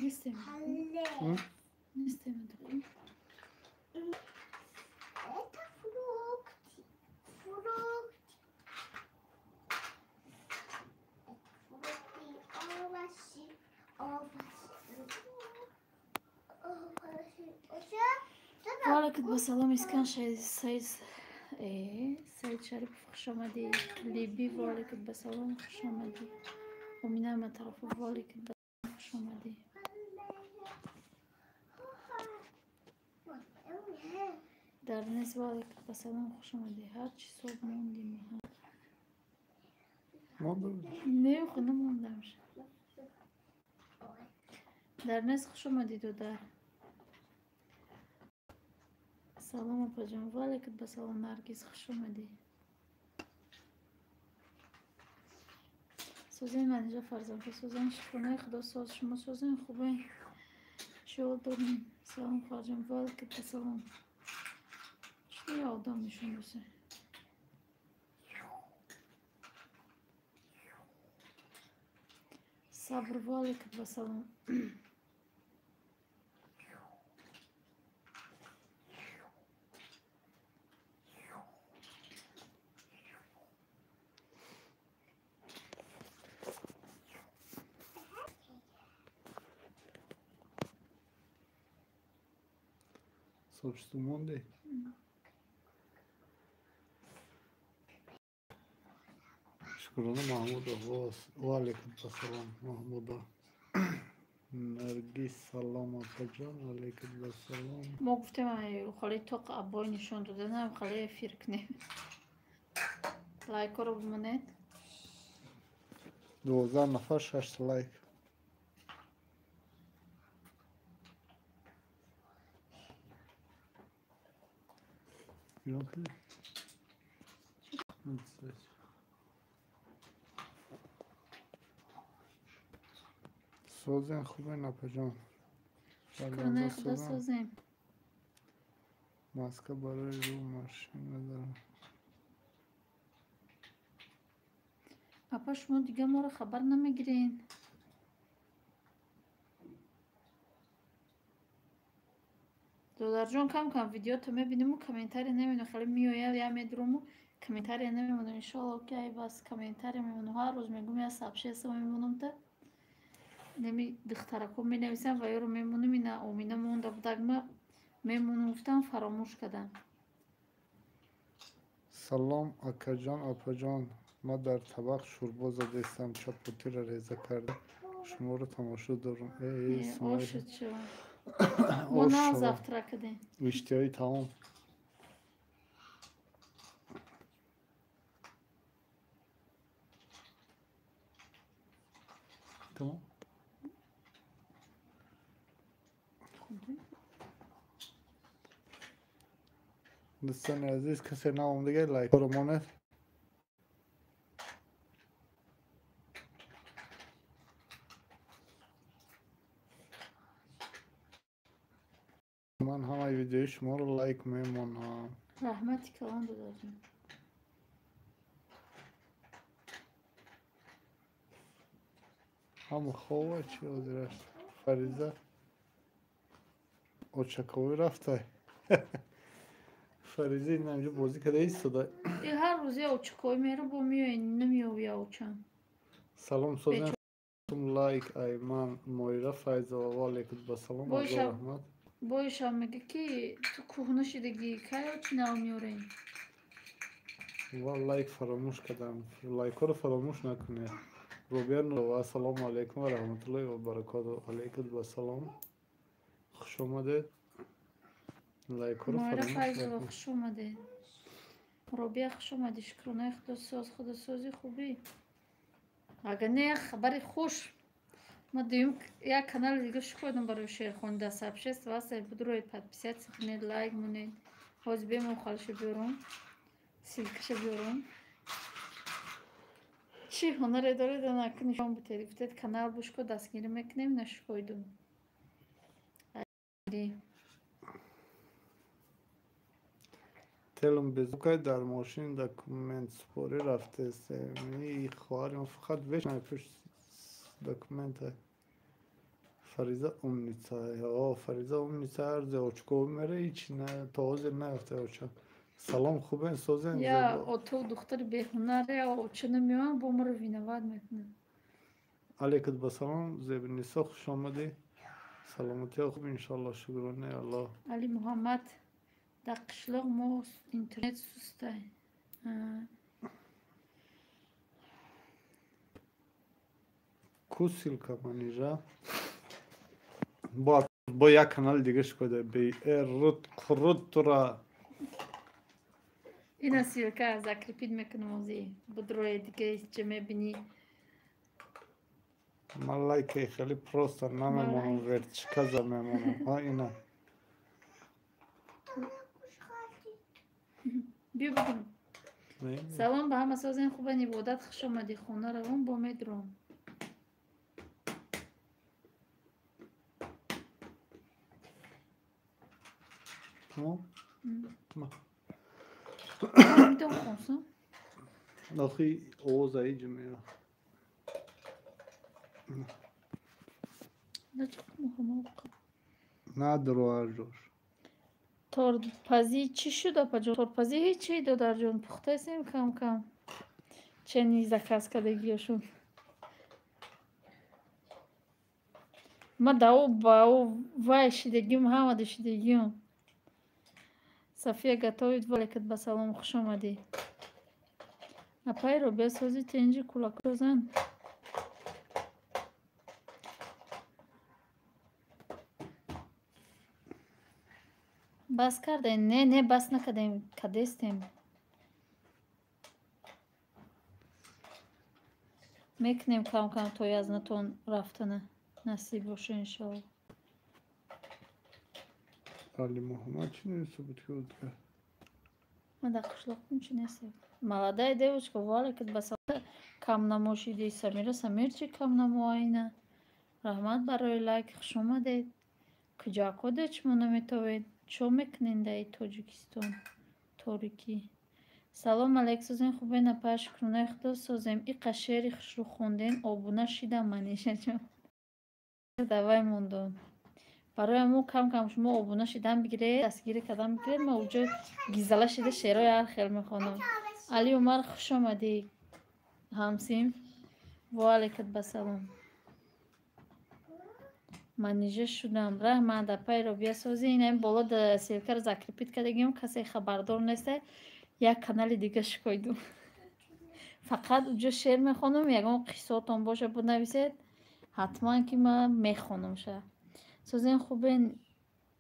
نستمع دقيقة. وعليكم السلام. اسكان سيد شريف خوش آمدی. لیبی وعلیکم السلام خوش آمدی. امینه مطرف وعلیکم السلام خوش آمدی. در نز وعلیکم السلام خوش آمدی. هر چی صبح موندیم نه خود نموندم. در نز خوش آمدی. دو در سلام اپا جان. وعلیکم السلام نرگس خوش آمدی. سوزن من اینجا فرزند سوزن شکونه خدا ساز شما سوزن خوبه شغل داریم. سلام خواجم. وعلیکم السلام. چی آدم میشون بسه صبر. وعلیکم السلام. Sobresto Monday. شکرانه محمود عباس. وعلیکم السلام محمود. نرگس سلام اپا جان. وعلیکم السلام. ما گفتیم خالی توق عبای نشون داده نه خالی فرق نه. لایک رو بمونید. 12 نفر 6 لایک. سوزن خوبه نپا جان. شکرانه خدا سوزن. ماسکه برای رو ماشین ندارم. اپا شما دیگه ما رو خبر نمیگیرین. دودر جان کم کم ویدیو تو میبینیم و کامنتاری نمیدونم خیلی میوید یا میدروم و کامنتاری نمیدونم. انشالله اوکی بس کامنتاری میمونم. هر روز میگم یا سبشه سو میمونم تا نمی دخترکو می نویسم و یارو میمونم اینا امینه مونده بودم ما میمونم گفتم فراموش کردم. سلام اکا جان اپا جان. ما در طبق شوربا زده استم چپاتی را ریزه کرده شما رو تماشا دارم. آشد شو ما نه زفتره کدیم اشتیایی تمام. تمام دوستان عزیز کسی نام دیگه لایک رو ماند. من همه ویدیو شما رو لایک میمونم. رحمتی کلان دادیم. همه خوبه چی آزیرش فریزه اوچکوی رفته. فریزه این همجا بازی کده ایستاده. هر روز یا اوچکوی میره با میای نمیو یا اوچم. سلام سوزن لایک ایمان مویره فایزه و والیکم بسلام از رحمت. بایش هم میگه که تو کوهنه شدگی که چی نمیورین. لایک فراموش کردم. لایک رو فراموش نکنید. روبیان و السلام علیکم و رحمت الله و برکاته. علیکم السلام خوش آمدید. لایک رو فراموش نکنید. خوش آمدید. روبیا خوش آمدید. شکرانه خدا سازی خوبی. اگر نه خبری خوش ما دیم یک کانال دیگه شکردم برای شیر خونده سبشست واسه بدروید подписаться کنید لایک مونید. باز بیم خالش بیارم سیلکش بیارم. چی هنر داره نکنی شما بتید کانال بشکو دستگیری میکنیم نشکویدم. تلم بزرگای در ماشین دکومنت سپاری رفته سمی خواهرم فقط وش نپشت دکومنت Фариза умница. Фариза умница арзе очко мере ич не тозе нефте оча. Салом хубен созен Я зебо. ото духтар бехунар я очно миём бо моро виноват мекунам. Алейкум басалом зебниса хуш омади. Саломати хуб иншаллоh шукроне Аллоh. Али Муҳаммад дар қишлоқ мо интернет сустай. Кусилка манижа. Бо як канал диге шкода бе рут крут тура. Ина силка закрепит мекунам ози. Будрои диге ҷа мебини. Малайка хели просто намемонам вертичка замемонам. Ха ина. Биё бигирам. Салом ба ҳама созен хубан ибодат хуш омади хона равон бо медром. Midam xonsa. Дахи овоз айҷ мера. Надро арҷош. Торпазӣ чӣ шуда паҷон? Торпазӣ ҳеҷ чӣ додарҷон? Пухтасем кам кам. Чени заказ кардагиёшон. Ма дау бау вай шидагим ҳама душидагим. София готовит валекат ба салом хуш омадӣ. Апай Робия сози тенҷи кулакозан. Бас кардем? Не бас накардем. Кадестем. Мекунем кам кам то язнатон рафтана насиб боша иншалло. Али Муҳаммад чӣ несабут кардга? Ма дар қишлоқум чӣ несаб. Молодая девочка валекат ба салом. Кам намошиди Самира Самирчи кам намоайна. Раҳмат барои лайк хуш омадед. Куҷа кода чмо наметавед? Чо мекунен дар Тоҷикистон? Торикӣ. Салом алейк созен хубен апа шукрона худо созем. Иқа шеъри хушрӯ хонден обуна шидам манишаҷон. Давай мондон. Барои мо кам кам шумо обуна шидан бигиред, дастгирӣ кардан бигиред. Ма уҷо гизала шида шеърои ҳар хел мехонам. Али Умар хуш омадӣ. Ҳамсим. Ва алейкат ба салом. Манижа шудам. Раҳмат апай Робия сози инам боло да селкар закрепит кардагим. Касе хабардор неста. Як канали дига шикойду. Фақат уҷо шеър мехонам. Ягон қиссаотон боша бинависед. Ҳатман ки ман мехонам ша. Созен хубен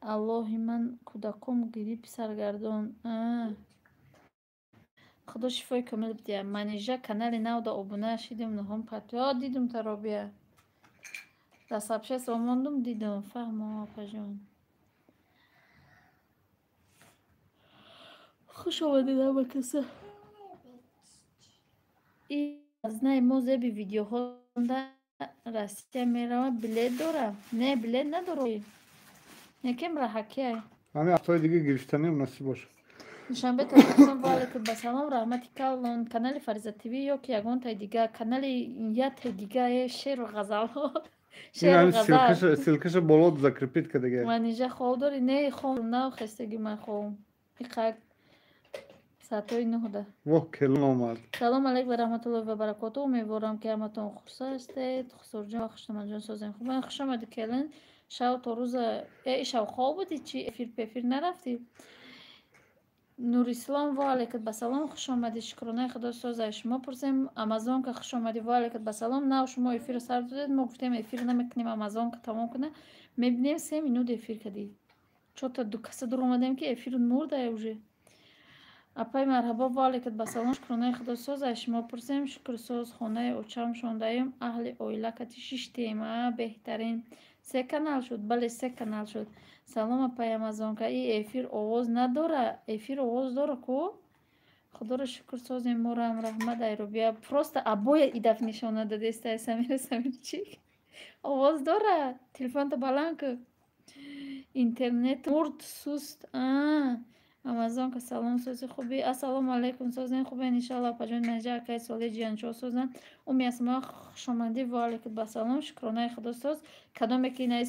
Аллоҳи ман кӯдаком гирипп саргардон. Худо шифои комил бидия. Манижа канали нав да обуна шидим нуҳум патё дидум та Робия. Да сабша сомондум дидум. Фаҳмо апаҷон. Хуш омадед ҳама каса. Аз наи мо зеби видеоҳо да Россия мерава билет дора. Не билет надорӣ. Якем раҳакия. Ҳамин ҳафтаи дига гирифтани насиб боша. Душанбе таъсирсон ва алейкум ба салом раҳмати калон канали Фариза ТВ ё ки ягон тай дига канали яте дига шеъру ғазалҳо. Шеъру ғазал. Силкаша боло закрепит кардага. Манижа хов дори? Не хов нав хестаги ман ховм. Иқа саатои 9 да. Воҳ келон омад. Салом алейкум ва раҳматуллоҳи ва баракотуҳ. Умедворам ки ҳаматон хурсанд ҳастед. Хусурҷон ва хуштамаҷон созен хубан. Хуш омадӣ келин. Шав то рӯза шав хоб будӣ чи эфир пефир нарафтӣ? Нурислом ва алейкум ба салом хуш омадӣ. Шукронаи худо созай. Шумо пурсем Амазонка хуш омадӣ ва алейкум ба салом. Нав шумо эфир сар додед. Мо гуфтем эфир намекунем Амазонка тамом куна. Мебинем 3 минут эфир кардӣ. Чота ду каса дур омадем ки эфир мурдае уже. Апай марҳабо ва алейкум ба салом. Шукронаи худо созай. Шумо пурсем шукрсоз хонаи очам шондаем. Аҳли оила кати 6 тема беҳтарин. 3 канал шуд. Бале 3 канал шуд. Салом апай Амазонка. И эфир овоз надора. Эфир овоз дора ку? Худоро шукр созем морам раҳмат Айробия. Просто абоя идаф нишона дадестай Самира Самирчик. Овоз дора. Телефонта баланд ку. Интернет мурд суст. амазон ка салом сози хуби. Ассалому алайкум созен хубен иншаллоҳ паҷон наҷа акай соли ҷиянчо созан уми асма хушомадӣ ва алайкум басалом шукронаи худо соз кадоме ки наи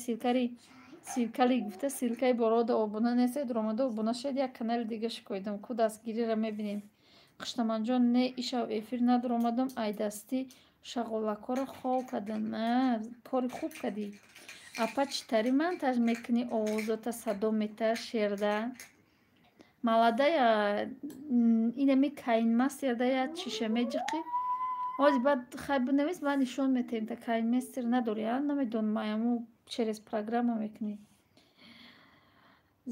силкали гуфта силкаи борода обуна несед ромада обуна шед як канали дига шикоидам ку дастгириро мебинем қиштаманҷон не ишав эфир надур омадам ай дастӣ шағолакоро хол кардам кори хуб кардӣ апа чӣ тари монтаж мекунӣ овозота садо мета шерда маладая инами кайнмастердая чиша меҷиқи ҳози баъд хай бинавис ба нишон метаем та кайнмастер надори намедонам аяму через программа мекунӣ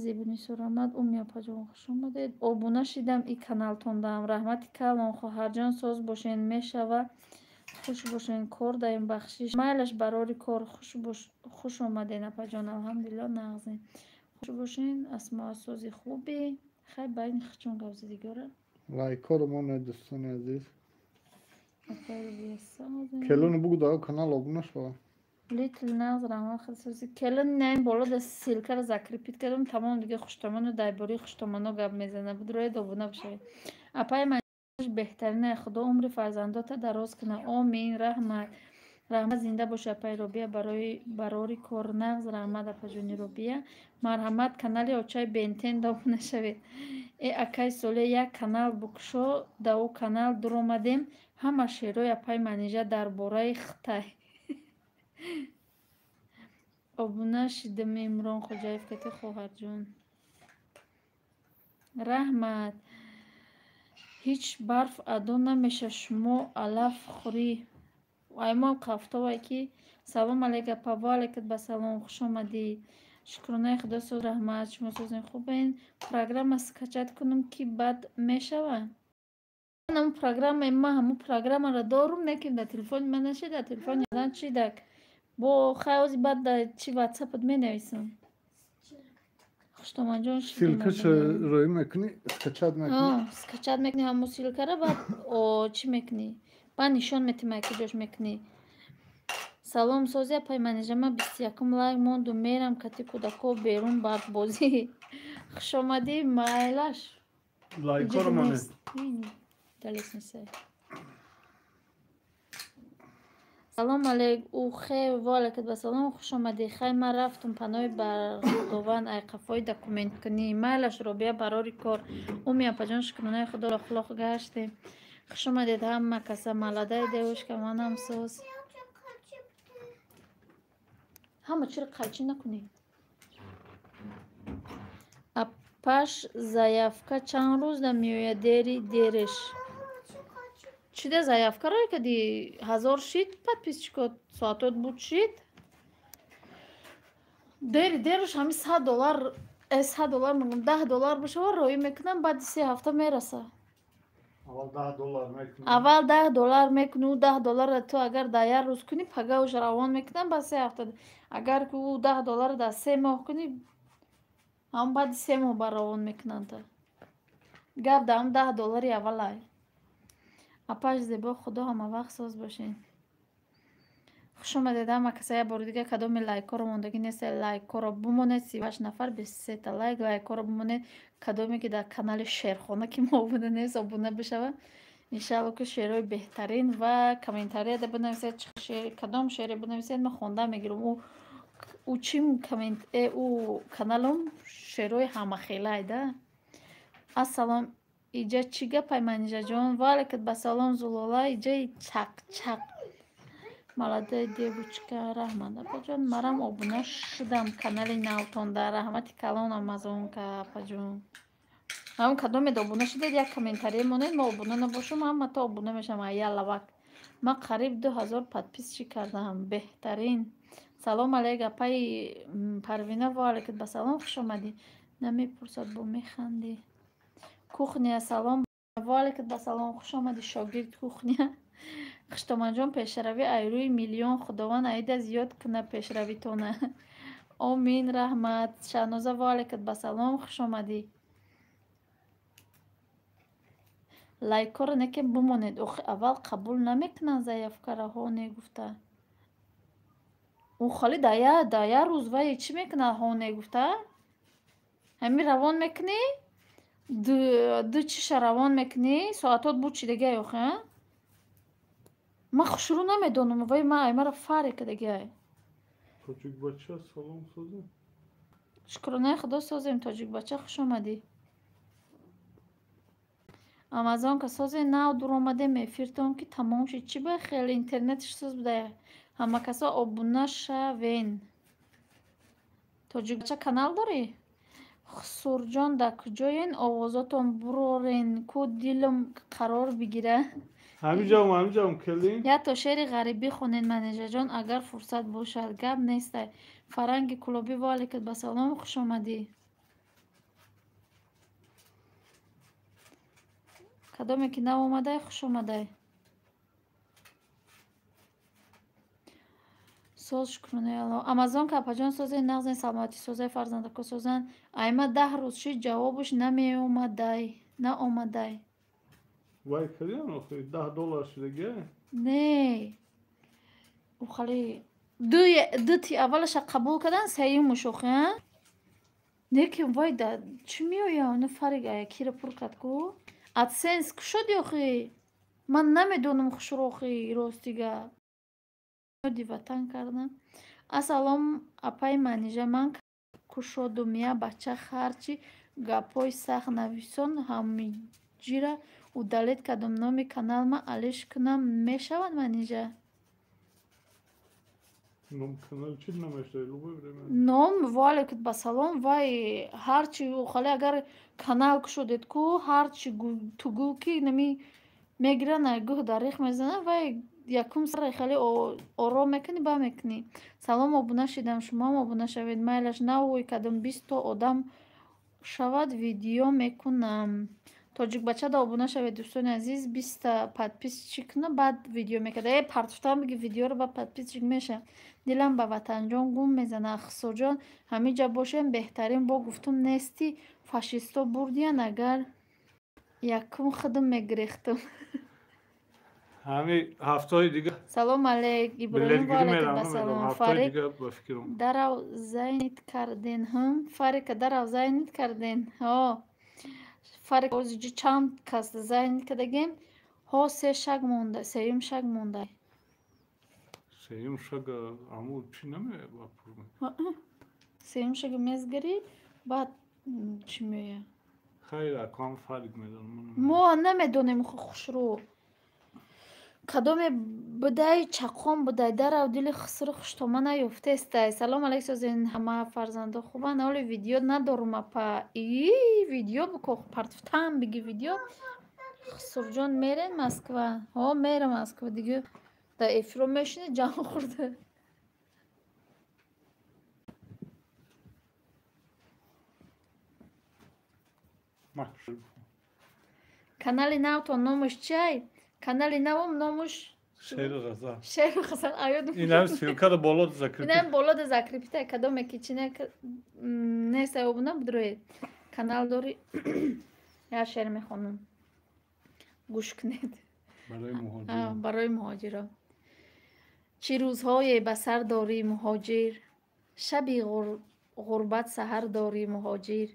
зебунисо раҳмат умия паҷон хуш омадед обуна шидам и каналтондам раҳмати калон хоҳарҷон соз бошен мешава хуш бошен кор даем бахшиш майлаш барори кор хуш омадед апаҷон алҳамдулилло нағзем хуш бошен асмоасози хуби хай байни хичон гавзидигора лайкоро монед дӯстони азиз келони бугу дар канал обуна шава Little Naz Rahman Xilsozi kelin naim bola da silkar zakripit kardam tamom diga xushtomonu dayбори xushtomоно гап мезана будроед обуна бошавед апай ман беҳтарина худо умри фарзандота дароз куна омин раҳмат зинда бош апай робия барори кор нағз раҳмат апаҷони робия марҳамат канали очаи бентен да обуна шавед акай соле як канал букшо да у канал дуромадем ҳама шерои апай манижа дар бораи Хитай обуна шидам Имрон Хоҷаев кати хоҳарҷон раҳмат ҳеҷ барф адо намеша шумо алаф хӯрӣ аймон қафтовай ки салом алейка пава алейкат ба салом хуш омадӣ шукронаи худо соз раҳмат шумо созен хубен программа скачат кунам ки баъд мешава ҳаму программа ма ҳаму программаро дорум неким дар телефони ман нашид дар телефони дан чидак бо хайози баъд дар чи ватсапат менависам хуштоманҷон силкаша роӣ мекунӣ скачат мекунӣ ҳаму силкара баъд чӣ мекунӣ ба нишон метима ки ҷош мекунӣ салом сози апай манижама 21 лайк монду мерам кати кӯдако берун бардбозӣ хуш омадӣ майлаш лайкоро монед салом алейк ухе валайкат ба салом хуш омадӣ хай ман рафтум панои бар худованд ай қафои документ-кунӣ майлаш робия барори кор уми апаҷон шукронаи худо лохлох гаштем хуш омадед ҳама каса маладаи девушка манам соз ҳама чиро қайчӣ накунӣ апаш заявка чанд рӯз да меояд дериш чида заявкаро кади 1000 шид подписчикот соатот буд шид дериш ҳами $100 $100 $10 бошава роӣ мекунам баъди 3 ҳафта мераса аввал $10 мекуну $10 ту агар дар як рӯз кунӣ пагауш равон мекунам ба 3 ҳафта агар ку $10 дар 3 моҳ кунӣ ҳам баъди 3 моҳ ба равон мекунанд гап дар $10 аввалай апаш зебо худо ҳамавақт соз бошен хуш омадед ҳама каса як бори дига кадоми лайкоро мондагӣ нест лайкоро бимонед 38 нафар 23 та лайкоро бимонед кадоме ки дар канали шерхона ки мо обуна нест обуна бишава иншалло ки шерои беҳтарин ва комментарияда бинависед кадом шере бинависед ма хонда мегирам у чим коммент у каналом шерои ҳамахелайда ассалом иҷа чӣ гапай манижаҷон валайкат ба салом зулола иҷаи чақчақ маладаи девочка раҳмат апаҷон марам обуна шудам канали навтонда раҳмати калон амазонка апаҷон ҳамон кадомед обуна шудед як комментария монед ма обуна набошам ҳама та обуна мешам аялавак ма қариб 2000 подписчик кардаам беҳтарин салом алейк апай парвина валайкат ба салом хуш омадӣ намепурсад бо механдӣ кухня салом валайкат ба салом хуш омадӣ шогирд кухня хуштоманҷон пешравӣ айрӯи миллион худованд аида зиёд куна пешравитона омин раҳмат шаҳноза валайкат ба салом хуш омадӣ лайкоро неке бимонед охи аввал қабул намекунанд заявкараҳо негуфта خالی دایا روز و چی میکنه هونه گفته همی روان میکنی ду чиша равон мекунӣ соатот буд чи дагай охе ман хушрӯ намедонам вай мара фаре кадагай тоҷикбача салом созем шукронаи худо созем тоҷикбача хуш омадӣ амазонка сози нав дуромаде мефиртон ки тамом шид чи ба хеле интернетиш суз будая ҳама касо обуна шавен тоҷикбача канал дорӣ хусурҷон да куҷоен овозотон бурорен ку дилам қарор бигира ҳамиҷам келин як то шеъри ғарибӣ хонед манежаҷон агар фурсат бошад гап нестай фаранги кулобӣ ва алайкум ба салом хуш омадӣ кадоме ки нав омадай хуш омадай соз шукронаи алло амазонка апаҷон созе нағзен саломатӣ созаи фарзандако созан айма 10 рӯз шид ҷавобуш наомадай вай келин охир $10 шидагай не ухали дути аввалаша қабул кардан сеюмуш охе лекин вай да чӣ меоя уну фаригая кира пур кадку адсенс кушоди охи ман намедонам хушро охи ростига ёди ватан кардам ассалом апай манижа ман кушодумия бача харчи гапҳои сахт нависон ҳамиҷира удалед кардам номи каналма алиш кунам мешавад манижа ном канал чӣ намешавад ном валайкум ба салом вай ҳарчи ухале агар канал кушодед ку ҳарчи тугӯ ки нами мегирана гӯҳ дар рих мезана вай якум сара хеле ором мекунӣ ба мекунӣ салом обуна шидам шумоам обуна шавед майлаш навои кадом 20 то одам шавад видео мекунам тоҷикбачада обуна шавед дӯстони азиз 20 та подписчик куна баъд видео мекарда партуфтан биги видеоро ба подписчик меша дилам ба ватанҷон гум мезана хусурҷон ҳамиҷа бошем беҳтарин бо гуфтум нести фашисто бурдиян агар якум худум мегирехтум ҳами ҳафтаҳои дига салом алейк иброҳим валайкум ассалом фарик ба фикрам дарав зайнит карден фарика дарав зайнит карден фарик озиҷи чанд кас зайнит кардагем сеюм шак мондай сеюм шага аму чӣ намеояд ба пур сеюм шага мезгари баъд чӣ меоя хайр акам фарик медонам мо намедонем хушрӯ кадоме будай чақон будай дарав дили хусру хуштома наёфтестай салом алейк созен ҳама фарзандо хубан оли видео надорум апа видео бикох партуфтан биги видео хусурҷон мерен москва мера москва дига да эфиро мешини ҷамъ хӯрда канали навтон номуш чай канали навом номуш шеру ғазал инам силкада болода закрепи инам болода закрепитай кадоме ки чина нестай обуна будроед канал дори я шер мехонам гӯш кунед барои муҳоҷиро чӣ рӯзҳое ба сар дорӣ муҳоҷир шаби ғурбат саҳар дорӣ муҳоҷир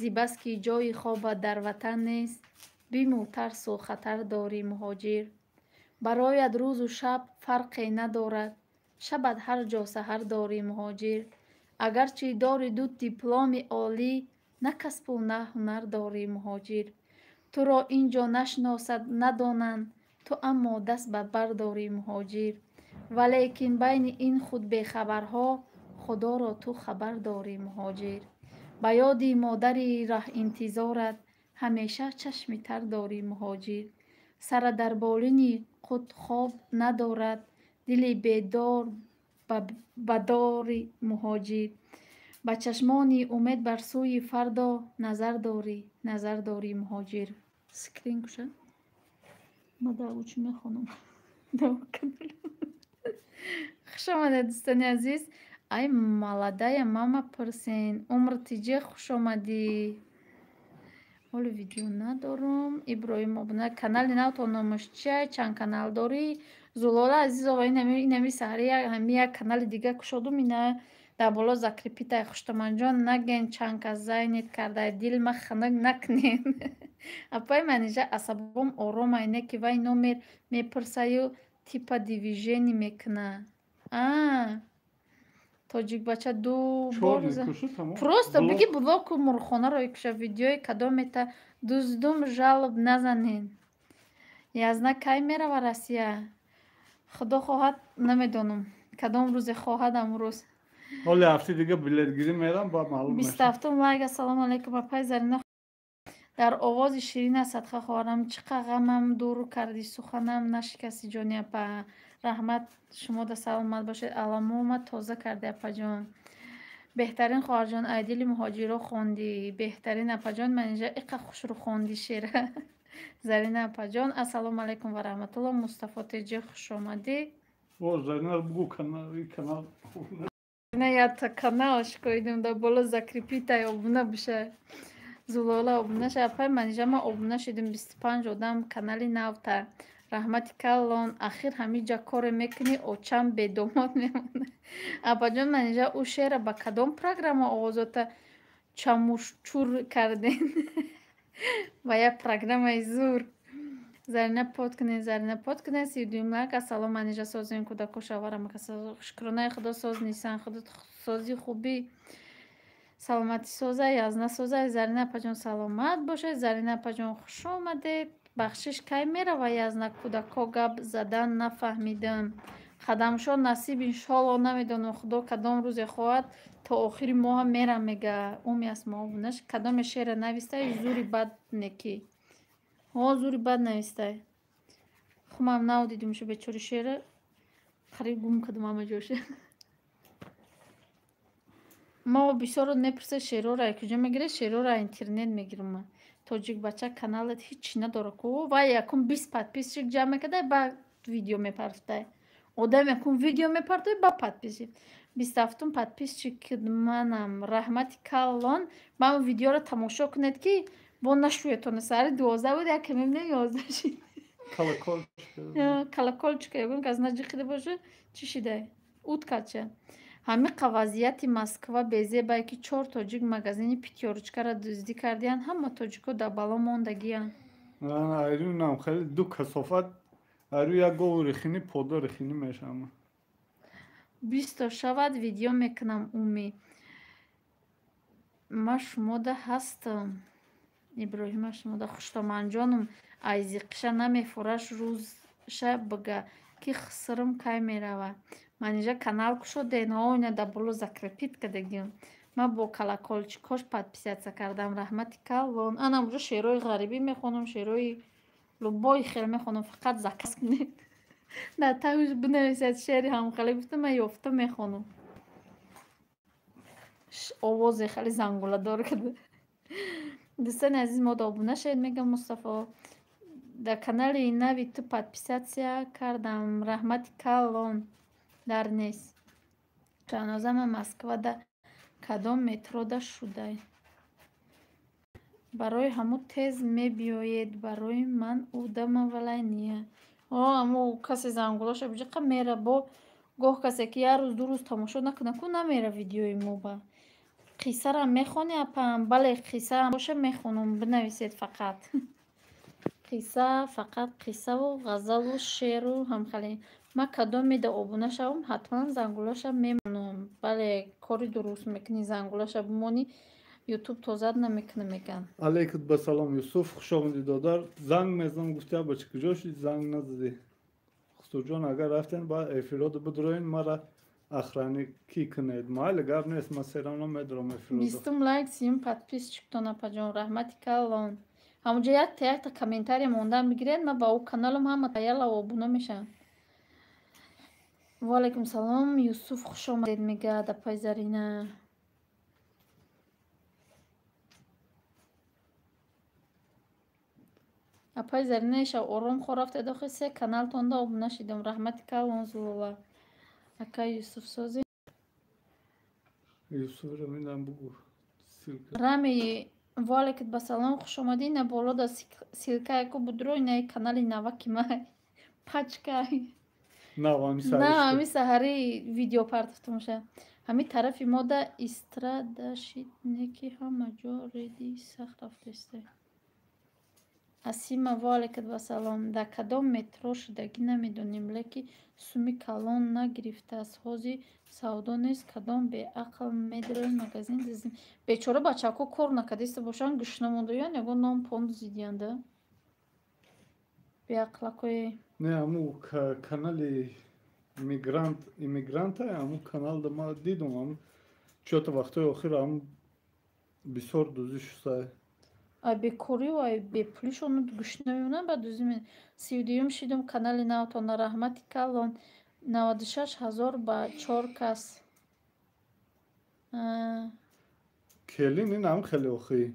зибас ки ҷои хобат дар ватан нест бимӯ тарсу хатар дорӣ муҳоҷир барояд рӯзу шаб фарқе надорад шабат ҳар ҷо саҳар дорӣ муҳоҷир агарчи дори ду дипломи олӣ на касбу на ҳунар дорӣ муҳоҷир туро ин ҷо нашиносад надонанд ту аммо даст ба бар дорӣ муҳоҷир валекин байни ин худбехабарҳо худоро ту хабар дорӣ муҳоҷир ба ёди модари раҳинтизорат ҳамеша чашми тар дорӣ муҳоҷир сара дар болини қут хоб надорад дили бедор ба дори муҳоҷир ба чашмони умед бар сӯи фардо назар дорӣ муҳоҷир скрин куша ма дагучи мехонам хуш омадед дӯстони азиз ай маладая мама пурсен умр тиҷе хуш омадӣ ҳоли видео надорум иброҳим обуна канали навтон номаш чия чанд канал дорӣ зулола азизова инами саҳри ҳами як канали дига кушодум ина در بالا زکریپیت خوشتمان جان نگین چنگ از زینید کرده دل ما خنک نکنین. اپای منیجه عصبم آرام اینه که وای نومیر میپرسه و تیپ دیویژنی میکنه. تاجیک بچه دو بار просто بگی بلاک و مرخانه رو یکشه ویدیوی کدامتا دوزدوم جلب نزنین. یازنه کی میره و رسیه خدا خواهد نمیدونم کدام روز خواهد امروز حالا هفته دیگه بلیتگیری میرم با معلوم میشه. 27 لایک. السلام علیکم اپای زرینه در آواز شیرین صدقه خواهرم چقدر غمم دور کردی سخنم نشکستی جانی اپا رحمت شما در سلامت باشید علامو تازه کرده اپا جان بهترین خواهر جان ایدیل مهاجرو خوندی بهترین اپا جان منیجه اقا خوش رو خوندی شیره زرینه اپا جان السلام علیکم و رحمت الله مصطفی تیجی خوش آمدی زرینه رو بگو کانال نه یا تا کانالش کویدیم در بالا زکریپیت ابونه بشه زلاله ابونه شه اپای منیجه ما ابونه شدیم 25 آدم کانالی نو تا رحمت کلان اخیر همه جا کار میکنی اوچم به دومات میمونه اپا جان منیجه او شعر با کدام پروگرام آغازات چموشچور کردین و یا پروگرام زور زرینه پاد کنه 32 لایک السلام منیجه سازین کودک شاورم شکرانه خدا ساز نیستن خدا سازی خوبی سلامتی سازه یازنه سازه زرینه پجان سلامت باشه زرینه پجان خوش آمده بخشش کی میره و یازنه کودکا گپ زدن نفهمیدم خدمشان نصیب انشالله نمیدونم خدا کدام روز خواهد تا آخری ماه میره میگه اومی از ما بونش کدام شعر نویسته زوری بد نکی زوری بد نویسته خمام ناو دیدیم شو به چور شعر خریب گم کدوم همه جوشه ما بسیار نپرسه شعر را کجا میگیره شعر را اینترنت میگیرم تاجیک بچه کانالت هیچ نداره کو و یکم 20 پادپیسچیک جمع کرده با ویدیو میپرفته آدم یکم ویدیو میپرفته با پادپیس 27 پادپیسچیک منم رحمت کلان من ویدیو را تماشا کنید که با نشویتون سر 12 بود یک کمی 11 شد کلکولچ که یکم از نجی خیلی باشه چی شده اود کچه همه قواضیت مسکو بیزه با که 4 تاجیک مگزین پیتیورچکا را دزدی کردین همه تاجیکو در بالا موندگیان ایرونم خیلی دو کسافت ایرو یک گو رخینی پودا رخینی میشم 20 تا شود ویدیو میکنم اومی ما شما ده هستم ابراهیم شما ده خوشتمان جانم ایزی قشه نمیفورش روز شب بگه که خسرم که میروه من اینجا کانال کشو دینا اوینه در بلو زکرپیت کدگیم ما با کلکولچکاش پادپیسیت کردم رحمتی کلان انا اونجا شعرهای غریبی میخونم شعرهای لبای خیلی میخونم فقط زکس کنید در تاوش بنویسید شعری هم خیلی بفته من یافته میخونم آواز خیلی زنگوله دار کده دوستان عزیز ما دابونه شد میگم مصطفی در کانال نوی تو پادپیسیت کردم رحمتی کلان در نیست جنازم مسکو در کدام مترو ده شده برای همو تیز می بیاید برای من او دم ولی نیه همو کسی زنگولاش بجه میره با گاه کسی که یه روز دو روز تماشا نکنه که نمیره ویدیوی مو با قیصه را میخونی اپم بله قیصه هم باشه میخونم بنویسید فقط قیصه فقط قیصه و غزل و شعر و هم خیلی ما کدام میده آبونه شوم حتما زنگولاش میمونم بله کاری درست میکنی زنگولاش بمونی یوتیوب توزد نمیکنه میگن علیکم بسلام یوسف خوش آمدید دادر زنگ میزنم گفتی بچه کجا شدی زنگ نزدی خسرو جان اگر رفتین با افراد بدروین مرا اخرانی کی کنید مایل گپ نیست من سرم نمیدارم افراد 20 لایک 30 پادپیس چیکتون اپا جان رحمتی کلان همونجا یک تا کامنتاری موندم بگیرید من با او کانالم هم متایل و ابونه میشم و علیکم سلام یوسف خوش آمدید میگه در پای زرینه اپای زرینه ایش آرام خورفته داخل سه کانال تونده ابونه شدم رحمتی کلان زلوله اکا یوسف سازی یوسف رو میدم بگو رامی والکت با سلام خوش آمدی نه بالا دا سیلکه اکو بدروی نه کانالی نوکی مای پچکای نه همی سهری ویدیو پرتفتم شه ҳамин тарафи мо да истрадашиднеки ҳама ҷо реди сахт рафтаисте. Асима ваалайкум вассалом. Дар кадом метро шудагӣ намедонем, леки суми калон нагирифтааст. ҳози савдо нест. Кадом беақл медирои магазин дизем. Бечора бачаҳко кор накардиста бошанд, гӯшнамондоян ягон ном пон дизидиянда. Беақлакое. Не, аму канали иммигранта, аму канал да ма дидум, аму чота вақтои охир аму бисёр дӯзӣ шуста. Ай бекорию ай бепулишону гӯш намемонанд ба дӯзӣ ме. 32 шидум канали навтона раҳмати калон 96 000 ба 4 кас. Келин ин ам хеле охи.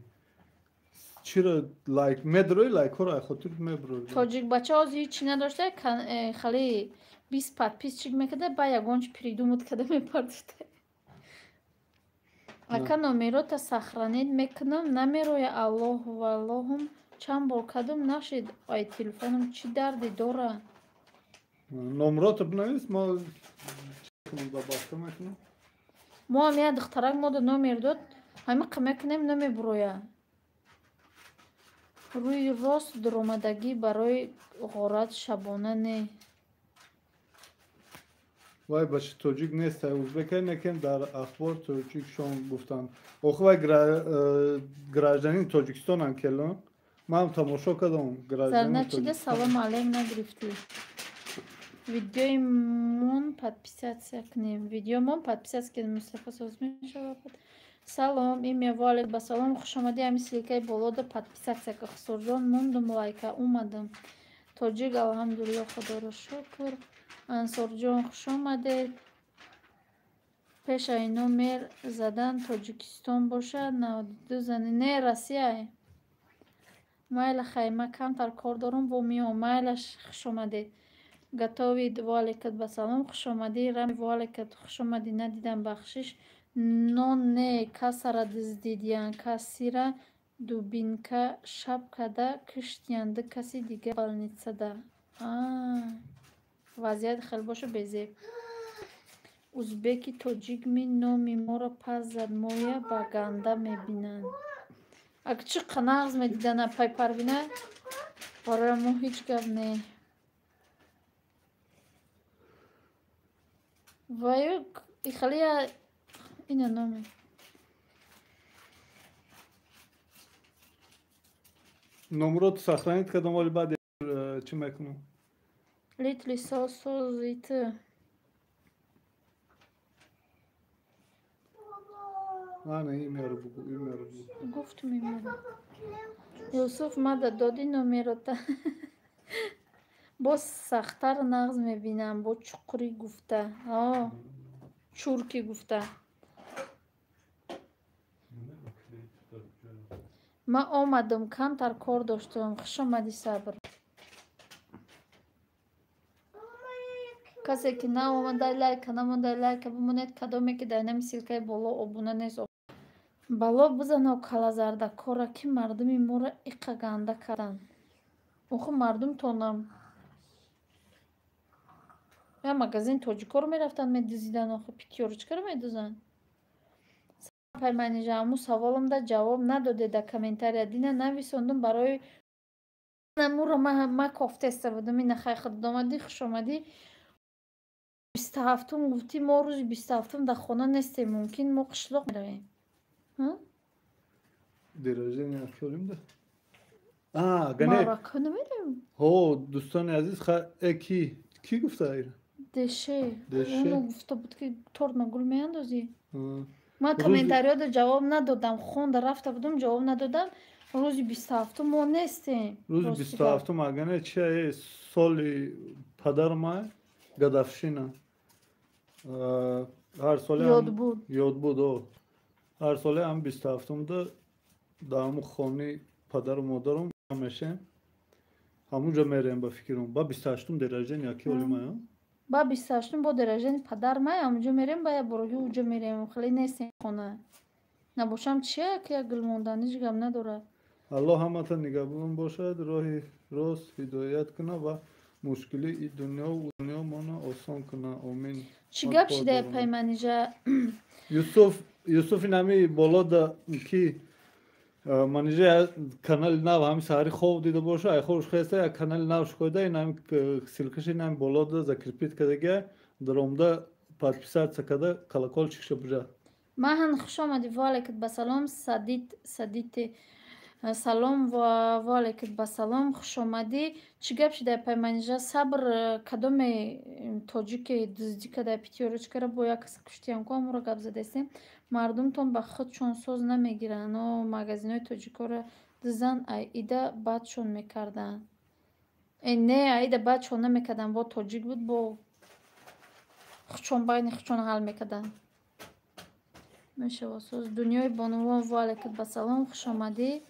Чира лайк медрои лайкҳоро ай хотир меброи. Тоҷик бача оз ҳичи надошта хали 20 подписчик мекарда ба ягонч придумат када мепардохта. Ака номерота сохранить мекунам, намероя Аллоҳу валлоҳум чанд бор кардам нашид. Ай телефонам чӣ дарди дора? Номерота бинавис, мо ба баста мекунам. Мо ҳам як духтарак мода номер дод, ҳамиқа мекунем намеброя. Рӯи рост дуромадагӣ барои ғорат шабона не. Вай бача тоҷик нест, узбекай некен дар ахбор тоҷикшон гуфтанд. Охи вай гражданин Тоҷикистонан келон. Ман тамошо кардам гражданин Зарна чида салом алейм нагирифтӣ. Видеомон подписатсия кунем. Видеомон подписатсия кунем. Мустафа соз мешавад. Салом, имя валик ба салом. Хушомадӣ ҳами силикаи болода подписатсия ка хусурҷон мондум лайка умадам. Тоҷик алҳамдулилло худоро шукр. Ансорҷон хушомадед. Пешаи номер задан Тоҷикистон бошад 92 зани не Россия. Майла хайма камтар кор дорам во миём. Майлаш хушомадед. Гатовид валикат ба салом. Хушомадӣ рами валикат хушомадӣ надидам бахшиш. Нон не касара диздидиян касира дубинка шапкада киштиянда каси дига балницада. Вазiyat хел боша безеб. Узбеки тоҷик ми номи моро пас зад моя ба ганда мебинанд. Ак чӣ қанағз медидана пай парвина барои мо ҳеҷ гап не. Ваюк ихалия ина номи. Номерот сохранить кардам, вали баъд чӣ мекунам? Литли созити. Ана имеро бугу, имеро бугу. Гуфтум имеро. Юсуф мада доди номерота. Бо сахтар нағз мебинам, бо чуқури гуфта. Чурки гуфта. Ма омадам, камтар кор доштам. Хушомади сабр. Касе ки наомадай лайка, намондай лайка бимонед, кадоме ки дар нами силкаи боло обуна нест. Бало бизано калазарда кора ки мардуми моро иқа ганда карданд. Охи мардум тонам. Я магазин тоҷикоро мерафтанд медузиданд, охи питёрочкаро медузанд. Пайманижа аму саволамда ҷавоб надоде дар комментария дина нависондум барои намуро ма кофтеста будам ина хай худомадӣ хушомадӣ 27 гуфтӣ мо рӯзи 27 дар хона нестем, мумкин мо қишлоқ меравем. Деражени акёрим да. Гане. Марака намерем. Дӯстони азиз ки гуфта ира? Деше. Оно гуфта буд ки торт ма гул меандозӣ. Ман комментариёда ҷавоб надодам. Хонда рафта будам ҷавоб надодам. Рӯзи 27 мо нестем. Рӯзи 27 агане чи соли падарма гадафшина. Ҳар соле ёд буд. Ҳар соле ҳам 27-да дар ҳамун хони падару модарам мешем. ҳамунҷо мерем ба фикрам. Ба 28 деражени яки олимая. Ба 28 бо деражени падар май ҳамунҷо мерем, ба ябороги уҷо мерем. Хеле нестем хона. Набошам чия ки як гул мондан ҳеҷ гап надорад. аллоҳ ҳаматон нигаҳбон бошад, роҳи рост ҳидоят кунад ва مشکلی این دنیا و دنیا مانا آسان کنه آمین چی گپ شده پیمانیجا یوسف نمی بالا دا کی منیجا کانال نو هم ساری خوب دیده باشه ای خوش خسته یک کانال نو شکوده این هم سیلکش این هم بالا دا زکرپیت کدگه درامده подписаться کده کلکال چکشه بجا ماهن خوش آمدی والکت بسلام سدیت سلام و والکت بسلام خوش آمدی چی گپ شده پیمانیجا صبر کدوم توجیک دزدی کده پیتیوروچ کرده باید کسی کشتیم که امورا گپ زده استیم مردم تون به خودشون سوز نمیگیرن و مگزین های توجیکا رو دزن ایده بعدشون میکردن نه ایده بعدشون نمیکردن با توجیک بود با خودشون باید خودشون حل میکردن میشه واسوز دنیای بانوان والکت بسلام خوش آمدی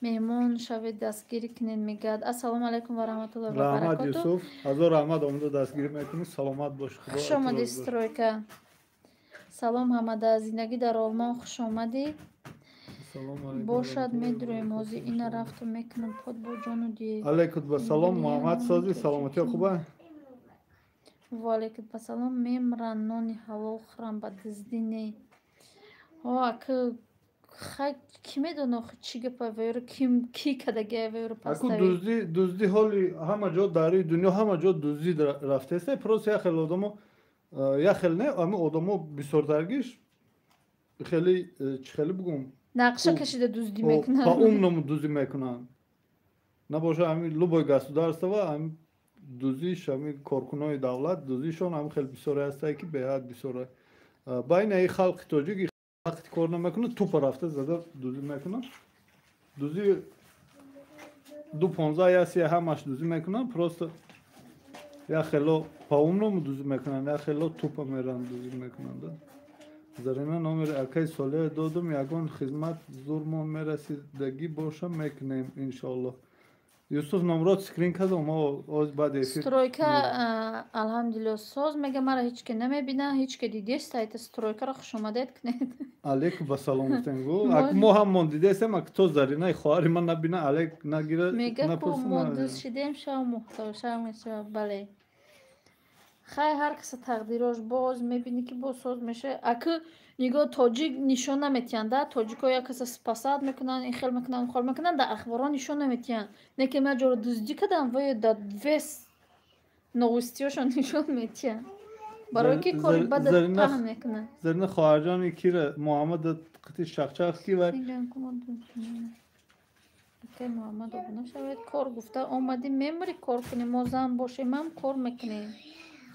مهمون شوید دستگیری کنین میگد السلام علیکم و رحمت الله و رحمت برکاته یوسف هزار رحمت آمده دستگیری میکنی سلامت باش خوش آمدی استرویکا سلام حمد زندگی در آلمان خوش آمدی باشد میدرویم حوزی این رفت و میکنم پاد با جانو دی علیکت بسلام محمد سازی سلامتی خوبه والکت بسلام میمرن نانی حلال خورم با دزدینی که خیلی کی میدونه چی گپه ویرو کی کدگه ویرو پستوی دزدی حالی همه جا در دنیا همه جا دزدی رفته است پروس یا خیلی آدمو یا خیلی نه اما آدمو بسیار خیلی بگم نقشه کشیده دزدی میکنن با اون نمو دزدی میکنن نباشه همین لوبای گاسودارستو و هم دزدیش همین کارکنای دولت دزدیشون هم خیلی بسیار هسته که به حد بسیار بین ای خلق توجیگی وقتی کار نمیکنه توپ رفته زده دوزی میکنه دوزی 2.15 یا 3 همش دوزی میکنن پروست یا خیلی پاومنو دوزی میکنن یا خیلی توپ میرن دوزی میکنن زرینا نامر اکای ساله دادم یگان خدمت زورمون میرسیدگی باشه میکنیم انشالله یوسف نمرات سکرین کرده و ما از بعد افیر سترویکا الحمدلله ساز میگه مرا هیچ که نمیبینه هیچ که دیدی استایت سترویکا را خوش آمدید کنید علیک با سلام گفتن گو ما هم من دیده استم اگه تو زرینای خواهری من نبینه علیک نگیره میگه که ما دوست شدیم شما محتاج شما بله خیلی هر کس تقدیراش باز میبینی که باز ساز میشه اگه نگاه تاجیک نشون نمیتین ده تاجیک ها یک کس سپاسات میکنن این خیل میکنن اون خیل میکنن در اخباران نشون نمیتین نه که من جور دزدی کردم و در ویس نوستیاشون نشون میتین برای که کاری بد پهن میکنن زرین خواهرجانی که محمد قطعی شخچخ کی و که محمد آبونه شوید کار گفته آمدی میموری کار کنی ما زن باشیم هم کار میکنیم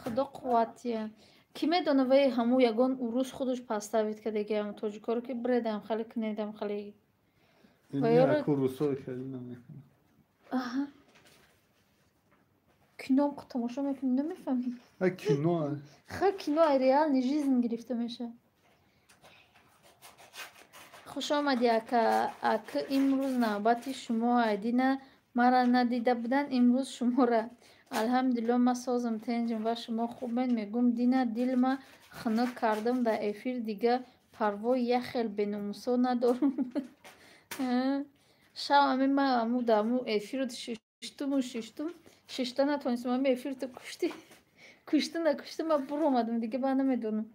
خدا قوتیه کی میدونه وی همو یگان اروس خودش پستوید که دیگه هم توجیکا رو که بریدم خیلی کنیدم خیلی این یک روسای خیلی نمیکنه کینام که تماشا میکنی نمیفهمی کینو خیلی کینو ریال نیجیزم گرفته میشه خوش آمدی اکا امروز نوبتی شما عیدینه مرا ندیده بودن امروز شما را الحمدلله ما سازم تنجم و شما خوبین میگم دینه دل ما خنک کردم در افیر دیگه پروای یخل بنومسا ندارم شو همین ما همو دامو افیر رو ششتا نتونستم همین افیر تو کشتی ما برو اومدم دیگه با نمیدونم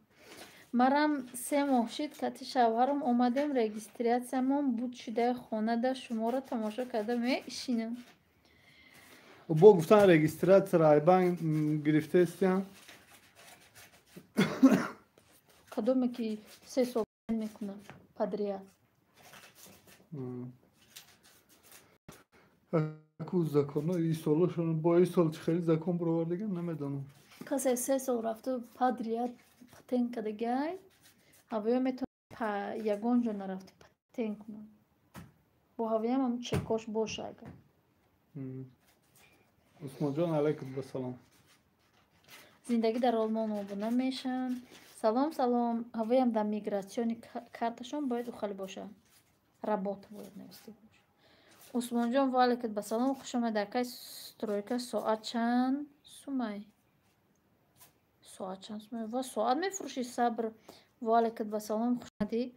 مرم 3 ماه شد که شوهرم اومدم رجیستریاسیامون بود شده خانه ده شما را تماشا کرده میشینم با گفتن رجیسترات رایبان گرفته استیم کدومی که 3 سال میکنم پدریا اکو زکانه ای سالشون با ای سال خیلی زکان برآوردگی نمیدونم کسی 3 سال رفته پدریا پتن کدگی هاویا میتونه یگان جا نرفته پتن کنم با هاویا هم چکاش باشه اگر عثمان جان علیکم بسلام زندگی در آلمان آبونه میشن سلام هاویا هم در میگراسیونی کارتشون باید خالی باشه رابط باید نوشته باشه عثمان جان والکت بسلام خوش آمد درکای سترویکا ساعت چند سومای و ساعت میفروشی صبر والکت بسلام خوش آمدی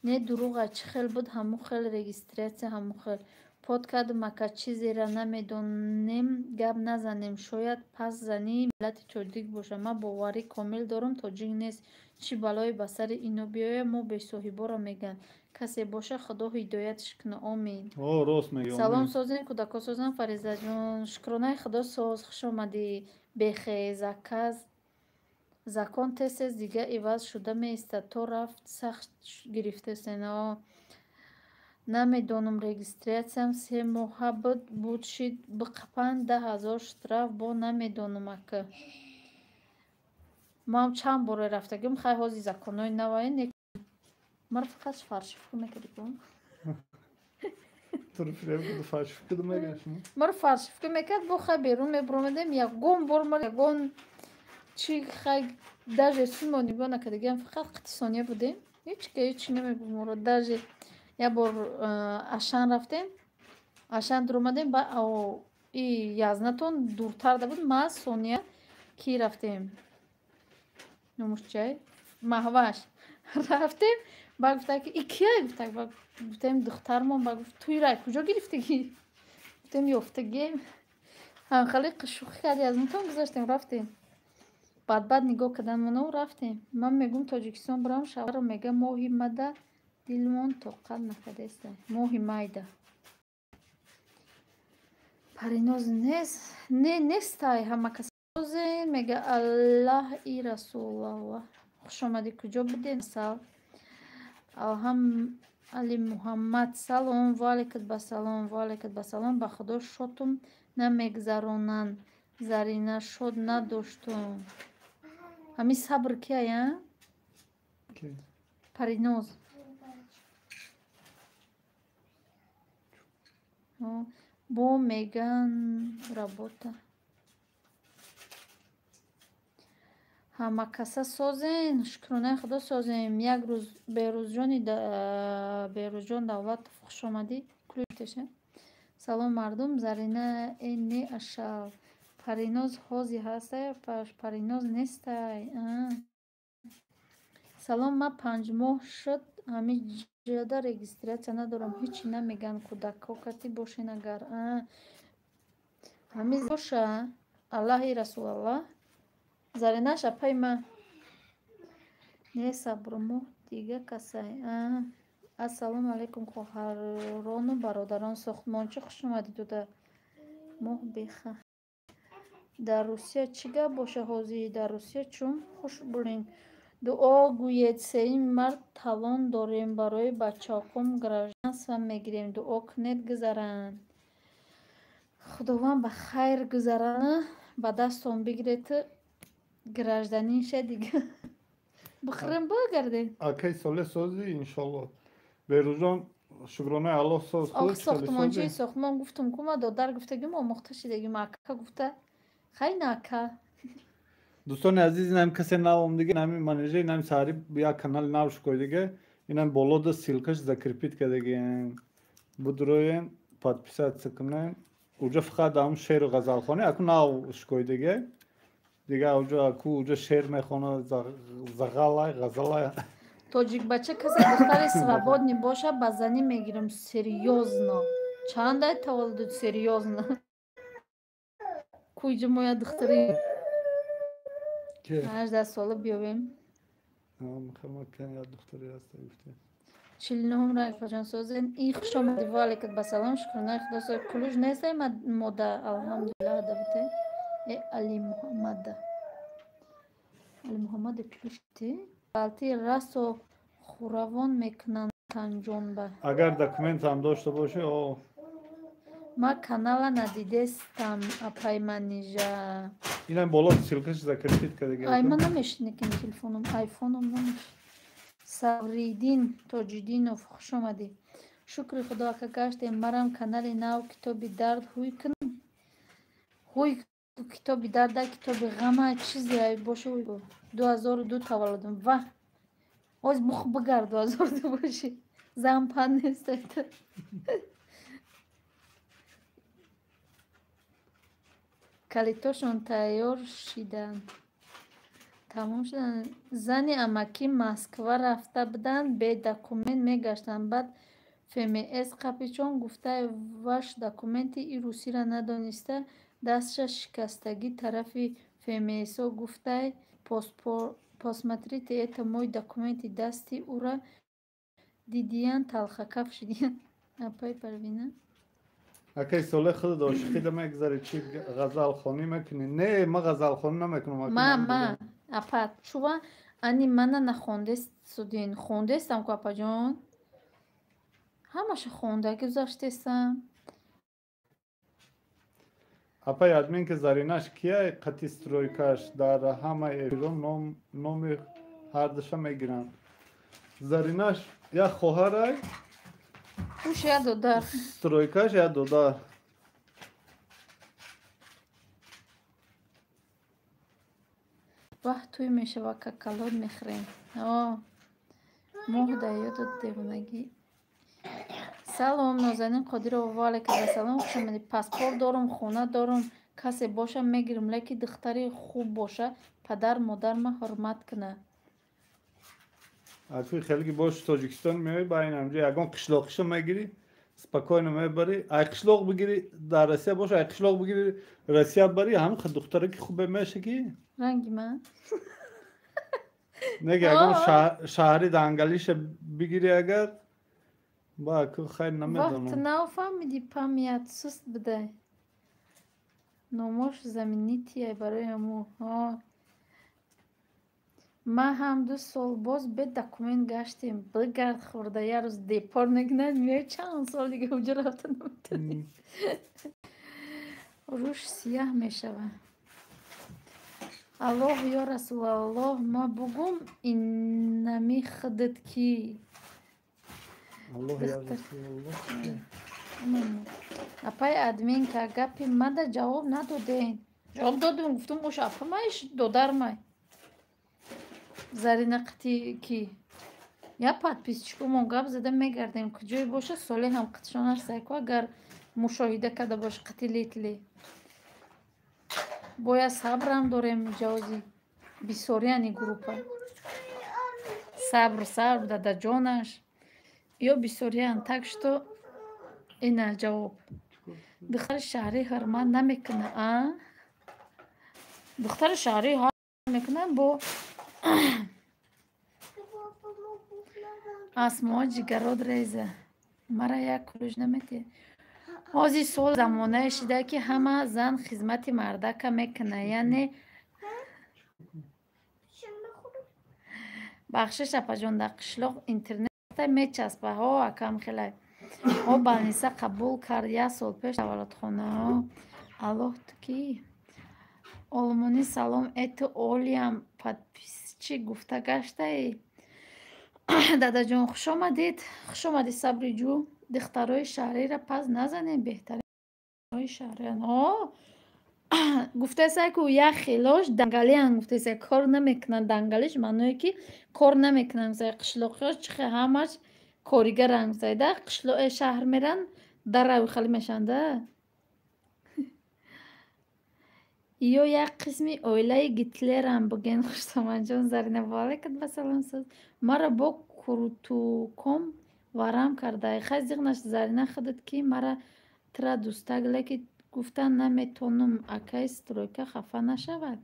نه دروغ چه خیل بود همو خیل رجیستریاسیون همو خیل подкаст мака чизеро намедонем гап назанем шояд пас зани миллати тоҷик боша. Ман боварӣ комил дорам тоҷик нест. Чӣ балое ба сари ино биёяд мо бесоҳиборо мегӯям. Касе боша худо ҳидоятш кунад. Омин. Рост меги. Салом созен кӯдако созан Фаризаҷон. Шукронаи худо соз. Хуш омадӣ. Бехе заказ закон тез дига иваз шуда меистад. То рафт сахт гирифтасен. Намедонам регистратсиям 3 моҳа буд шид биқапан 10,000 штраф бо намедонам ака. Ман чанд боре рафтагим хай ҳози законои навае не мар фақат фаршифка мекардикум. Мар фаршифка мекард бо хай берун мебромадем ягон бор мар ягон чи хай даже сумо нигоҳ накардагам фақат қитисония будем. Ҳеч намебудем моро даже як бор ашан рафтем. Ашан дуромадем ба и язнатон дуртар да буд. Ма сония ки рафтем. Номушчай маҳваш рафтем. Ба гуфта ки и кия гуфта ба гуфтем духтармон ба гуфт туй рай куҷо гирифтагӣ? Гуфтем ёфтагем. Ҳанхали шӯхӣ карди аз мутон гузаштем рафтем. Бад нигоҳ карданмону рафтем. Ман мегум Тоҷикистон бурам шаваро мега моҳи мада дилмон тоқат накардаест. Моҳи майда. Париноз нест. Не нестай ҳама кас розен мега Аллаҳ и Расулаллаҳ. Хуш омадӣ. Куҷо будем? Сал. Алҳам Али Муҳаммад. Салом. Ва алайкум басалом. Ва алайкум басалом. Ба худо шотум намегзаронанд. Зарина шод надоштум. Ҳами сабр кия? Париноз. бо меган работа ҳама каса созен. Шукронаи худо созем. Як рӯз Берӯзҷон Давлатов хуш омадӣ. Кулиташа. Салом мардум. Зарина не ашал. Париноз ҳози ҳастай. Париноз нестай. Салом. Ма 5 моҳ шуд ҳами ҷода регистратсия надорам. Ҳечи намеган. кӯдако кати бошен агар ҳами боша Аллаҳи Расулаллаҳ. Заринаша пайма не сабрмо дига касай. Ассалому алайкум хоҳарону бародарон. Сохтмончӣ хуш омадӣ. дуда моҳ беха. Дар Русия чӣ гап боша ҳозир? Дар Русия чун хуш бурин. дуо гӯед. Сеюм март талон дорем барои бачаҳом гражданство мегирем. дуо кунед гузаранд. Худованд ба хайр гузарана ба дастон бигиред гражданинша дига бихрем багардем. Акай соли сози иншаллоҳ. Берӯзҷон шукронаи Аллоҳ соз. Ох сохтмончии сохтмон гуфтум кума додар гуфтагим омӯхта шидагим. Ака гуфта хай нака. Дӯстони азиз инам касе навом дига нами менеҷери нами саҳари як канали навш кой дига инам болода силкаш закрепит кардагем. Будроен подписаться кунен. Уҷа фақат ам шеъру ғазалхонӣ аку навш кой дига. Дига уҷа шеър мехона зағалай ғазалай. Тоҷикбача касе духтари свободни боша ба занӣ мегирам. Серьёзно. Чандай таваллуд? Серьёзно. Куҷа моя духтари 18 сола биёвем. Чилнум райфаҷон созен. И хуш омадӣ. Ва алайкум басалом. Шукронаи худо со кулуж нестай мода алҳамдулилlah дабте. Али Муҳаммада. Али Муҳаммади кулушти. Балти расо хуравон мекунанд канҷонба. Агар документ ҳам дошта боши ма канала надидестам апайманижа. Инам боло силкаш закрепит кардагем. Ай ман намешниким телефоном айфоном намеш. Савридин Тоҷидинов хуш омадӣ. Шукри худо ака гаштем. Марам канали нав китоби дард ҳуй кун. ҳуй китоби дарда китоби ғама чизе ай боша ҳуй 2002 таваллудум. ва оз бух бигар 2002 боши. Зампан нестайд. калитошон тайёр шиданд. тамом шуданд. зани амакӣ Москва рафта буданд. бе документ мегаштанд. баъд ФМС Қапичон гуфта ваш документи и русиро надониста дастша шикастагӣ тарафи ФМСо гуфтай посмотрите это мой документи дасти ура дидиян талхакаф шидиян апай Парвина اکی ساله خود عاشقی ده میگذاری چی غزل خوانی میکنی؟ نه ما غزل خوانی نمیکنم. ما апа шува ани мана нахондест судин хондестам ку апаҷон ҳамаша хонда гузаштестам. اپای ادمین که زرینش کیه قطی سترویکش در همه ایران نام هر دشه میگیرن. زرینش یا خواهرای уш я додар سترویکش یا دودار. вақт туй мешава какалот мехӯрем. моҳ дар ёдот девонагӣ. салом нозанин қодирова ва алайкум ассалом. хушомадӣ. паспорт дорам, хона дорам, касе боша мегирам, леки духтари хуб боша, падар модарма ҳурмат куна. توی خیلی باش تاجیکستان میای با این همجا یگان قشلاقشو میگیری سپکای نمیبری ای قشلاق بگیری در روسیه باشه ای قشلاق بگیری روسیه بری همین خود دختره که خوبه میشه کی رنگی من نگه یگان شهری دنگلیش بگیری اگر با که خیر نمیدونم وقت نو فهمیدی پامیت سست بده نماش زمینیتیه برای همو ما هم 2 سال باز به دکومنت گشتیم بگرد خورده یه روز دیپار نگنه میای چند سال دیگه اونجا رفته نمیتونی روش سیاه میشوه. الله یا رسول الله ما بگم این نمی خودت کی الله یا رسول الله اپای ادمین که گپی مده جواب ندادین جواب دادیم گفتم باش اپا مایش دودر مای зарина қити ки я подписчикумон гап зада мегардем куҷое боша соле ҳам қитшонаш сайку агар мушоҳида карда бош қити литли боя сабрам дорем ҷавози бисорияни группа сабр дадаҷонаш ё бисориян так что ина ҷавоб духтари шаҳрӣ ҳурмат намекуна духтари шаҳрӣ ҳурмат мекуна бо асмо ҷигарот реза мара як кулӯж наметӣ ҳози сол замонае шида ки ҳама зан хизмати мардака мекуна яъне бахшиш апаҷон дар қишлоқ интернета мечаспа акам хелай балниса қабул кард 1 сол пеш аввалотхона аллоҳ ту ки олмони салом эту олиям подписчи гуфта гаштаи дадаҷон хушомадед хушомадӣ сабри ҷу духтарои шаҳрира пас назанем беҳтарин шаҳриян гуфтасай ку як хелош дангалиан гуфтасай кор намекунанд дангалиш маъное ки кор намекунанд қишлоқиёш чихе ҳамаш коригаранд гуфтайда қишлои шаҳр меран дарави хали мешанда ё як қисми оилаи гитлерам буген хушсоманҷон зарина валайкум ассалом соз мара бо куртуком варам кардай хай зиғнаш зарина худат ки мара тра дустак леки гуфтан наметонум акай стройка хафа нашавад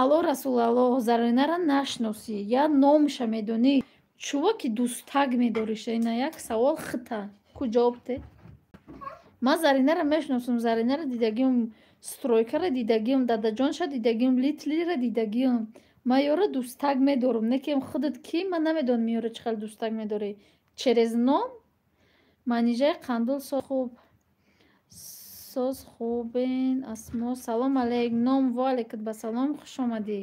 алло расулаллоҳ заринара нашносӣ я номша медонӣ чува ки дустак медориша ина як савол хита ку ҷавобте ман заринара мешносам заринара дидагиум стройкара дидагиум дадаҷонша дидагиум литлира дидагиум ман ёра дустак медорам некем худат ки ман намедонам ёра чӣ хел дустак медорӣ через ном манижаи қандул соз хубен асмо салом алейк ном ва алейкум басалом хушомадӣ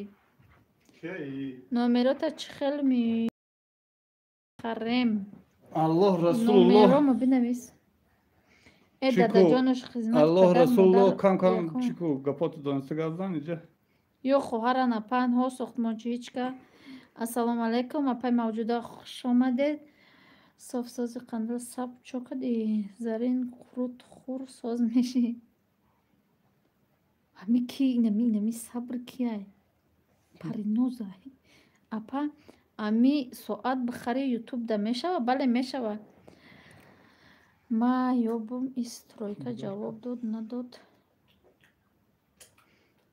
номерота чӣ хел мехарем аллоҳ расулуллоҳ номеромо бинавис дадаҷонаш хизмат аллоҳ расулуллоҳ кам чику гапоту дониста гапзан иҷа ё хоҳаран апан ҳо сохтмончиичка ассалому алайкум апай мавҷуда хушомадед софсози қандил саб чокади зарин хурд хур соз меши ами ки инами сабр кияй париноза апа ами соат бихари ютуб да мешава бале мешава ма ёбум истройка ҷавоб дод надод.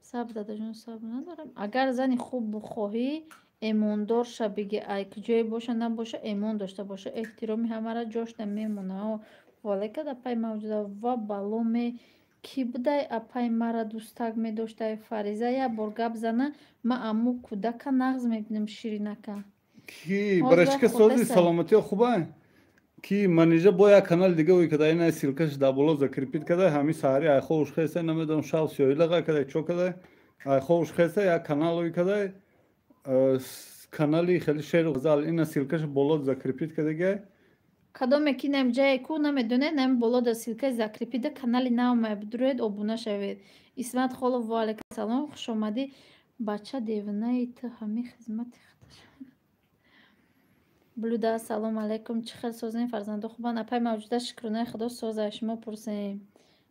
Сабр дадаҷон, сабр надорам. Агар зани хуб хоҳӣ эмондор ша, биги ай куҷое боша набоша, эмон дошта боша, эҳтироми ҳамаро ҷошта мемона. Волекад апай мавҷуда ва баломе кӣ будай апай мара дӯстак медоштай? Фариза як бор гап зана, ма амму кӯдака нағз мебинам ширинака. Ки барашка сози саломатиё хубай. Ки манижа бо як канал дига ой кадай на силкаш даболо закрепит кадай ҳами саҳари айхо уш хеса намедон шал сёилага кадай чо кадай айхо уш хеса як канал ой кадай канали хели шеру зал ина силкаш боло закрепит кадагай кадоме ки нам ҷае ку намедонед нам боло да силка закрепида канали нав мабдуред обуна шавед. Исмат холов ва алайкум салом, хуш омадӣ. Бача девнаи ту ҳами хизмати блюда. Салом алейкум. Чӣ хел созен фарзандо хубан? Апай мавҷуда шукрунаи худо соза. Шумо пурсем.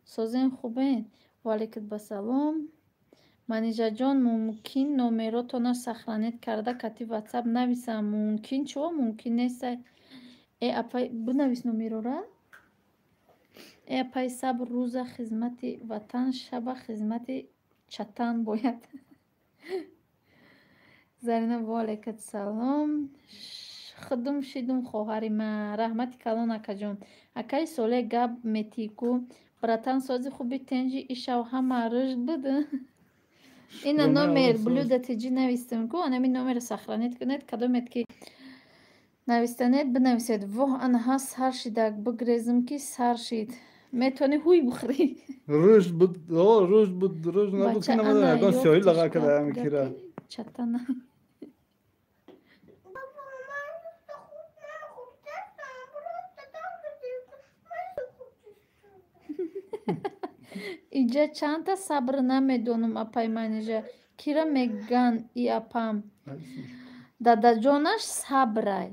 Созен хубен? Ва алейкум басалом. Манижаҷон мумкин номеротона сахранед карда кати ватсап нависам. Мумкин чиво мумкин неста? Э апай бинавис номерора. Э апай сабр рӯза хизмати ватан, шаба хизмати чатан бояд. Зарина ва алейкум салом. Худум шидум хоҳари ма. Раҳмати калон акаҷон. Акаи соле гап метику. Братан сози хуби тенҷи ишав ҳама рӯшд буду. Ина номер блюда тиҷи навистем ку. Анами номер сахранед кунед. Кадомет ки навистанед бинависед. Воҳ анҳа сар шидак бигрезим ки сар шид. Метони ҳуй бихӯрӣ. рӯшд буд рӯшд набуд ки намедон ягон сёилага кадай ҳами кира чатана. Иҷа чанда сабр намедонам апай манижа. Кира меган и апам. Дадаҷонаш сабрай.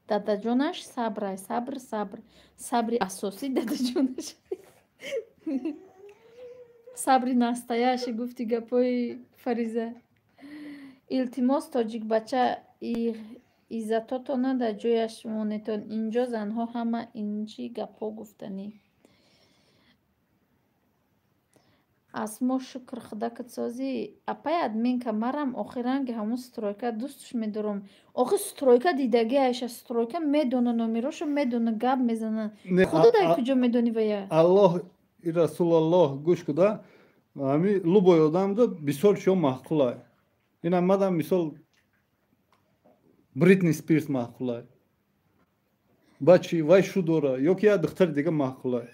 Дадаҷонаш сабрай. Сабр сабр. Сабри асосӣ дадаҷонаш. Сабри настоящий гуфти гапои Фариза. Илтимос тоҷикбача иззатотона дар ҷояш монетон. Инҷо занҳо ҳама инҷи гапҳо гуфтанӣ. Асмо шукр худакат созӣ. Апай админка марам охиранги ҳамун стройка дӯстуш медорам. Охи стройка дидаги айша стройка медона номероша медона гап мезана. Худодай куҷо медони вая? Аллоҳ и Расулаллоҳ гӯш куда. Ҳами лубои одамда бисёр чиё маҳқулай. Ина мадам мисол Бритни Спирс маҳқулай. Бачи вай шу дора ё ки як духтари дига маҳқулай.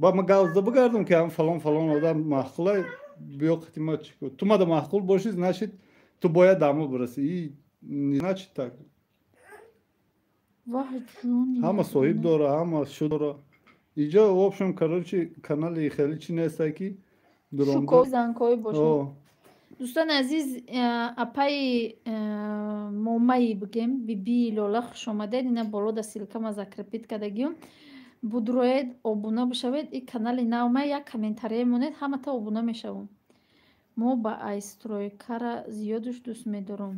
Ба ма гавзда бигардам ки ҳам фалон одам маҳқулай биёқати ма чӣ куд. Ту мада маҳқул бошӣ значит ту бояд дамо бирасӣ. Значит так. Ҳама соҳиб дора, ҳама шу дора. Иҷо вобшам короче канали хеле чи нестай ки шукои занкои боша. Дӯстон азиз, апай момаи бигем бибии Лола хушомадед. Ина боло да силкама закрепит кадагиём. Будроед обуна бишавед. И канали навма як комментарие монед ҳамата обуна мешавам. Мо ба айстройкара зиёдуш дӯст медорам.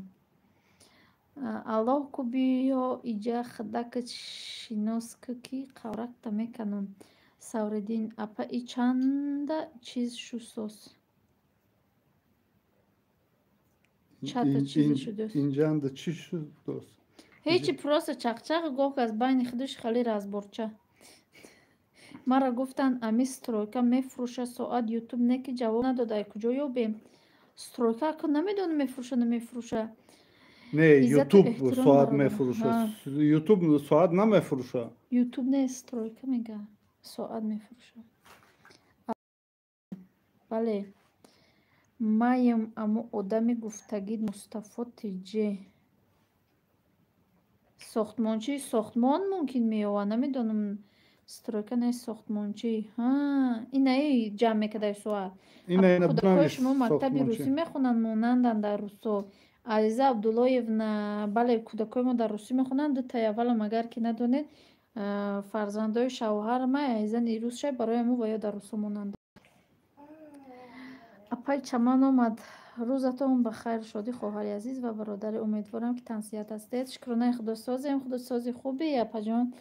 Аллоҳ ку биё иҷа худакат шиноска ки қавракта меканам. Савриддин апа и чанда чиз шу сос. Чата чизи шу дӯст. Инҷанда чи шу дӯст. Ҳечи просто чақчақ гоҳ аз байни худуш хали разборча. Мара гуфтанд ами стройка мефурӯша соат ютуб не ки ҷавоб надода. Ай куҷо ёбем? Стройка ку намедонам мефурӯша намефурӯша. Не, ютуб соат мефурӯша. Ютуб соат намефурӯша. Ютуб не стройка мега. Соат мефурӯша. Бале. Маям аммо одами гуфтагид Мустафо тиҷе. Сохтмончи сохтмон мумкин меёва. Намедонам. Стройка не сохтмончи. Инаи ҷамъ мекадай соат. Кӯдакҳои шумо мактаби русӣ мехонанд монандан дар Русо. Азиза Абдуллоевна, бале кӯдакҳои мо дар русӣ мехонанд. Ду таяввалам агар ки надонед фарзандои шавҳар ма азизани русша барои мо ва ё дар Русо монанд. Апай чаман омад. Рӯзатон ба хайр. Шодӣ хоҳари азиз ва бародари умедворам ки тансият ҳастед. Шукронаи худосозем. Худосози хубӣ апаҷон.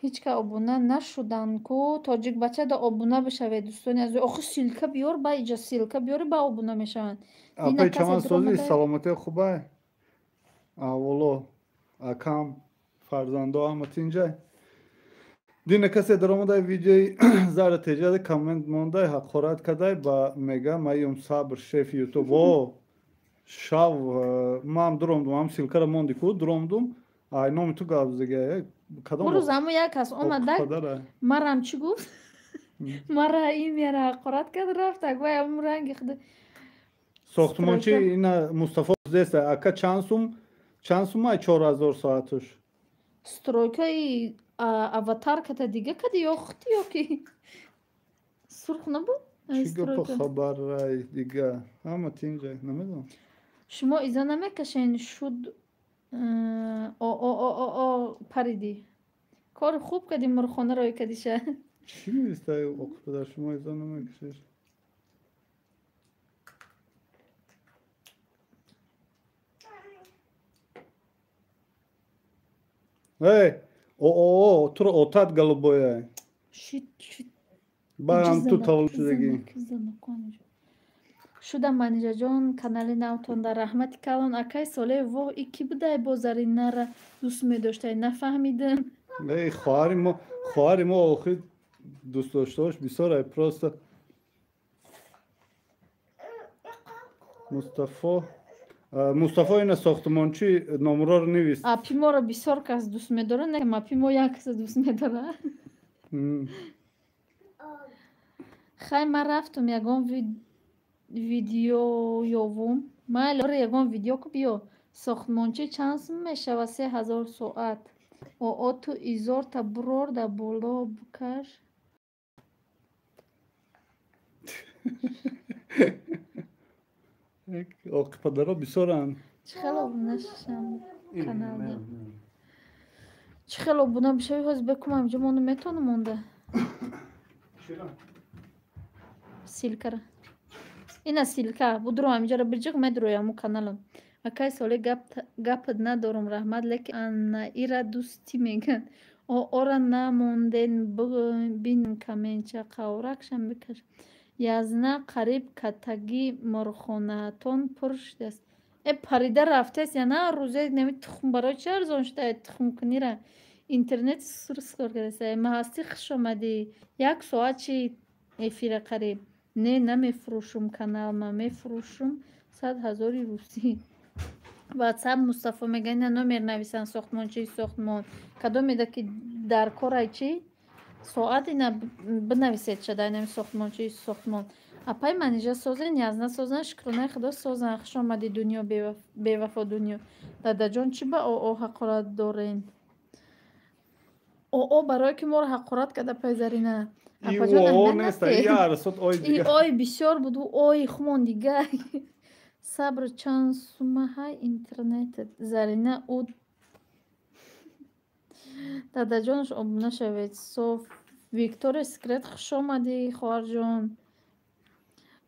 هیچ که обуна نشدن کو تاجیک بچه دا обуна بشوه دوستانی از آخه سیلکه بیار با ایجا سیلکه بیاری با обуна میشوند دینا Apay کسی çaman در sözü آمده salamete khubay. Avolo akam farzando amatinca. Dine kase dramada videoyu zara tecade comment monday haqorat kaday ba mega mayum sabr şef YouTube o şav mam dromdum am silkara mondiku dromdum ay nom tu gavzege kadam برو زمو یک کس o آمده kadar مرم چی گفت مرا این میره حقارت کرد رفت گویا اون رنگ خود Soxtumonchi Stroyka. ina Mustafa desta aka chansum ay 4000 saatush. سترویکای аватар کتا دیگه کدی یا خودی یا کی سرخ نبود این Çi gapa سترویکا xabar ray diga ama tinca namazam. شما ایزا نمیکشین شد او پریدی کار خوب کردی مرخانه روی کدیشه Çi mi istay o kadar şuma izanama kişiş. Hey, otur otat galoboya. شد Baram tu tavuşudagi. شدم منیجا جان کانالی نوتون در رحمتی کلان اکای ساله واه ایکی بوده بازاری نره دوست می داشته نفهمیدم Hey, xwari mo oxir dost doshtosh bisor ay prosta Mustafa ina soxtumonchi nomror nivist. اپی ما رو بسیار کس دوست می داره نه اپی ما یک کس دوست می داره خیلی من رفتم یکان ویدیو یاوم من الان یکان ویدیو که بیا ساختمانچه چند میشه و 3000 ساعت او تو ایزار تا برار دا بالا بکش Oqpadaro bisoran. چه خیلی نششم کانال دیم چه خیلی بودم بشه هاز بکنم اینجا مانو میتونم مونده سیلکره اینا سیلکه بودرو همینجا رو برجق مدرویم او کانالم اکای ساله گپت ندارم رحمت لیکن انا ایرا دوستی میگن آرا نموندن بینم کمینچه قورکشم بکش یازنه قریب کتگی مرخونتون پرشت است ای پریده رفته است یا نه روزه نمی تخم برای چه ارزان شده تخم کنی را اینترنت سرس کرده ما هستی خوش آمدی یک ساعت چی افیر قریب نه نمیفروشم کانال ما میفروشم 100,000 روسی واتساپ مصطفی میگه نه نمیر نویسن ساختمان چی ساختمان کدوم میده که در کار چی ساعت اینا بنویسید شده نمی ساختمان چی ساختمان اپای منیجه سازن یازنه سازن شکرانه خدا سازن خوش آمدی دنیا بیوفا دنیا دادا جان چی با او حقارت دارین او برای که ما رو حقارت کرده پیزرینه اپا جان ای آی بسیار بود و آی خمان دیگه صبر چند سومه های اینترنت زرینه او دادا جانش آبونه شوید صوف ویکتور سکرت خوش آمدی خواهر جان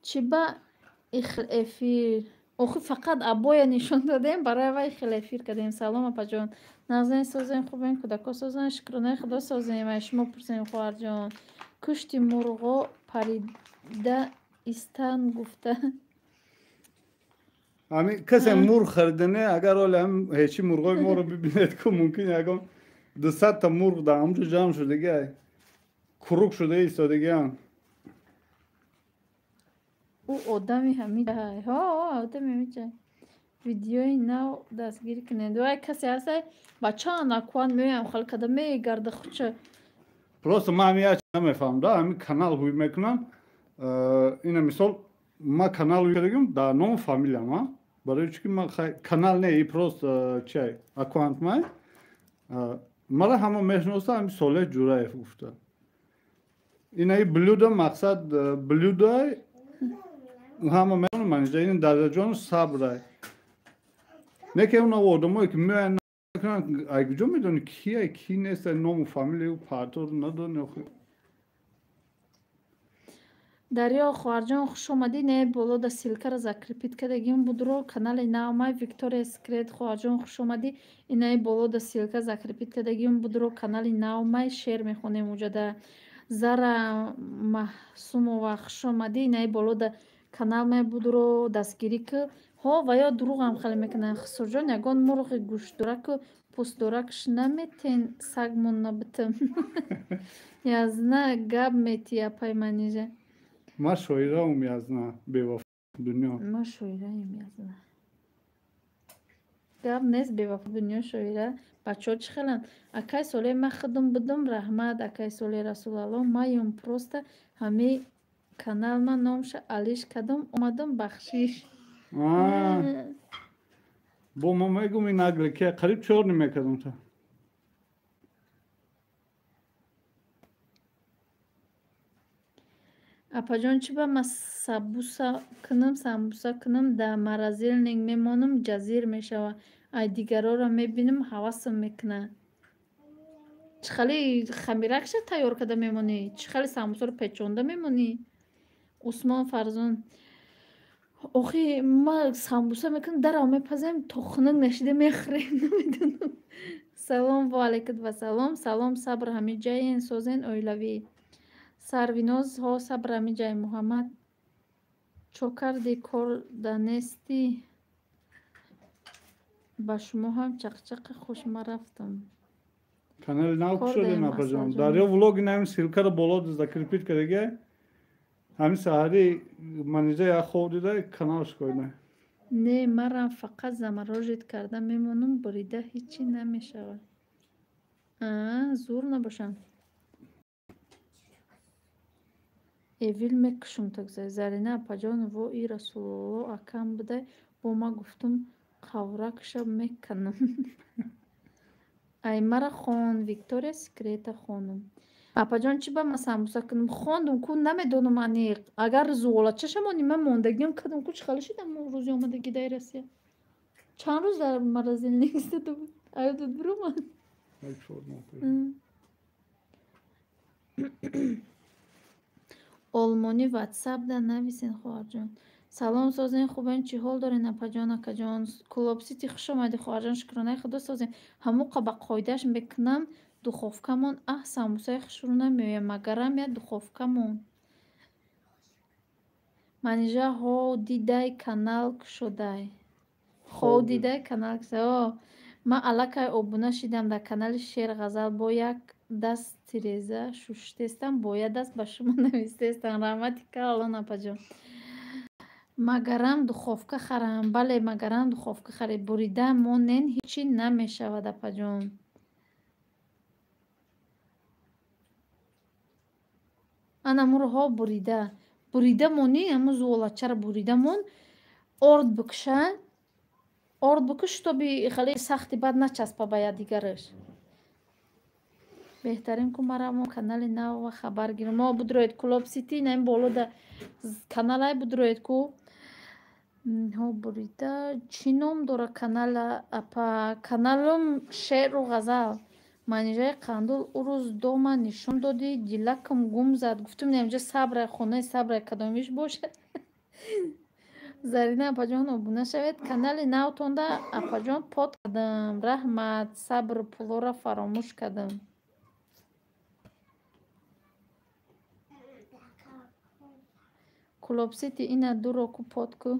چی با افیر آخه فقط ابای نشون دادیم برای وی خلافیر کردیم سلام اپا جان نازنین سازین خوبین کودکا سازین شکرانه خدا سازین و شما پرسین خواهر جان کشتی مرغا پریده استن گفته Ami kase mur خریدنه اگر هم هیچی مرغای ما رو ببیند که ممکن یکم 200 تا مرغ در همونجا جمع شدگه کروک شده ایستادگه هم او آدمی همیده ها آدمی همیده ویدیوی نو دستگیری کنید و کسی هست بچه نکوان میویم خلق کده میگرده خودشه Просто من همیه چه نمیفهم دا همی کانال هوی میکنم اینه مثال ما کانال هوی کردگیم در نام فامیلیم ها برای چون من کانال نه ای پروست چه اکوانت مای مرا همه میشناسته همی ساله جورایف گفته اینه ای بلوده مقصد بلوده همه میشناسته منیجه این دادا جان صبره نه که اون آدمایی که میان ای کجا میدونی کیه کی نیست نام و فامیلی و پارتور ندونه дарё хоҳарҷон хуш омадӣ. Не болода силкара закрепит кардагим будро канали наомай Виктория Секрет. хоҳарҷон хуш омадӣ. Инаи болода силка закрепит кардагим будро канали наомай шеър мехонем уҷада. Зара Маҳсумова хуш омадӣ. Инаи болода канал май будро дастгирӣ ки ҳо ва ё дурӯғам хеле мекунанд. Хисурҷон ягон мурғи гӯштдораку пӯстдоракш наметен сагмон набитам. Язна гап метия пайманижа. Ма шоираум язна бевафо дунё. Ма шоираем язна. Гап нест бевафо дунё шоира. Бачаҳо чӣ хеланд? Акай соле ма хидм бидм раҳмат. Акай соле Расулалло маём просто ҳамаи канал ма номша алиш кадам омадам бахшиш. Бо ма мегум ин агликия қариб 4 мекардам та. Апаҷон чӣ ба ма самбуса кунам да маразилник мемонам ҷазир мешава. Ай дигарора мебинам ҳавасам мекуна. Чӣ хеле хамиракша тайёр карда мемонӣ? Чӣ хеле самбусаро печонда мемонӣ? Усмон Фарзон охи ма самбуса мекунам дарав мепазем то хунук нашида мехӯрем намедонам. Салом ва алайкум вассалом. Салом сабр ҳамиҷаен созен оилавӣ. Сарвиноз ҳо сабр ҳамиҷай Муҳаммад чо карди кор данестӣ. Ба шумо ҳам чақчақи хуш ма рафтам. Канали нав Кор шуде даем напаҷон. Асалҷон. Дарё влоги навим силкаро болода закрепит кардага. Ҳамин саҳари манижа як хоб дида каналш коида. Не марам фақат заморожит карда мемонам бурида ҳичи намешавад. Зур набошам. Эвил мекушам тагзай. Зарина апаҷон вои Расулулло акам будай бо ма гуфтум қавракша меканам. Ай мара хон Виктория Секрета хонум. Апаҷон чӣ ба ма самбуса кунам? Хондум ку намедонам аниқ. Агар зуғолачашамони ман мондагиам кадам ку чӣ хеле шидам рӯзи омадагӣ дар Россия. Чанд рӯз дар маразилник истода буд. Аёдат биромад. Олмони ватсапда нависен хоҳарҷон. Салом созен хубен чӣ ҳол дорен апаҷон акаҷон. Клопсити хуш омадӣ хоҳарҷон шукронаи худо созен. Ҳамуқа ба қоидааш мекунам духовкамон самбусаи хушрӯ намеоям магарам я духовкамон. Манижа ҳо дидай канал кушодай. Хо дидай канал кушодай. Ма аллакай обуна шидам дар канали Шер ғазал бо як даст тиреза шуштестам бо як даст ба шумо навистестам. Раҳмати калон апаҷон. Магарам духовка харам. Бале магарам духовка харед. Бурида монен ҳичи намешавад апаҷон. Анамурҳо бурида мони аму зуолачара бурида мон орд бикуша. Орд бикуш тоби хеле сахти бад начаспа ба якдигараш. Беҳтарин ку марамо канали нав ва хабар гирам. Мо будроед клопсити наим болода каналай будроед ку. Ҳо бурида чӣ ном дора канала апа? Каналам Шеъру ғазал. Манижаи қандул урӯз дома нишон додӣ дилакам гум зад. Гуфтум инҷа сабра хонаи сабра кадомиш бошад. Зарина апаҷон обуна шавед. Канали навтонда апаҷон под кардам. Раҳмат. Сабр пулора фаромӯш кардам. Клопсити ина дуро ку под ку.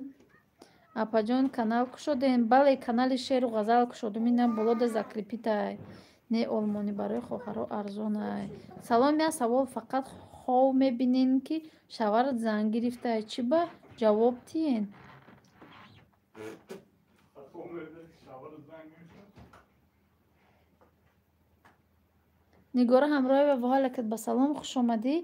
Апаҷон канал кушодем. Бале канали Шеъру ғазал кушодум. Ина болода закрепитай. Не олмони барои хоҳаро арзонай. Салом я савол фақат хов мебинен ки шаварат занг гирифтай. Чӣ ба ҷавоб тиен? Нигора ҳамроҳева ваҳалакат ба салом хуш омадӣ.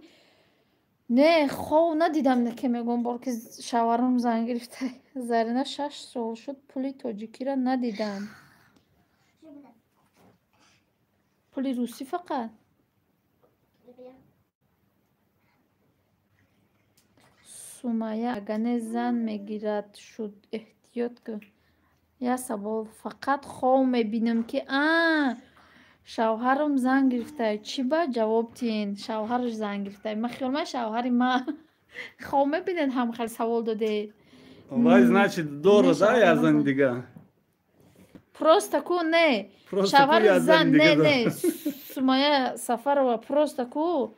Не хов надидам ки мегӯм бор ки шаварам занг гирифтай. Зарина 6 сол шуд пули тоҷикиро надидам. پولی روسی فقط سومایه اگه زن میگیرد شد احتیاط که یا سوال فقط خواه میبینم که شوهرم زنگ گرفته چی با جواب تین شوهرش زنگ گرفته من خیال من شوهری ما خب میبینین هم خیلی سوال داده. Вай, значит, дора, да, язан дига? Просто ку не. Просто Шавар ку язан зан дига, не да. не. Сумая Сафарова просто ку.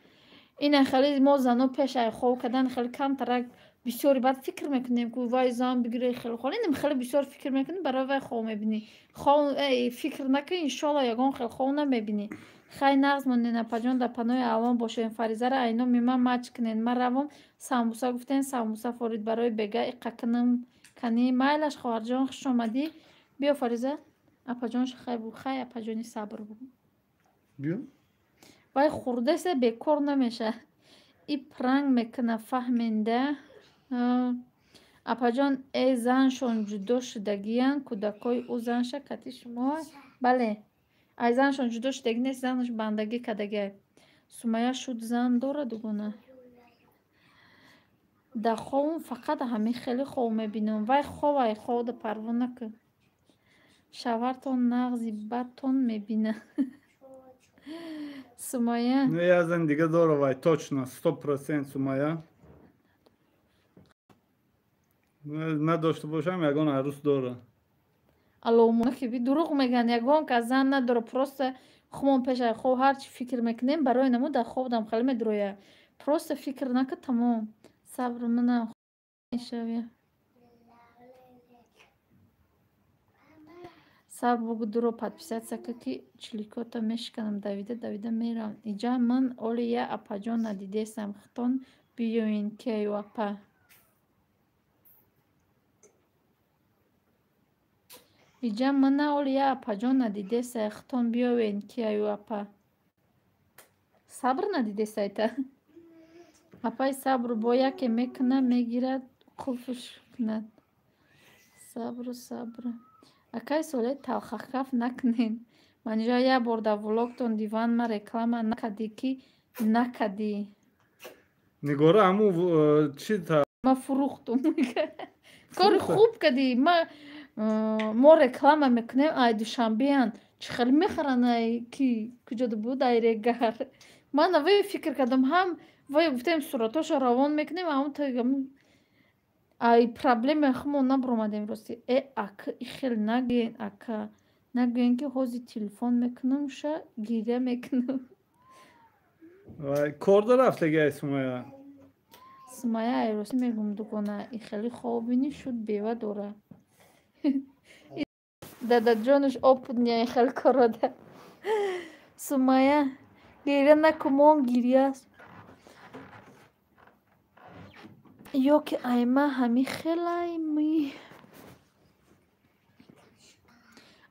این خیلی ما زنو پیش خواب کردن خیلی کم ترک بسیاری بعد فکر میکنیم که وای زن بگیره خیلی خوب اینم خیلی بسیار فکر میکنیم برای وای خواب میبینی خواب فکر نکن انشالله یگان خیلی خواب نمیبینی خیلی نغز مونین پجان در پناه الان باشه فریزه را اینا میمن مچ کنین من روام ساموسا گفتین ساموسا فورید برای بگه اقاکنم کنی مایلش خواهر جان خوش آمدی بیا فریزه اپاجانش خیلی بود خیلی اپاجانی صبر بود بیا وای خورده سه بکار نمیشه ای پرنگ میکنه فهمینده اپاجان ای زنشون جدا شدگیان کودکای او زنشه کتی شما بله ای زنشون جدا شدگی نیست زنش بندگی کدگی سومایه شد زن داره دوگونه در خوابم فقط همین خیلی خواب میبینم وای خواب در پروانه که شوارتون نغزی بدتون میبینه Сумая. Ну, язан дига дора, вай, точно, 100% Сумая. Надошта бошам, ягон арус дора. Алло, ки би дуруғ меган ягон ка зан надора просто хумон пеша хоб ҳарчи фикр мекунем барои намо дар хобдам хеле медуроя. Просто фикр нака тамом. Сабр мана мешавя. Сабр бугу дуро подписаться ки чликота мешканам Давида мерам. Иҷа ман Олия апаҷон надидесам хитон биёин кею апа. Иҷа мана Олия апаҷон надидеса хитон биёин кею апа. Сабр надидеса ита. Апай сабр бо яке мекунад мегирад қулфуш кунад. Сабр. Акай соле талхахкаф накунен. Манҷа я бор дар влогтон диван ма реклама накади ки накади. Нигора аму чи та? Ма фурухтум. Кори хуб кади. Мо реклама мекунем ай душанбеян. Чӣ хеле мехаран ай ки куҷода буд ай регар. Ман авай фикр кардам ҳам вай гуфтем суратошо равон мекунем ам тагам ай проблема хмо набромадем рости ака хел нагин ака нагин ки ҳозир телефон мекунам ша гиря мекунам Вай, корда рафтаги ай Сумая? Сумая ай рости мегум дукона и хели хобини шуд бева дора дадаҷонаш опудня хел корода Сумая гиря накумон гиряст ё ки айма ҳами хелайми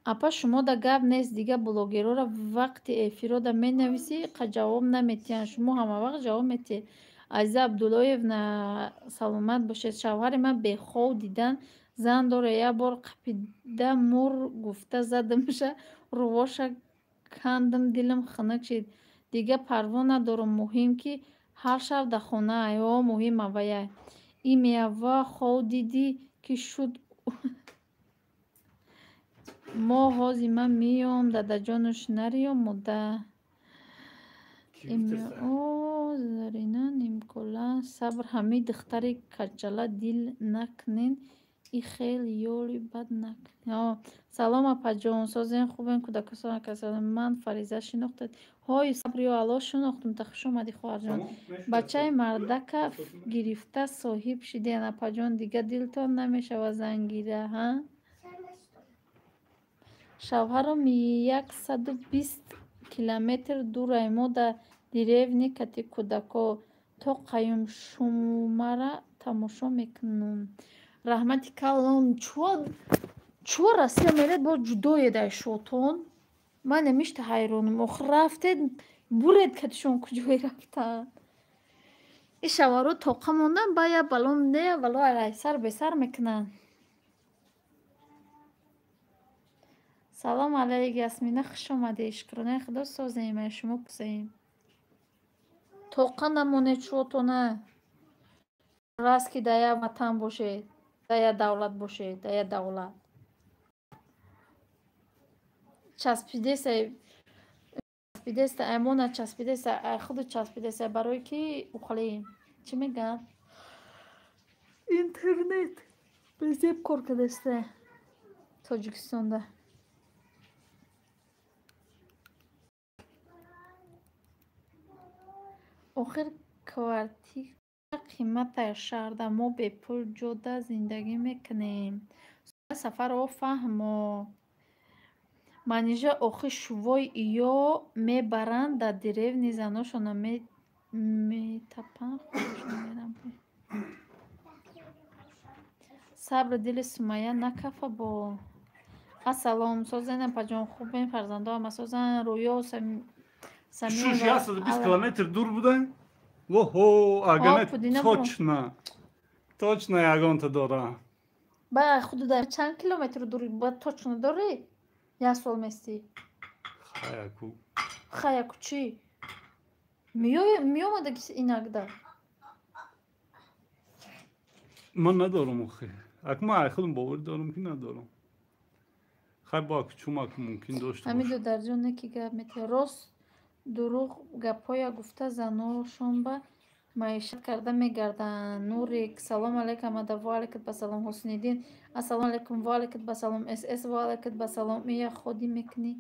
апа шумо да гап нест дига блогерора вақти эфирода менависӣ қа ҷавоб наметиҳанд шумо ҳама вақт ҷавоб метиҳед азиза Абдуллоевна саломат бошед шавҳари ман бехоб дидан зан дора як бор қапида мур гуфта задамша рувоша кандам дилам хунак шид дига парво надорам муҳим ки ҳар шаб дар хона айҳо муҳим авая и меава хов диди ки шуд мо ҳози ман миём дадаҷонаш нариём муда зарина нимкола сабр ҳами духтари каҷала дил накунен и хел ёли бад накунен салом апаҷон созен хубен кӯдакосон касалам ман Фариза шинохтед ҳои сабр ё алло шинохтум та хуш омадӣ хоҳарҷон бачаи мардака гирифта соҳиб шиден апаҷон дига дилтон намешавад зангира ҳа шавҳарам 120 километр дурай мо дар деревни кати кӯдако то қаюм шумара тамошо мекунам раҳмати калон чӯ расия меред бо ҷудоед ай шотон ман намишта ҳайронам охир рафтед буред катишон куҷое рафтанд и шаваро тоқа мондан бая балон нея вало алайсар бесар мекунанд салом алайк ясмина хуш омадед шукронаи худо созем ай шумо пусаем тоқа намонед шотона раз ки да як ватан бошед да як давлат бошед да як давлат часпидеса аймона часпидеса ай худу часпидеса барои ки ухлем чӣ мегӯянд internet. Biz hep korkadeste. Tojikistan'da. آخر کwartik قیمت شهر ما به پول جدا زندگی میکنیم سفر او فهم منیجا آخه شوای یا میبرند در دریو زناشون میتپن خودشون میرن صبر دل سمیه نکفه با السلام سازن پجان خوب این فرزنده هم سازن رویا Şu 120 kilometr dur budan. Охо, агане точно ягонта дора. Ба худуда чанд километр дури ба точно дори? Я сол мести. Хаяку. Хаяку чи? Миёмада инагда. Ман надорам охе. Ак ман худам бовар дорам ки надорам. Хай ба чумак мумкин дошта бош. Ҳамиду дар ҷо не ки гап метавонад рост дурӯғ гапҳоя гуфта заношон ба маишат карда мегарданд. Нурик салом алейкум адаб ва алейкум басалом ҳусниддин ассалому алейкум ва алейкум басалом СС ва алейкум басалом ия ходӣ мекунӣ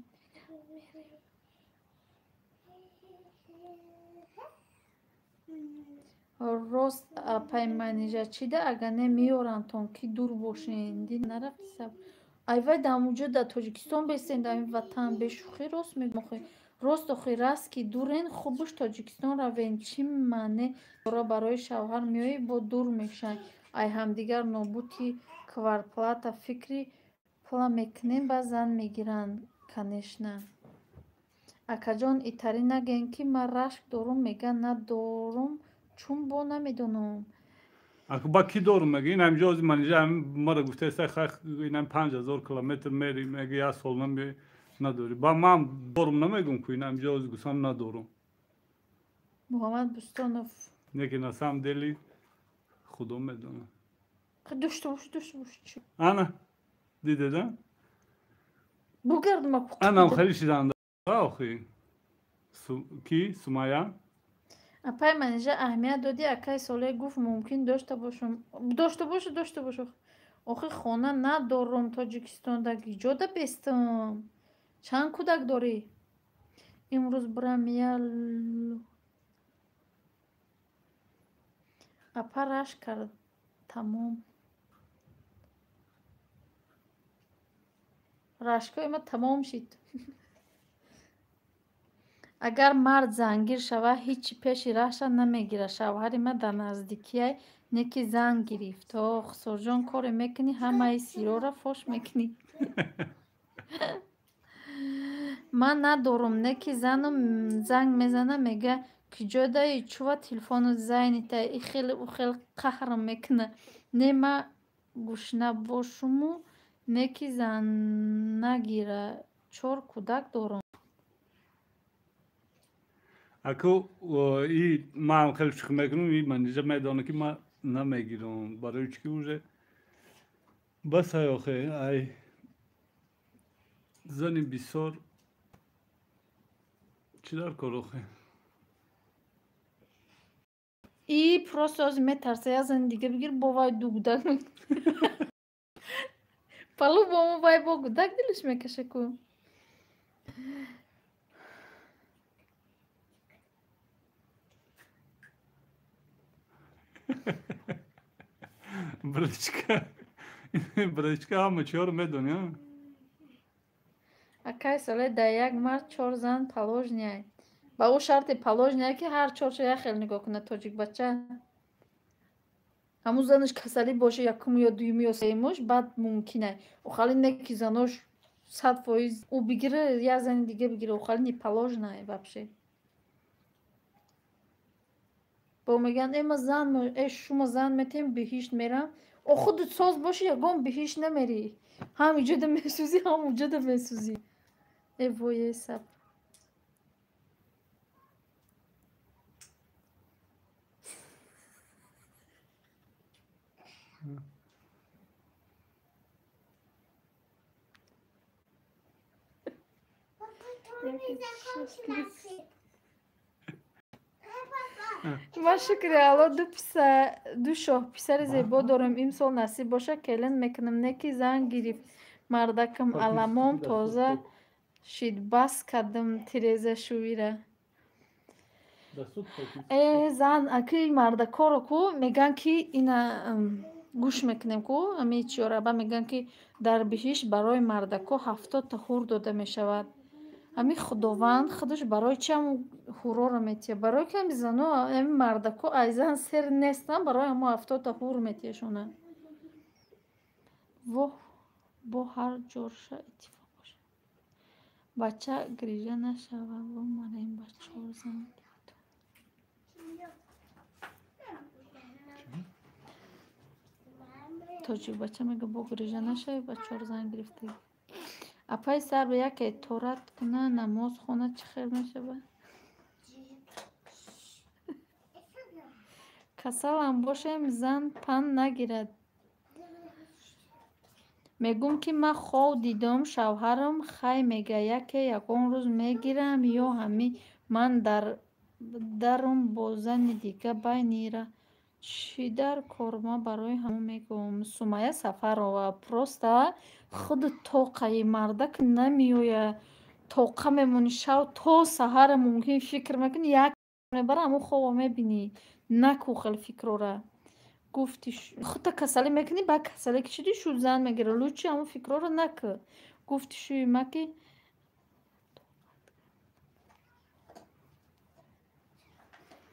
рост пайманижа чида агар не меёрандтон ки дур бошен ди нарафти саб айвай дамуҷо дар тоҷикистон бестен дар ин ватан бешухӣ рост мегӯхӣ рост охир раст ки дурен хубуш тоҷикистон равен чӣ маъне дора барои шавҳар меоӣ бо дур мешаванд ай ҳамдигар нобуди квартплата фикри пла мекунем ба зан мегиранд конечно акаҷон итарӣ нагӯем ки ман рашк дорум мегӯянд надорум чун бо намедонам Ба ки дорум меги ин ҳамҷо ози манижа мара гуфтаеста хай инам 5000 километр мери меги як сол надори ба ман дорум намегум ку ин ҳамҷо ози гусам надорум муҳаммад бустонов лекин на самом деле худо медонад дошта бош чӣ ана дидеда бугардма анам хеле шиданда охи ки сумая апай манижа аҳамият доди акай соле гуфт мумкин дошта бош охи хона надорум тоҷикистонда гиҷода бестам чанд кӯдак дорӣ имрӯз бирам апа рашк кард тамом рашкои ма тамом шид агар мард зангир шавад ҳичи пеши рашка намегирад шавҳари ма дар наздикияй неки зан гирифт ох сорҷон коре мекунӣ ҳамаи сирора фош мекунӣ ман надорум неки зану занг мезана мега киҷодаи чува телефону зайнита и хеле у хеле қаҳрам мекуна не ма гушна бошуму неки зан нагира 4 кӯдак дорам аку и ман хеле шух мекунам и манижа медона ки ман намегирам барои чӣ ки уже бас ай охе ай зани бисёр чӣ дар кор охе и просто оз метарса як зани дига бигир бо вай ду кӯдак палу бому вай бо кӯдак дилаш мекаша ку бричка ҳама чиёро медони акай соле дар як мард 4 зан положняй ба ӯ шарти положняй ки ҳар 4 як хел нигоҳ кунад тоҷик бача ҳамун занаш касалӣ боша якум ё дуюм ё сеюмаш баъд мумкинай охали не ки занош 100% ӯ бигира як зани дига бигира охали не положнай вообще бо мегӯянд ма зан шумо зан метем биҳишт мерам худут соз боши ягон биҳишт намерӣ ҳам иҷода месӯзӣ ҳам уҷода месӯзӣ вое саб با شکر الله دو شاه پسر زیبا دارم امسال نصیب باشه کلن میکنم نکی زن گرفت مردکم علمام تازه شید بس کردم تیریزه شویره زن اکی مردکا رو کو میگن که اینا گوش میکنیم کو امی چیاربا میگن که در بهشت برای مردکا 70 تا حور داده میشود. امی خداوند خودش برای چی هم حورا رو میتیه؟ برای که امی زنو امی مردکا ایزن سر نیستن برای همو 70 تا حور میتیه شونه و با هر جور شا اتفاق باشه بچه گریجه نشوه و من این بچه ها زن توجیه بچه میگه با گریجه نشوه بچه ها زن گرفته اپای سر به یک اتارت کنه نماز خونه چی خیر میشه با کسل هم باشه زن پن نگیرد میگم که من خواه دیدم شوهرم خی میگه که یکون روز میگیرم یا همی من درم با زن دیگه بینیره چی در کارما برای همون میگم سمیه سفر و پروسته خود طاقه مردک نمیویه طاقه میمونی شو تا سهر ممکن فکر میکنی یک برای همون خواه میبینی نکو خیلی فکر را گفتی خودت کسلی میکنی با کسلی که شدی شو زن میگیره لوچی همون فکر رو نکه گفتی شوی مکی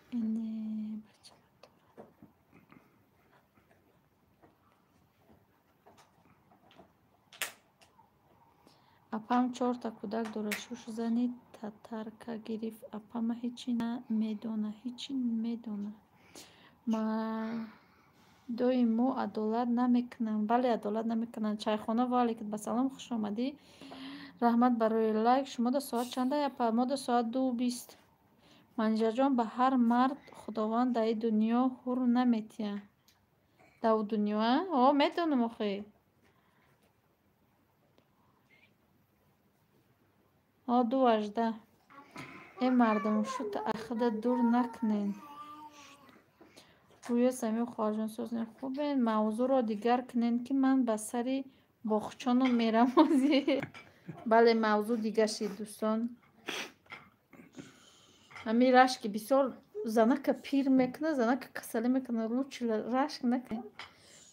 اینه بچه اپام 4 تا کودک داره شوش زنی تترکه گرفت اپام هیچی نمیدونه هیچی نمیدونه ما دوی مو عدالت نمیکنن بله عدالت نمیکنن چایخانه والی که به سلام خوش آمدی رحمت برای لایک شما دا ساعت چنده یا پا ما دا ساعت 2:20 منجا جان به هر مرد خداوند در دنیا هر نمیتیه در دنیا ها میدونم اخی ها 2:18 این مردم شد اخد دور نکنین روی سمی خارجان سازین خوبین موضوع را دیگر کنین که من به سری باخچانو میرم بله موضوع دیگر شید دوستان همین رشک بسیار زنک پیر میکنه زنک کسلی میکنه رو چی رشک نکنه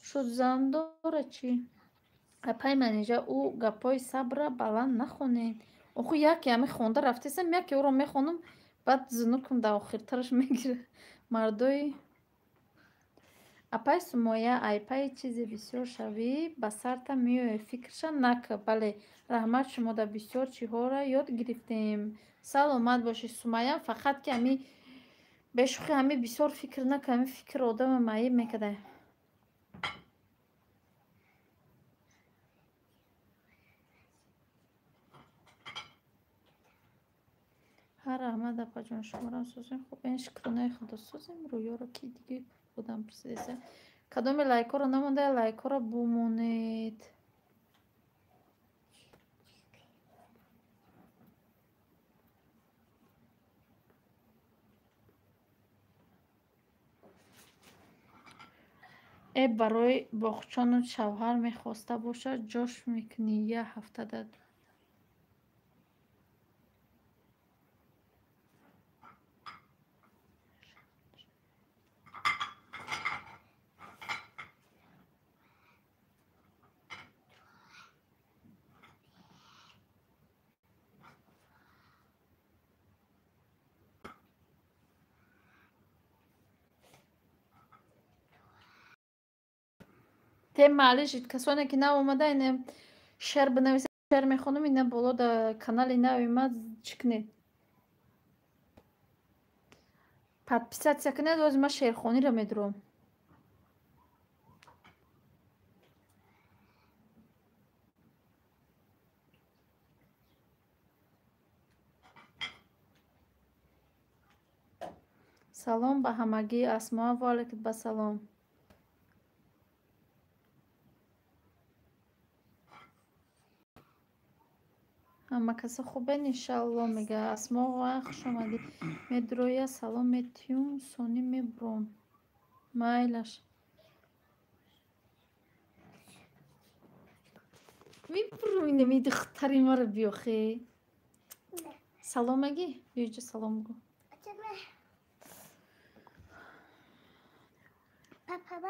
شد زن داره چی اپای منیجه او گپای صبر بلند نخونین اخو یکی همه خونده رفتیسم یکی او رو میخونم بعد زنوکم در آخرترش میگیره مردای اپای سمایه ایپای چیزی بسیار شوی به سرتا میوه فکرشن نکه بله رحمت شما در بسیار چی ها را یاد گرفتیم سلامت باشی سمایه فقط که همی بشوخی همی بسیار فکر نکه همی فکر آدم معیب میکده هر رحمت اپا جان شما را سازیم خوب این شکرانه خدا سازیم رویا رو کی دیگه بودم پرسیده کدام لایک ها رو نمونده لایک ها رو بمونید ای برای باخچان شوهر میخواسته باشه جاش میکنی یه هفته داد ته معلشید کسانی که نو اومده این شعر بنویسه شعر میخونم این بالا در کانال نو اومد چکنید подписаться کنید و ما شعرخوانی رو میدروم سلام به همگی اسما و علیکم به سلام همه کسی خوبه انشالله میگه اسما و خوش آمدی مدرویا سلام متیوم سونی میبروم مایلش میبروم اینه می دختری ما رو بیاخی سلام مگی بیوجه سلام گو پاپا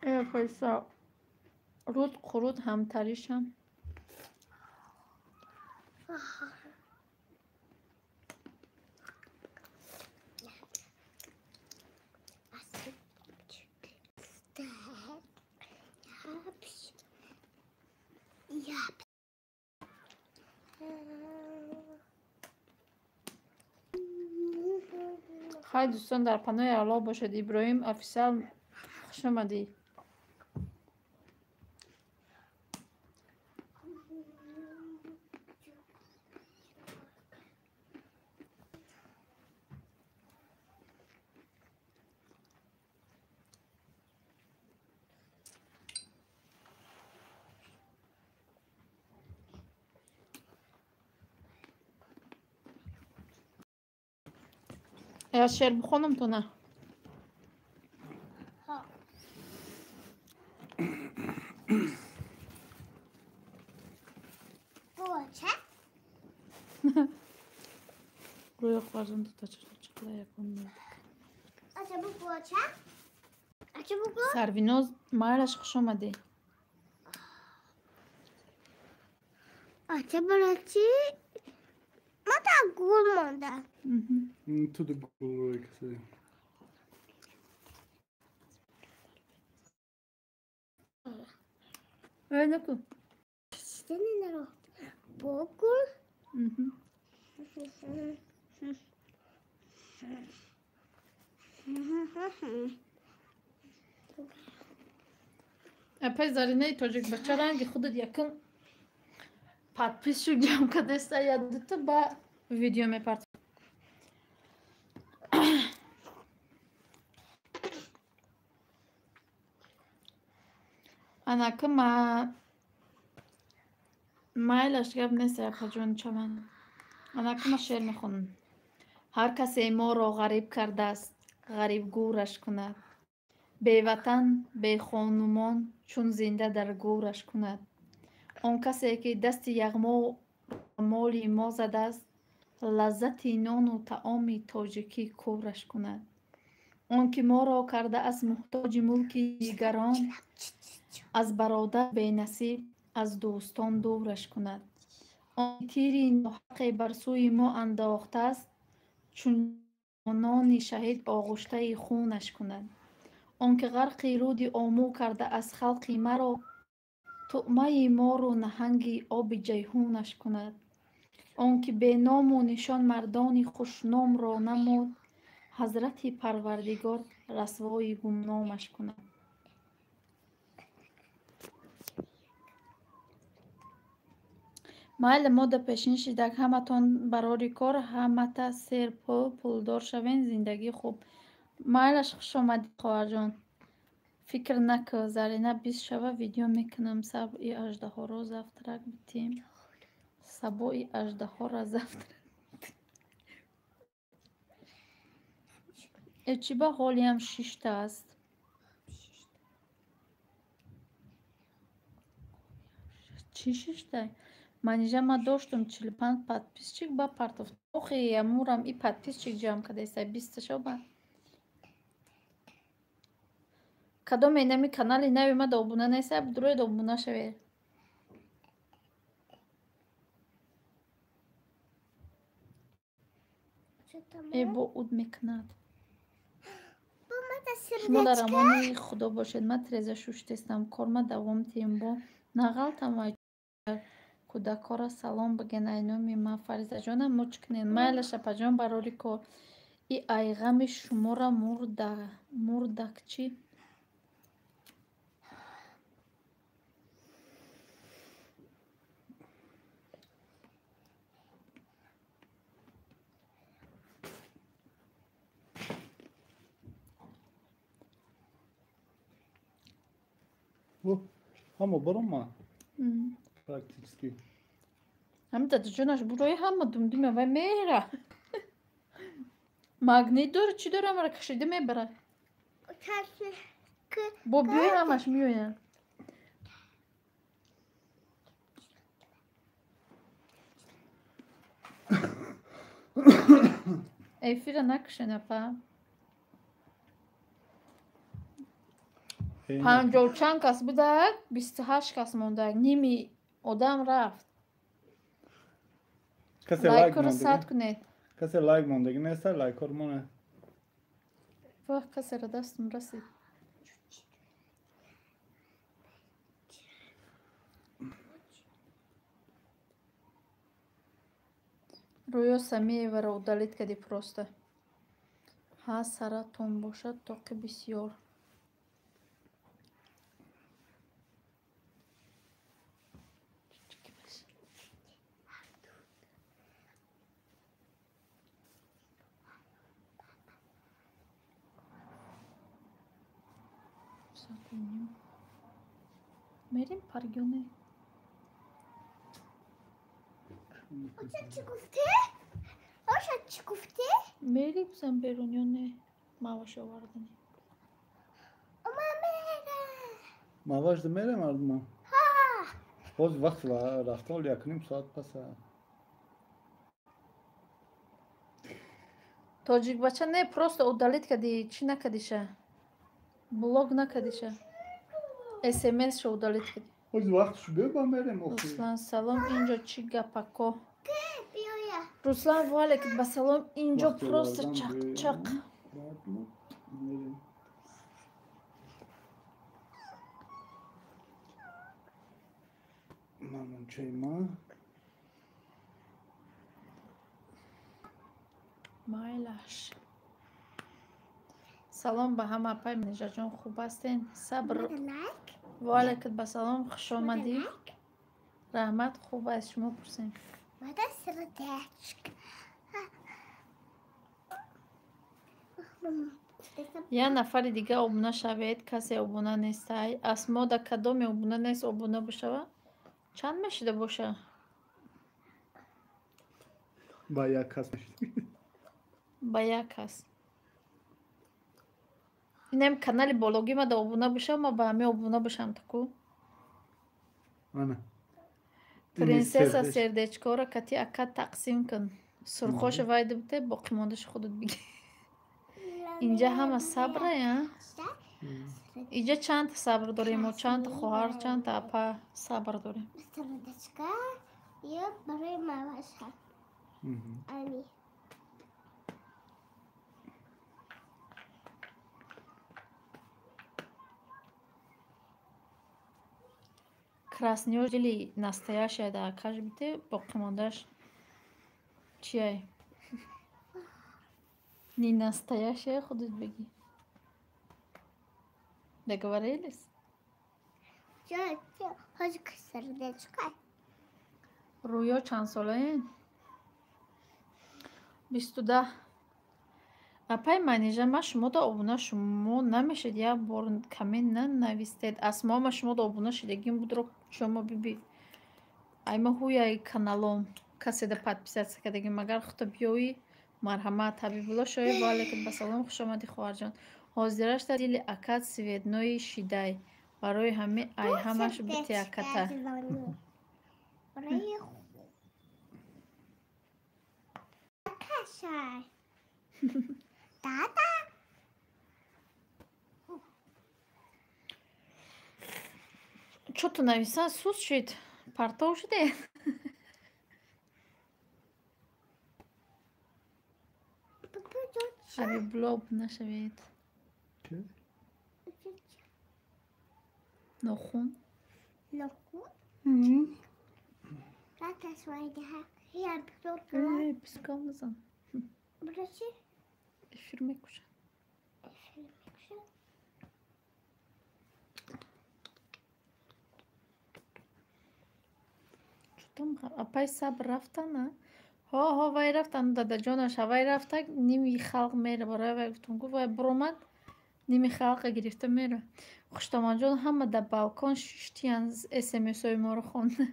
ای فایسا رود قرود همتریشم خیلی دوستان در پناه الله باشد ابراهیم افیسال خوش آمدی یا شعر بخونم تو نه بوچه روی خوازم تا چکلا یکون اچه بو بوچه اچه بو سرویناز مایلش خوش آمدی اچه برچی ما تا گول مانده تو د ګورو کیسه öyle ku işte neler o bu gul epey zarine çocuk bachcha rangi خودت yakın подписчик جمع کرده است یادت با ویدیو میپرد انا که مایلش گب نیست اپا جون چمن انا که ما شعر میخونم هر کسی ما را غریب کرده است غریب گورش کند بی وطن بی خانمان چون زنده در گورش کند آن کسی که دست یغما مالی ما زده است لذت نان و طعام تاجیکی کورش کند آن که ما را کرده از محتاج ملک دیگران از برادر بی نصیب از دوستان دورش کند آن تیری ناحق بر سوی ما انداخته است چون نان شهید آغشته خونش کند آن که غرق رود آمو کرده از خلق مرا طعمه ما رو نهنگ آب جیحونش کند آن که به نام و نشان مردان خوشنام را نمود حضرت پروردگار رسوای گمنامش کند محل ما در پیشین شیدک همتون برای کار همتا سیر پولدار شوین زندگی خوب محلش خوش آمدی خواهر جان فکر نکن زرینه 20 شوه ویدیو میکنم سب ای اجده ها رو زفترک بتیم سبا ای اجده ها رو زفترک ای چی با حالی هم شیشته است چی شیشته؟ منیجه ما داشتم 45 подписчик با پرتفت اوخی امورم ای подписчик جمع کده ایسا 20 شو با کدام اینمی کانالی نوی ما دابونه نیسته بدروی دابونه شوی ای با اود میکند شما در امان خدا باشید من تریزه شوشتستم کارما دوام تیم با نغلطم و کودکارا سلام بگن اینامی من فریزه جانم مچکنین مایلش اپا جان براری کار ای ایغم شما را مردک چی؟ Bu ama barama praktiski. Hem de Jonas buraya hamma dumdume ve mera. Magnetor çi dora mara kışıdı mı bera? Tersi. Bu büyü hamaş mı ya? Efira nakışın apa. Pancol çankas bir daha 28 Kasım'da nimi odam raft. Kase like Lajkora monde. saat kunet. Kase like monde. Ne ser like hormone. Vah kasera dastım rasi. Royo Samiyeva ra udalit kadi просто. Ha sara ton boşa toki bisiyor. Merim pargone. Oşa kufte? Oşa kufte? Merim sen beronyone. Mavaşa vardı. Ama mera. Mavaş da mere mardma. Ha. Boz vakt rafta ol yakınım saat pasa. Тоджик бача не просто удалит кади чи накадиша. Блог накадиша. SMS шо удалит кади. Boz vakt şu be ba mere mo. Руслан салом инҷо чи гапако. Bioya. Руслан валек ба салом инҷо Вақти просто вардан чақ бе- чақ. Mere. Mamon çayma. Майлаш. Салом ба ҳама апай менежаҷон хуб ҳастен? Сабр Like. валейкум ба салом хуш омадӣ. Раҳмат хуб аст шумо пурсем. Mada sıradaşk. Я нафари дига обуна шавед, касе обуна нестай. Аз мода кадоме обуна нест обуна бошава? Чанд мешида боша? Bayağı kasmış. Ба як кас. Инем канали бологима да обуна бошам, ма ба ҳаме обуна бошам таку. Ana. Принцесса Serdeç. сердечкора кати ака тақсим кун. Сурхоша вайда бите, боқи мондаши худат биги. Инҷа ҳама сабра я? Инҷа чанд та сабр дорем, мо чанд та хоҳар, чанд та апа сабр дорем. Sıradaşka. Yok buraya mavaşa. Ani. Краснёжили настоящая да акаш бите, боқи мондаш чияй? Не настоящая худат биги. Договорились? Yok yok. Hadi sıradaşka. Рӯё чанд солаен? 22. Апай манежа ма шумода обуна шумо намешед як бор камен нанавистед. Асмома шумода обуна шидагим будро шумо биби. Айма ҳуяи каналом каседа подписатсия кардагим. Агар хута биёӣ марҳамат ҳабибулло шоиб ва алайкум басалом хушомадӣ хоҳарҷон. Ҳозирашта дили акат светнои шидай. Барои ҳаме ай ҳамаш бити аката. Burayı arkadaşlar. Dada. Чото нависа сус шид. Партов шиде. ҳабибулло нашавед. нохун. Zaten şöyle her bir Пискал назан. burası Эфир мекушад. Апай сабр рафтана? Ҳо вай рафтан дадаҷонаш вай рафта ними халқ мера барои вай гуфтам гуфт вай биромад ними халқа гирифта мера. Хуштамон ҷон ҳама дар балкон шиштиян смсҳои моро хонда.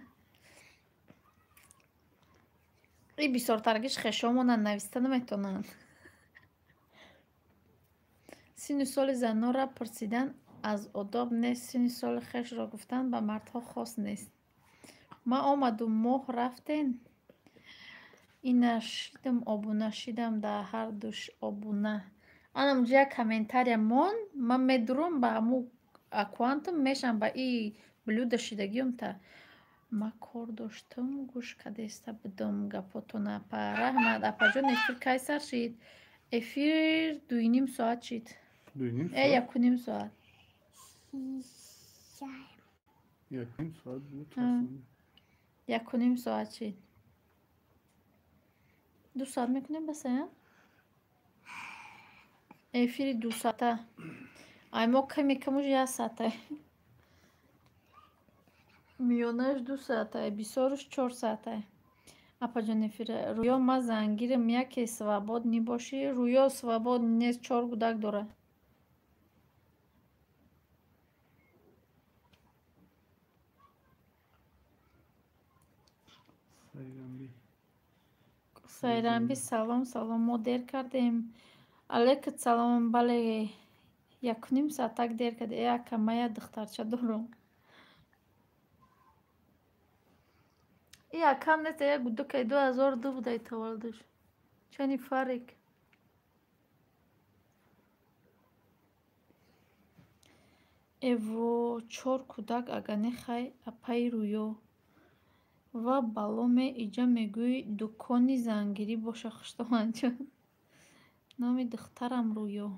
И бисёртаргиш хешомонанд нависта наметонанд. синни соли занонро пурсидан аз одоб нест, синни соли хешро гуфтан ба мардҳо хос нест. Ман омаду моҳ рафтем, ина шидам обуна шидам дар ҳар душ обуна. Анамҷа як комментария мон, ман медурам ба аму аккаунтам мешам ба и блюда шидагиёмта. Ма кор доштам гӯш кадеста будам гапотона па раҳмат апаҷон эфир кайсар шид? Эфир 2,5 соат шид. 2,5 1,5 соат. 1,5 соат буд. 1,5 соат шид. 2 соат мекунем басая? Эфири 2 соата. Ай мо каме камуш 1 соата. Миёнаш 2 соата, бисёруш 4 соата. Апаҷон эфира рӯё ма зангирам яке свобод нибоши, рӯё свобод нест 4 гудак дора. Сайрамби салом салом, мо дер кардем. Алейкум салом, бале 1,5 соатак дер кард. Ака мая духтарча дорам. И акам нест як гудукай 2002 будай таваллудуш. Чани фарик. Эво 4 кудак агане хай апай рӯё. Ва баломе иҷа мегӯй дукони зангирӣ боша хуштоманҷон. Номи духтарам рӯё.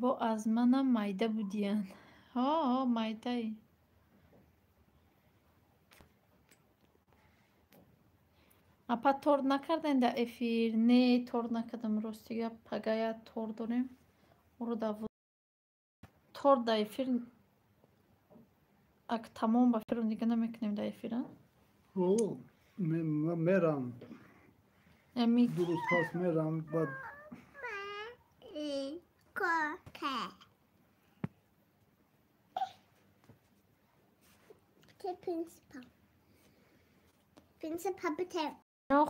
бо аз манам майда будиян. Ҳо майдаи. Апа торд накардан дар эфир? Не, торд накардам ростига пагая торд дорем. Оро да торд дар эфир ак тамом ба фирм дига намекунем дар эфира. О, мерам. Ами Дуруст ҳаст мерам ба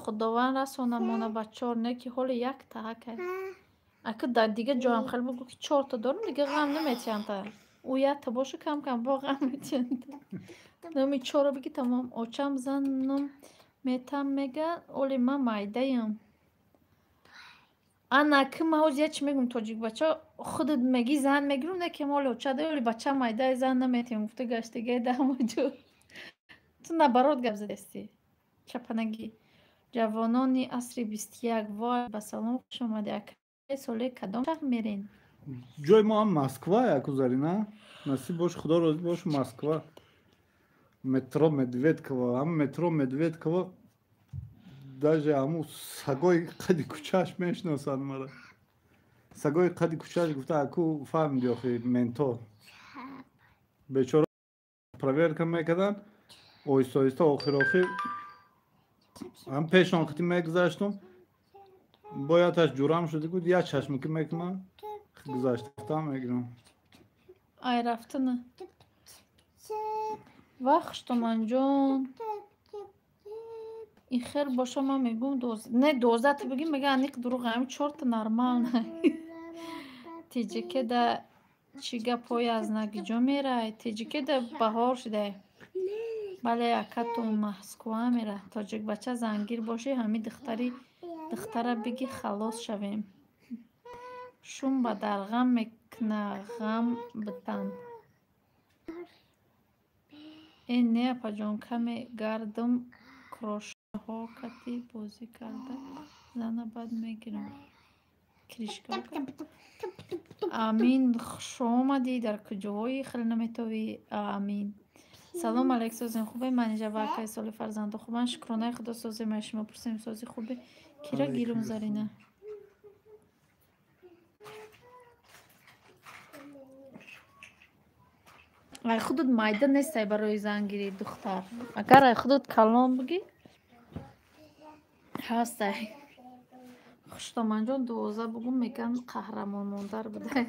худованд расонамона ба 4 не ки ҳоли як таҳака. Ака дар дига ҷоям хеле бугу ки 4 та дорам дига ғам наметиянта. У як та боша кам кам бо ғам метиянта. Номи 4 биги тамом. Очам занам метам мега оли ма майдаям. Ана ки ма ҳоз я чӣ мегум тоҷик бача худат меги зан мегирум не ки моли оча да оли бача майда зан наметиям гуфта гаштагаи дамоҷо. Ту набарот гап задасти. Чапанаги ҷавонони асри 21 вой ба салом хуш омадӣ ака. Соли кадом шаҳр мерен? ҷои мо ҳам Москва яку зарина. Насиб бош, худо розӣ бош Москва. Метро Медведкова, ҳам метро Медведкова даже ҳаму сагои қади кучааш мешиносанд мара. Сагои қади кучааш гуфта аку фаҳмиди охи менто. Бечора проверка мекарданд. Оҳиста оҳиста охир ҳам пешон қити мегузаштум. Бояташ ҷурам шуди гуд як чашму ки мекунам гузаштафтам мегирам. Ай рафтана. Ва хуштоманҷон. И хел боша ман мегум 12. Не 12 та бигим мега аниқ дуруғ ҳами 4 та нормал не. Тиҷике да чига пой аз нагиҷо мерай. Тиҷике да баҳор шидай. Бале акату Москва мера. Тоҷик бача зангир боши ҳами духтара биги халос шавем. Шум ба дар ғам мекна ғам битан. Не апаҷон каме гардам крошҳо кати бозӣ карда зана бад мегирам. Кришка. Амин хуш омадӣ дар куҷоҳои хеле наметавӣ. Амин. салом алейк созем хубе манижа ва акай соли фарзанду хубан шукронаи худо созем ай шумо пурсем сози хубе кира гирум зарина. ай худуд майда нестай барои зангири духтар. Агар ай худуд калон буги ҳастай. Хуштоманҷон 12 бугум меган қаҳрамон мондар будай.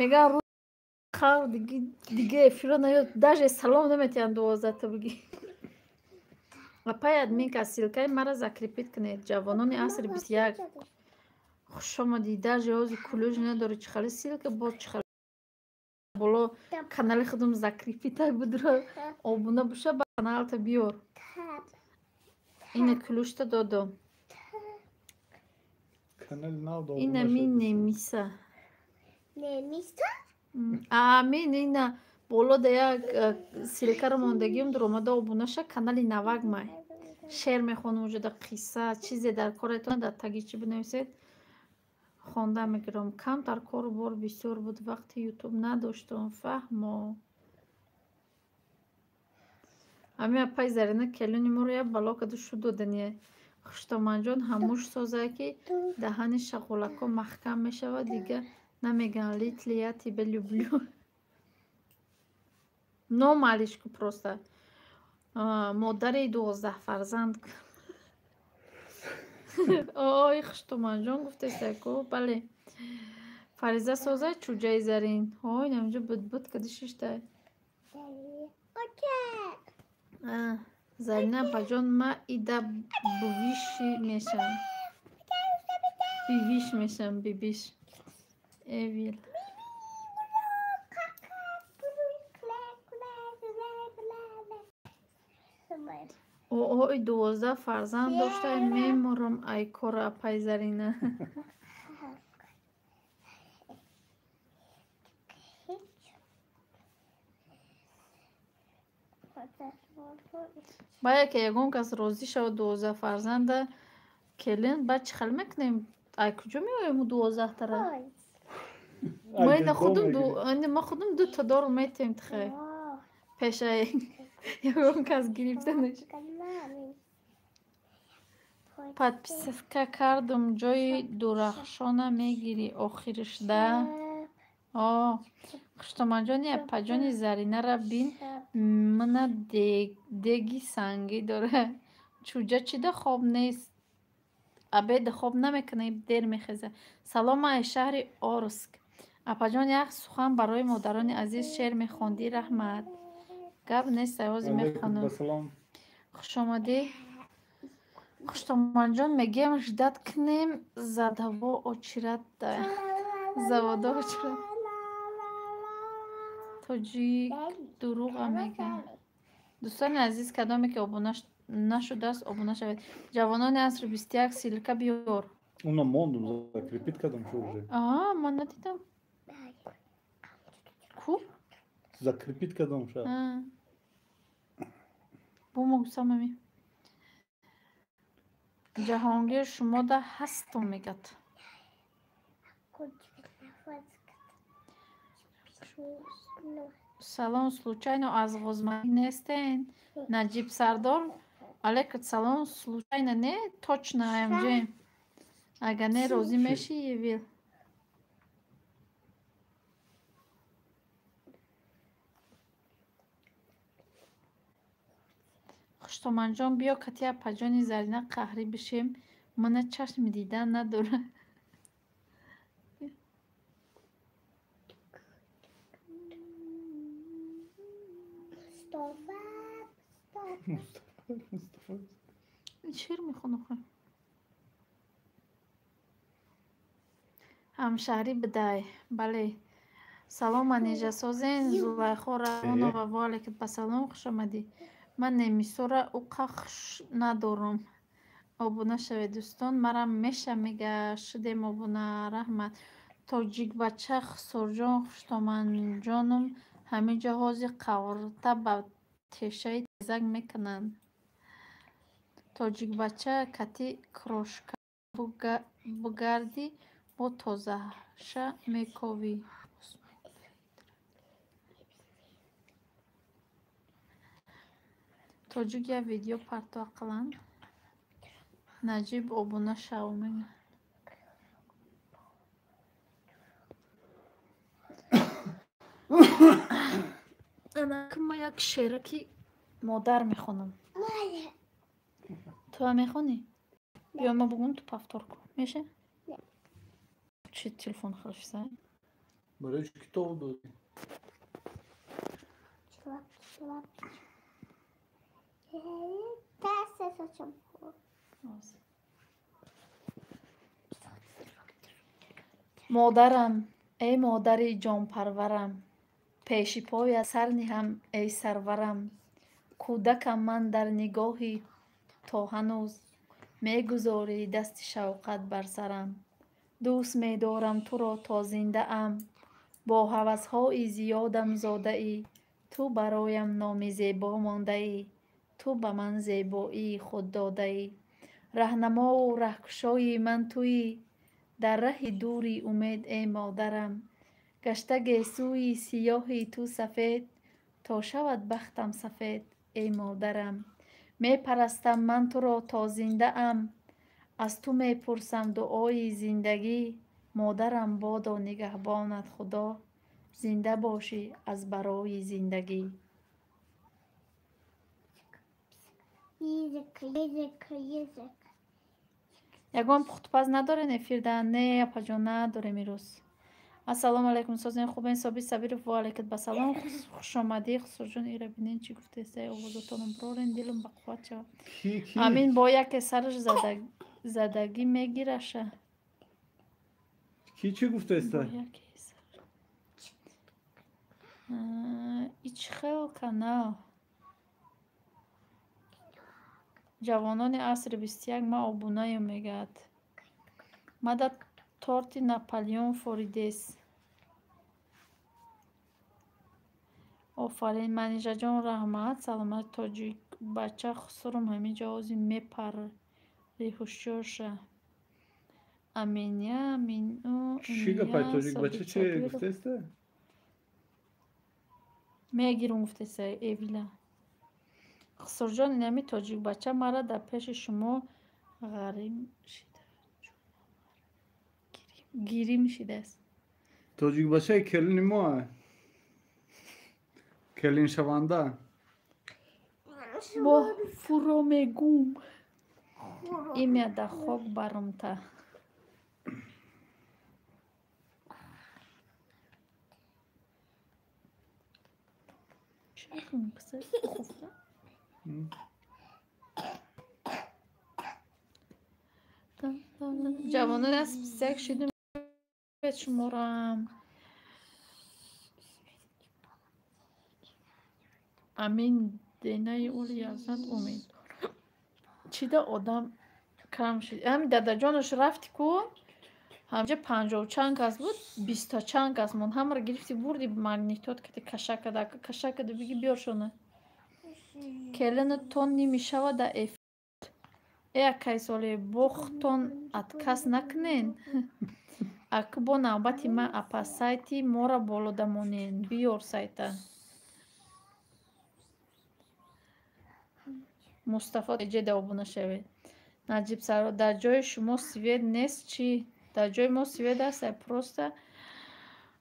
Меган рӯ хав диге эфира наёд даже салом наметиҳанд 12 та буги. Апай админ ка силкаи мара закрепит кунед. Ҷавонони асри 21. Хуш омадӣ. Даже ози кулӯж надори чихали силка бо чихали боло канали худум закрепитай будро обуна буша ба каналта биёр. Ина кулӯшта додо. Ина ми немиса. Немиса? Амин ина боло да як силкаро мондагиам дуромада обунаша канали навак май. Шеър мехонам уҷуда қисса чизе дар коретон дар таги чӣ бинависед хонда мегирам. Кам дар кору бор бисёр буд вақти ютуб надоштам фаҳмо. Ами апай Зарина келуни моро як бало каду шу додания. Хуштоманҷон ҳамуш созае ки даҳани шағолако маҳкам мешавад дига намеган литли я тебя люблю. Номалишку просто. Модари 12 фарзанд. Ой Хуштоманҷон гуфтесаку. Бале. Фариза созае чӯҷаи Зарин. Ой намҷо буд кади шиштай. Зарина баҷон ма ида бувиши мешам. Бивиш мешам бибиш. Эвил. ой 12 фарзанд доштай меморам ай кора апай Зарина. باید که یکم کس روزی شود 12 فرزنده کلین بعد چی خیلی میکنیم ای کجا میایم 12 تره ما خودم دو تا دار میتیم تخیل پیشه یکم کس گریفته نش подписка кардам ҷои дурахшона мегирӣ охириш да. Хуштоманҷони апаҷони Заринара бин мана деги сангӣ дора. Чӯҷа чида хоб нест. Абеда хоб намекунад дер мехеза. Салом ай шаҳри Орск. Апаҷон як сухан барои модарони азиз шеър мехондӣ раҳмат. Гап нест овози мехонам. Хушомадӣ. Хуштоманҷон мегем ждат кунем задаво очират да. Завода очират. Тоҷик дурӯға мегӯяд. Дӯстони азиз кадоме ки обуна нашудааст обуна шавед. Ҷавонони асри 21 силка биёр. Уна мондум закрепит кардам шу уже. Ман надидам. Ку? Закрепит кардам ша. Бумогу самами. Ҷаҳонгир шумода ҳастум мегӯяд. Салон случайно аз ғозманӣ нестен? Наҷиб Сардор алейкум салом случайно не точно амҷем. Агар не розӣ мешӣ евил. Хуштоманҷон биё кати апаҷони Зарина қаҳрӣ бишем. Мана чашми дидан надорам. شعر میخونم همشهری بدای بله سلام منیجه سازین زلیخا روانова و علیکم بسلام خوش آمدی من نمیسوره او قخش ندارم обуна шавед дӯстон марам меша мега шудем обуна раҳмат тоҷик бача хусорҷон хуштоманҷоном ҳамин ҷаҳози қаврта ба тешаи тезак мекунанд тоҷикбача кати крошка бугардӣ бо тозаша мековӣ. тоҷик я видео партоқ қиланд. Наҷиб обуна шав мегӯяд. ما یک شعرکی مادر میخونم. تو هم میخونی؟ بیا ما بگم تو پفتار کن میشه؟ چی تلفن خرش سای؟ برای چی کتاب دادی؟ مادرم ای مادری جان پرورم، پیشی پای سر نهم ای سرورم. کودکم من در نگاهی تا هنوز میگذاری دست شوقت بر سرم. دوست می‌دارم تو را تا زنده ام، با هوس‌های زیادم زاده ای. تو برایم نام زیبا مانده ای، تو به من زیبایی خود داده ای. رهنما و رهکشای من تویی، در ره دوری امید ای مادرم. گشته گیسوی سیاهی تو سفید، تا شود بختم سفید ای مادرم. می پرستم من تو را تا زنده ام، از تو می پرسم دعای زندگی. مادرم بادا نگهبانت خدا، زنده باشی از برای زندگی. یگان پختپز نداره نفیردن نه اپا جان نداره میروز. السلام علیکم سازین خوبین صابی صبیر و علیکت با سلام خوش آمدی. خسرو جان ایره بینین چی گفته سه اووزتونم برورین دیلم بقوات چه کی امین با یک سرش زدگی میگیرشه. کی چی گفته با است؟ یک سر ایچ خیل کنه جوانان عصر 21 ما آبونه میگد مدد تورت ناپلیون فوریدس. آفرین منیژه جان رحمت سلامت تاجیک بچه خسرم همین جوازی میپر ریحوشور شه. امینیه امینو چی گفت تاجیک بچه ثابت چی صابیر گفته است؟ میگیرم گفته سه ایویلا خسرو جان اینمی تاجیک بچه مرا در پیش شما غریم شده گیریم شده است. تاجیک بچه کلین ما کلین شونده با فرو میگوم ایمه در خواب برم تا چی میخوام بسه خوفته جوانان از سک شدیم به شمارم امین دینه اولی ازت امید چی ده آدم کم شد همین دادا جانش رفتی کو همجا 50 چند کس بود 20 تا چند کس مون همه رو گرفتی بردی مگنیتود که کشک کده بگی بیار شونه کلن تون نمیشود در اف ای سالی بختون اتکس نکنین اک با نوبتی ما اپا سایتی ما را بالا دمونین بیار سایتا مصطفی دیجه دوابونه شوید نجیب سرا در جای شما سوید نیست چی؟ در جای ما سوید است پروسته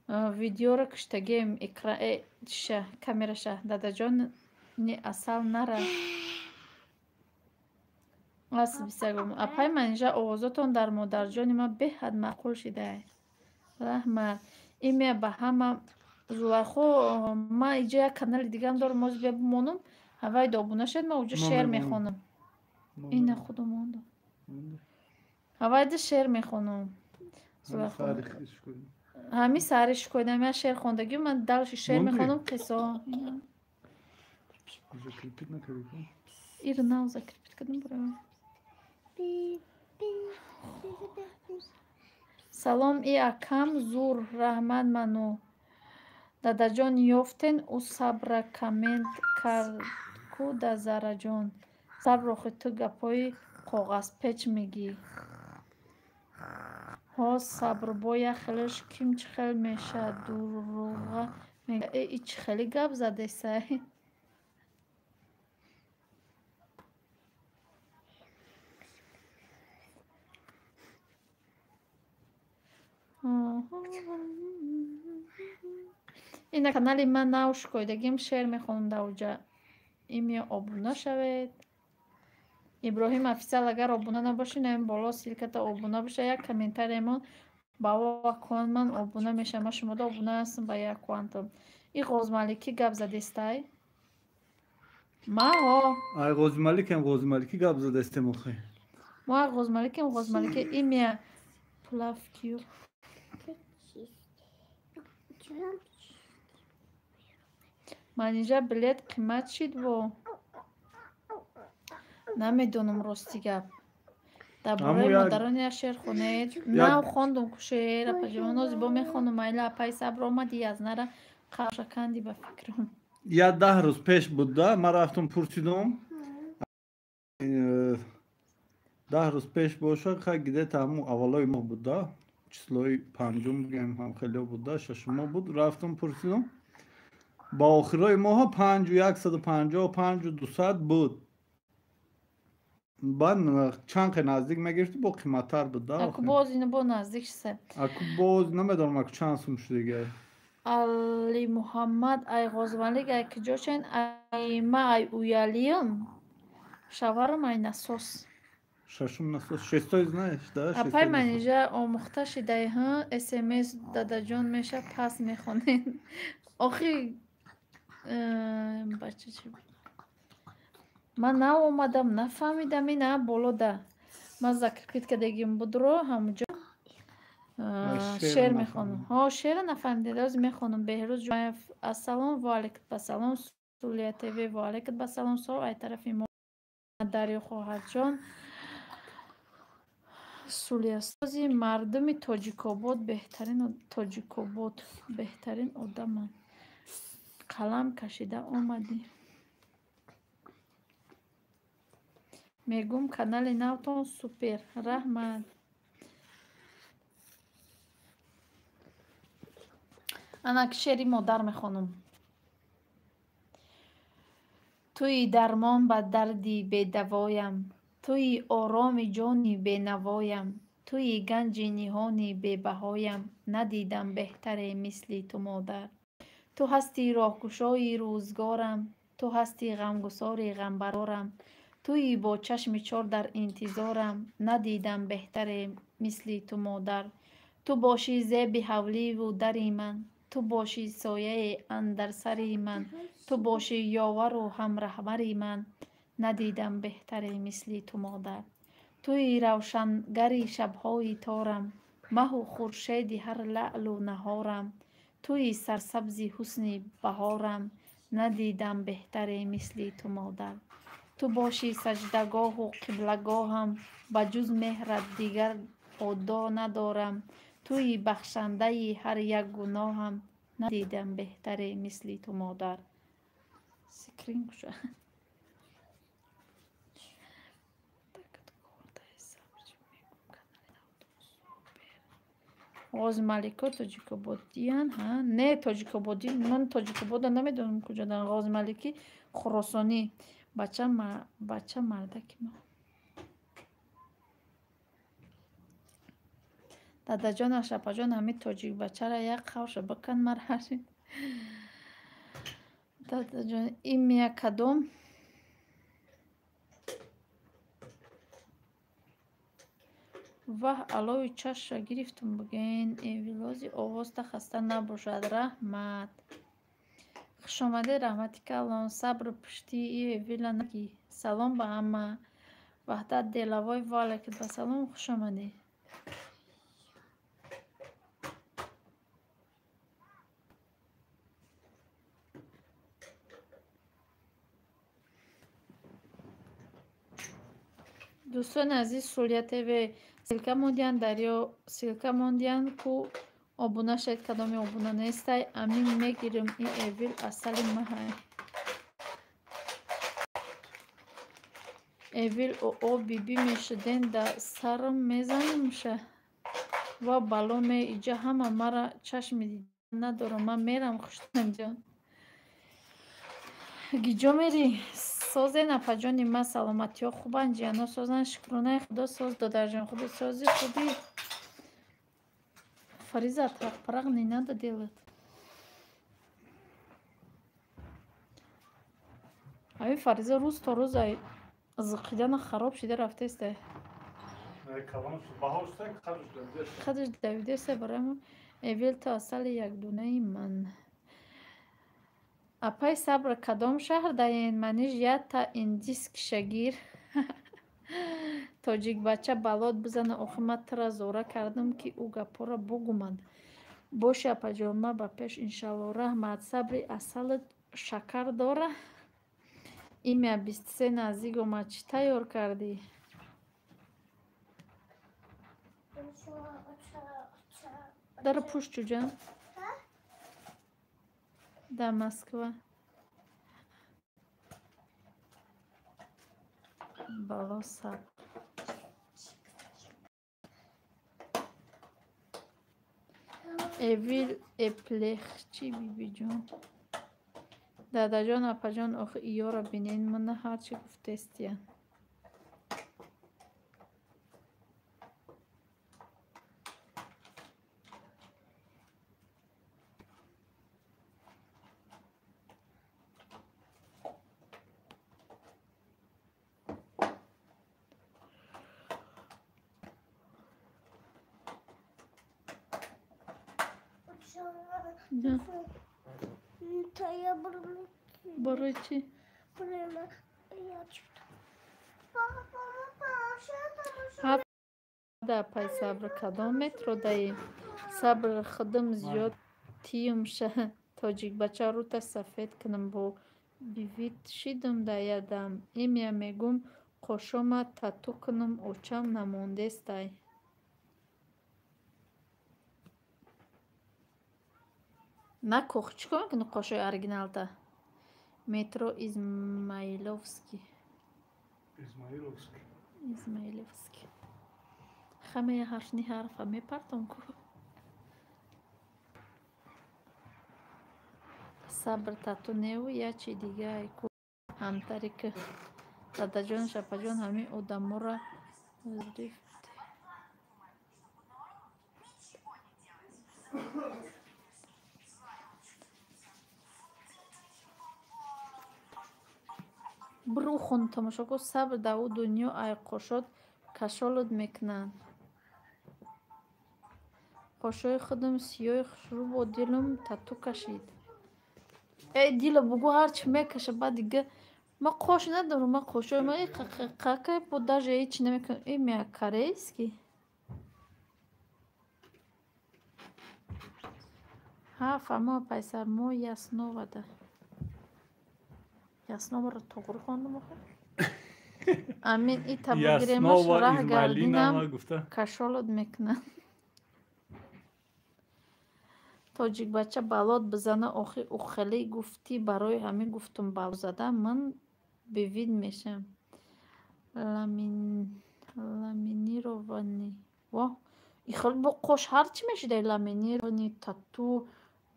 ویدیو را کشتگیم اکرا شه کامera شه دادا جان نی اصل نره از بیسگم اپای من اینجا آوازتون در مادر جان ما به حد معقول شده رحمت ایمه به همه زوارخو ما اینجا یک کانال دیگه هم دارم موز بمونم هوای دابونه شد ما اونجا شعر میخونم این خودم موندم هوای ده شعر میخونم همین سرش کنم یا شعر خوندگی من دلش شعر میخونم قصه ایره نه ذکر کردم برای سلام ای اکم زور رحمت منو دادا جان یافتین او صبر کامنت کرد کو دا زارا جان صبر خود تو گپای کاغذ پیچ میگی ها صبر با خیلیش کیم چه خیلی میشه دروغه میگه ای چه خیلی گپ زده سعی این کانال من ناوش کویدگیم شعر میخونم دوجا ایمی آبونه شوید ابراهیم افیصل اگر آبونه نباشین این بالا سیلکت آبونه بشه یک کامنتر ایمان با اکوان من آبونه میشه ما شما دا آبونه هستم با یک اکوانتم این غوز مالکی گپ زدیستای ما ها ای غوز مالکی گپ زده استمخه ما غوز مالکی ایمی پلاف کیو من اینجا بلیت قیمت شید و نمیدونم راستی گپ درباره مادران یک شعر خونید نه خوندم که شعر پجمانو زیبا میخونم ایلا اپای صبر آمدی از نره قوش کندی به فکرم یا 10 روز پیش بود ده من رفتم پرسیدم 10 روز پیش باشه که گیده تامو اولای ما بود ده چسلوی پنجم بگیم هم خیلی بود ده ششم بود رفتم پرسیدم با آخرای ماه 5155 و 200 بود بعد چند نزدیک میگرفتی با قیمت‌تر بود ده اکو باز اینو با نزدیک سه اکو باز نمیدونم اکو چند سوم شده دیگه علی محمد ای غازمالیک ای کجاشین ای ما ای اویالیم شوارم ای نسوس ششم نسوس شستایز نهش ده اپای من اینجا آموخته شده ها SMS دادا جان میشه پس میخونین آخی بچه چی بود من نه اومدم نفهمیدم این بالا ده من ذکر کد که دیگیم بود رو همونجا شعر میخونم ها شعر نفهمیده از میخونم بهروز جوایف السلام و علیکم بسلام سولیا تیوی و علیکم بسلام سو ای طرفی ما دریا خواهد جان سولیا سازی مردم تاجیکاباد بهترین آدم قلم کشیده آمدی میگم کانال نوتون سوپر رحمت انا شعری مادر میخونم توی درمان با دردی به دوایم توی آرام جانی به نوایم توی گنج نهانی به بهایم ندیدم بهتر مثل تو مادر تو هستی راهگشای روزگارم تو هستی غمگسار غمبرارم توی با چشم چار در انتظارم ندیدم بهتر مثل تو مادر تو باشی زیب حولی و دری من تو باشی سایه اندر سری من تو باشی یاور و همرهبری من ندیدم بهتر مثل تو مادر توی روشنگری شبهای تارم مه و خورشید هر لعل و نهارم توی سرسبزی حسن بهارم ندیدم بهتر مثل تو مادر تو باشی سجدگاه و قبلگاهم بجز مهرت دیگر خدا ندارم توی بخشنده هر یک گناهم ندیدم بهتر مثل تو مادر سکرین کشا غوز ملیکا تاجیکابادیان ها نه تاجیکابادی من تاجیکاباد نمیدونم کجا دارن غوز ملیکی خراسانی بچه مردکی ما دادا جان و شپا جان همین تاجیک بچه را یک خوش بکن مرحشی دادا جان این میه کدوم و علوی چش را گرفتم بگین ایویلازی آواز تا خسته نباشد رحمت خوش آمده رحمتی کلان صبر پشتی ایویلا نگی سلام به همه وحدت دلوای والکت و سلام خوش آمده دوستان عزیز سولیا تیوی سیلکا موندیان دریا سیلکا موندیان کو آبونه شد کدامی آبونه نیسته امین میگیرم این ایویل اصل ماه ایویل او بی بی میشدین در سرم میزنم شه و بالا می ایجا همه مرا چشم دیدن ندارم من میرم خوشتم جان گیجا میری سازه نپا جانی ما سلامتی ها خوبن جیانا سازن شکرونه خدا ساز دادر جان خدا سازی خوبی فریزه اطراق پرق نینه دا دیلت همین فریزه روز تا روز زقیدن خراب شده رفته است. کلامش باهاش تک خرج داده. خودش دویده است برام. اول تا اصل یک دونه من. اپای صبر کدام شهر داین منیش یاد تا این دیسک شگیر. تاجیک بچه بلاد بزنه اخمت ترا زوره کردم که او گپورا بگومند. باشه اپا جان ما با پیش انشالله رحمت صبری اصل شکر داره. ایمیا 23 نزدیک اومد چی تیار کردی؟ در پوشت جوجان؟ در مسکو بالا سب اویل اپلخچی بی بی جان دادا جان اپا جان آخه ایو را بینین من هرچی گفته استیم برای چی؟ دا پای صبر کدام متر دایی صبر خودم زیاد تیم شه تاجیک بچه رو تا سفید کنم با بیوید شیدم دا یادم ایمیا میگم قشوم تاتو کنم اوچم نمونده استای نه کوخ چی کنم کنم قشوی ارگینال تا مترو ازمایلوفسکی همه حرفنی حرف همه پرتم کو صبر تاتو نیو یا چی دیگه ای کو همتری که دادا جان شپا جان همه ادامو را وزریفت برو خون تماشا کو صبر داو دنیا ای قشاد کشالد میکنن قشای خودم سیاه خشرو با دیلم تاتو کشید ای دیل بگو هرچی میکشه بعد دیگه ما قش ندارم ما قشای ما ای قاقه با داجه هیچ نمیکنم ای میا کریسکی ها فما پیسر مو یاسنو وده یاسنو رو توقر خوندم آخه امین ای تبگیرمش راه گردینم کشالد میکنم تاجیک بچه بلاد بزنه آخی اخلی گفتی برای همه گفتم بال زده من بوید میشم لامینی رو وانی واه ای خیلی با قش هرچی میشه در لامینی رو وانی تاتو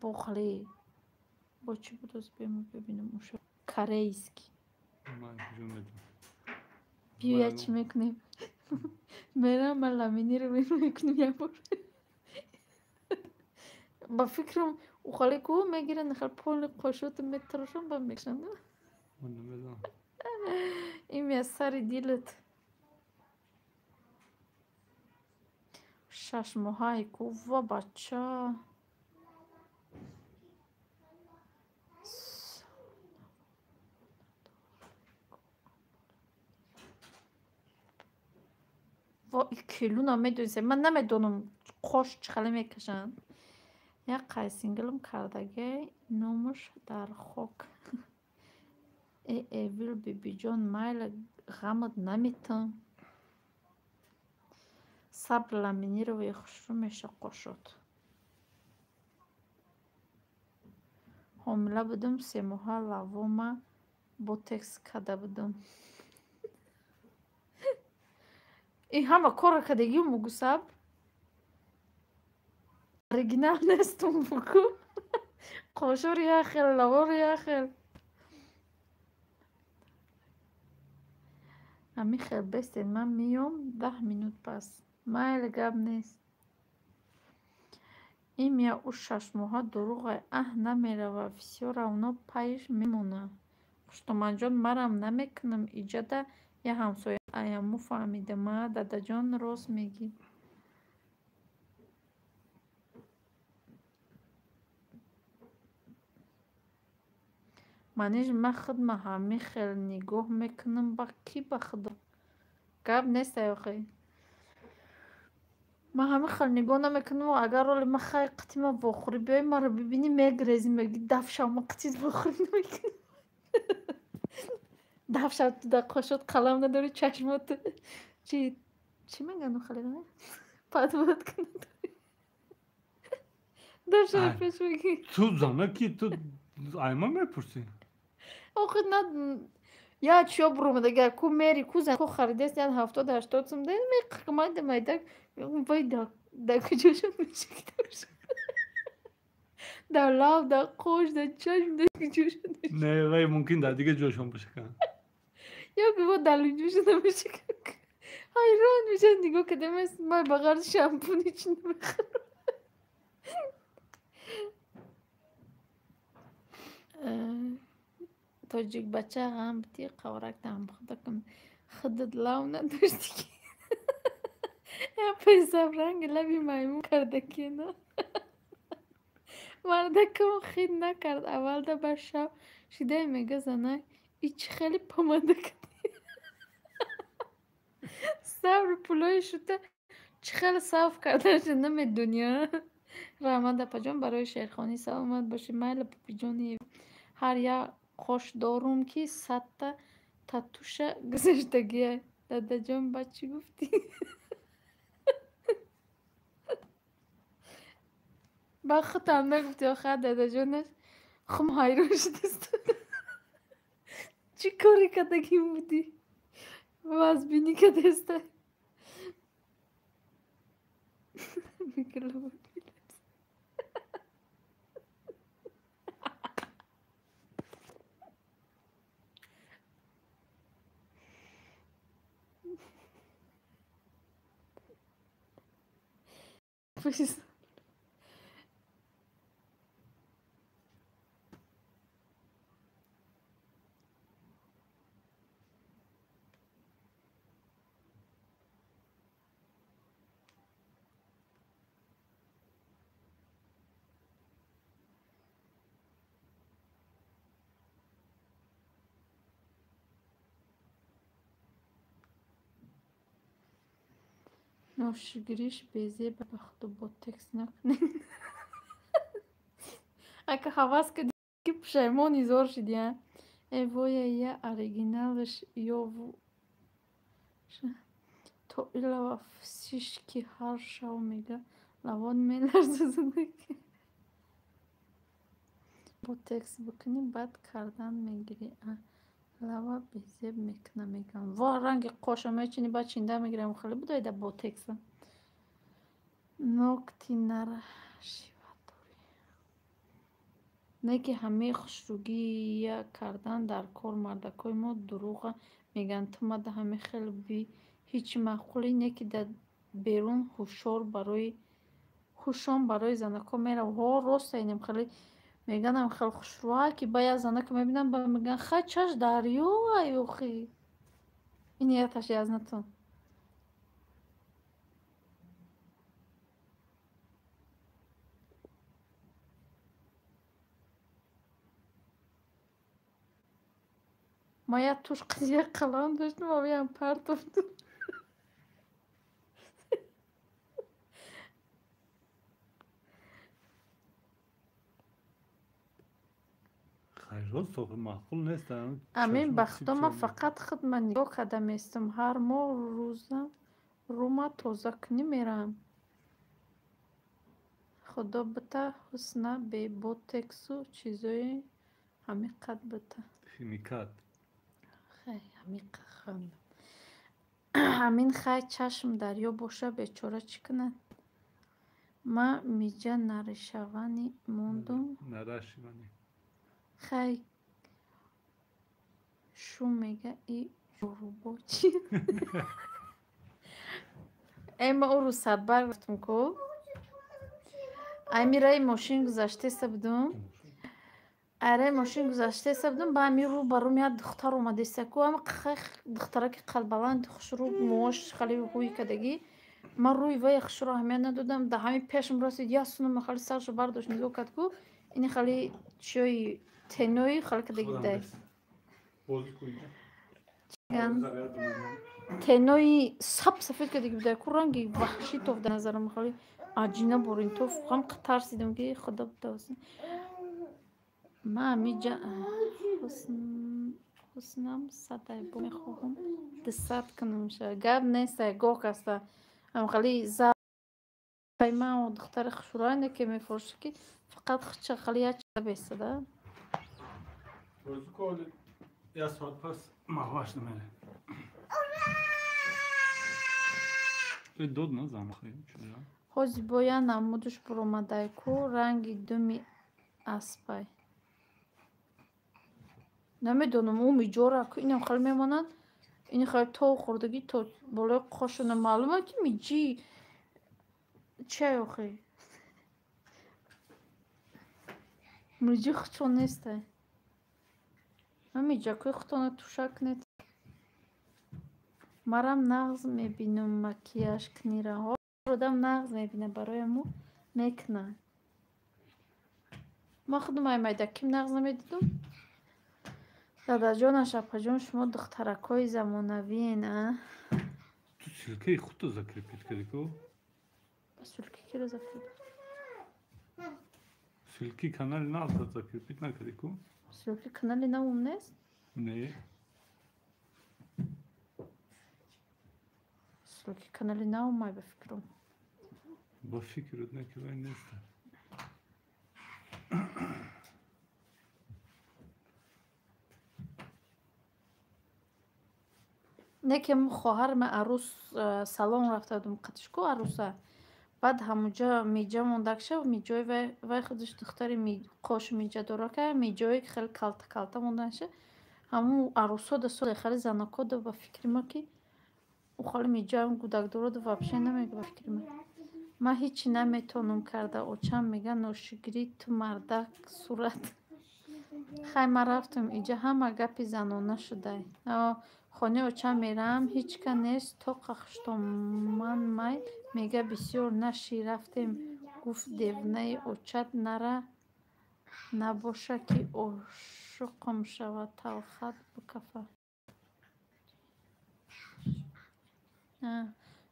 با خیلی با چی بود از ببینم اوشا کریسکی بیویا چی میکنیم میرم من لامینی رو میکنیم یه بار با فکرم او خالی کو میگیرن نخل پول قشوت میتراشم با میکشن این میسری دیلت 6 ماهی کو و بچه و این کیلو نمیدونیم من نمیدونم خوش چخلی میکشن یک قیسینگلم کردگه نومش در خوک ای ایویل بی بی جان مایل غمت نمیتم صبر لامینی رو خوش رو میشه قشد حامله بودم 3 ماه لوامه بوتکس کده بودم این همه کار کدگی مگو صبر اورигинал нестум буку қошур яхел лавор яхел ами хел бестен ман миём 10 минут пас майли гап нест ин мия у 6 моҳа дуруғай намерава всё равно пайш мемона خشتمان جان مرم نمیکنم ایجاده یه همسایه ایمو فهمیده ما دادا جان راست میگی منیش من خود همه خیلی نگاه میکنم با کی با خدا گب نیست آخه من همه خیلی نگاه نمیکنم و اگر رولی من خیلی قطعی بخوری بیای ما رو ببینی میگریزی میگی دفشا ما قطعی بخوری نمیکنم دفشا تو دقیقه شد قلم نداری چشمات چی میگن خیلی نه پد بود کنه دفشا پیش میگی تو زنه کی تو ایما میپرسی آخه نه یا چیا برو دیگه کو میری کو زن کو خریدست یاد 70-80 سوم ده می قیمت میده وای دا کجاشون میشه در لاب در قوش در چشم در کجاشون نه وای ممکن در دیگه جوشون باشه کنه یا که با دلوجوش نمیشه حیران میشه نگاه که دمست من بغیر شامپونی چی نمیخوام تاجیک بچه هم بتی قورک دم خدا کن خودت لاو نداشتی که یا پیسم رنگ لبی میمون کرده که نه مردکم خید نکرد اول ده بر شب شیده میگه زنه ایچ خیلی پامده کردی صبر پلوی شده چه خیلی صاف کرده شده نمی دنیا رحمت پجان برای شیرخانی سلامت باشی میل پپی جانی هر یا خوش داروم که 100 تا تاتوش گذاشتگیه دادا جان بچی گفتی با خودم نگفتی آخر دادا جانش خم حیران شدست چی کاری کدگی بودی وزبینی که دسته میکلا بود پیس نوشگیریش بیزی به بخت و با تکس نکنه اگه حواس که دیگه پشیمانی زار شدی ها ای وای یه اریگینالش یا تو ایلا و فسیش که هر شو میگه لوان میلرزه زندگی با تکس بکنی بد کردن میگیری لوا بیزیب میکنه میگم وا رنگ قوشم میچینی با چینده میگیرم خیلی بودای ده با تکس نکتی نره نه که همه خوشروگی کردن در کار مردکای ما دروغه میگن تو ما ده همه خیلی بی هیچ معقولی نه که در بیرون خوشان برای زنکا میره ها راست اینم خیلی میگن هم خیلی خوشروه که باید زنکا میبینم با میگن خیلی چش دریا ایوخی این یه تشی از نتون ما یه توش قضیه قلم داشتیم و بیان پرت افتاد خیلی صبح معقول نیستم امین بختا ما فقط خود من نگاه کدم استم هر ماه روزم روما تازه کنی میرم خدا بته حسنه به بوتکس و چیزای همین قد بته خیمیکات خیلی همین خواندم همین خیلی چشم دریا باشه بیچاره چی کنه ما میجه نرشوانی موندم نرشیوانی خیلی شو میگه ای جروبا چی اما او رو صدبر گفتم که ای میره ماشین گذاشته سبدم آره ماشین گذشته سبدم با همین رو برام یاد دختر اومده سکو اما دختره که قلب بلند خشرو موش خالی روی کدگی من روی وای خشرو همه ندادم ده همین پیشم رسید یا سونم خالی سرشو برداشت نگاه کرد کو این خالی چوی تنوی خالی کدگی ده تنوی سب سفید کدگی ده کو رنگی وحشی توف ده نظرم خالی عجینه برین توف هم ترسیدم که خدا بدوسن ما میجا حسنم صدای بو میخوام دست کنم شه گاب نیست گوک است ام خالی زا پیما و دختر خشورانه که میفروشه که فقط خچ خالی چه بیسته روزی کلی یه ساعت پس ماهوش نمیره تو دود نزم خیلی چرا خوزی بایا نمودش برومدای کو رنگی دومی اسپای نمیدونم اون میجوره که اینم خیلی میمونن این خیلی تو خوردگی تو بالای قاشون معلومه که میجی چه اخی میجی خچون نیسته من میجا که خطانه توشک نیست مرم نغز میبینم مکیاش کنیره ها آدم نغز میبینه برای مو میکنه ما خودم ایمیده کم نغز نمیدیدم دادا جانش اپا جان شما دخترکای زمانوی نه تو سلکه خودتو ذکر پیت کردی کو سلکی کی رو زفید سلکی کانال نه از ذکر پیت نکردی کو سلکی کانالی نموم نیست نه سلکی کانالی نموم مای بفکرم با فکرت نه که باید نیست نه که خواهرم عروس سالن رفته بودم قطشکو عروسه بعد همونجا میجا موندکشه و میجای وای خودش دختری قاش میجا دورا که میجایی که خیلی کلتا موندنشه همون عروسا ده سال خیلی زناکا ده با فکر ما که او خالی میجا هم گودک دورا ده وابشه نمیگه با فکر ما هیچی نمیتونم کرده او چند میگه نوشگیری تو مردک صورت خیلی ما رفتم اینجا همه گپی زنانه شده خانه اوچه میرم هیچ که نیست تا قخشتم من مای میگه بسیار نشی رفتیم گفت دیونه اوچت نره نباشه که عاشقم شود تلخت بکفه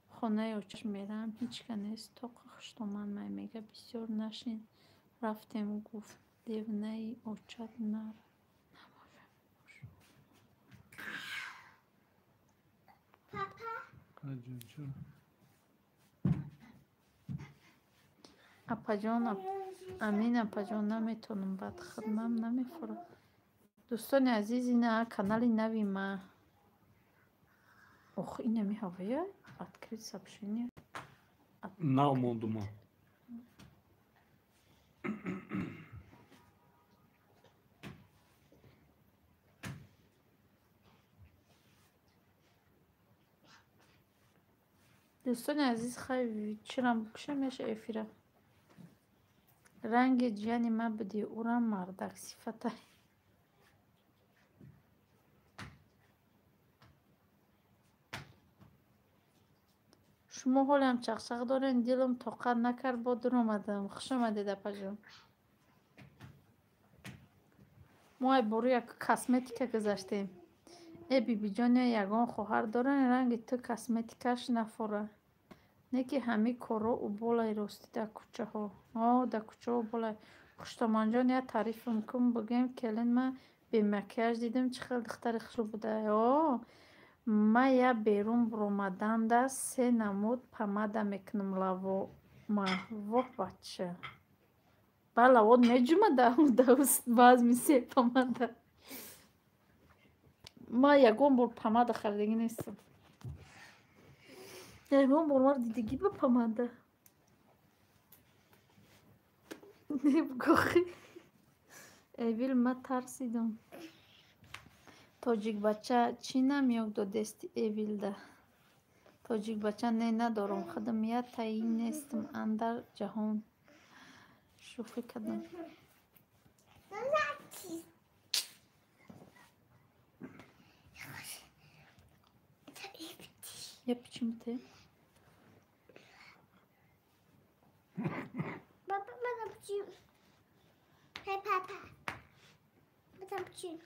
خانه اوچه میرم هیچ که نیست تا قخشتم من مای میگه بسیار نشین رفتیم گفت دیونه اوچت نره اپا جان امین اپا جان نمیتونم بعد خدمم نمیفوره دوستان عزیز اینه کانال نوی ما اوخ این نمی هوایه открыть сообщение ناموندم دوستان عزیز خیلی چرا بکشم میشه افیره رنگ جانی ما بدی او را مردک صفته شما حالم چقچق دارین دلم طاقت نکرد با در اومدم خوش آمدید اپا جان ما برو یک کاسمتیک گذاشتیم ای بی بی جان یگان خواهر دارن رنگ تو کاسمتیکش نفوره نه که همه کارا او بالای راستی در کوچه ها در کوچه ها بالای خوشتمان جان یا تعریف میکنم بگیم کلین من به مکیاج دیدم چه خیلی دختر خوب بوده ما یا بیرون برومدن ده 3 نمود پماده میکنم لبو ما و بچه با لبو نجمه ده باز میسی پماده ما یکم بر پماده خریدگی نیستم یکم بر دیدگی با پماده نبگوخی ایویل ما ترسیدم تاجیک بچه چی نمیاد دو دستی ایویل ده تاجیک بچه نه ندارم خودم یا تعیین نیستم اندر جهان شوخی کردم Yap içimde. Baba bana bıçıyor. Hey papa. Bana bıçıyor.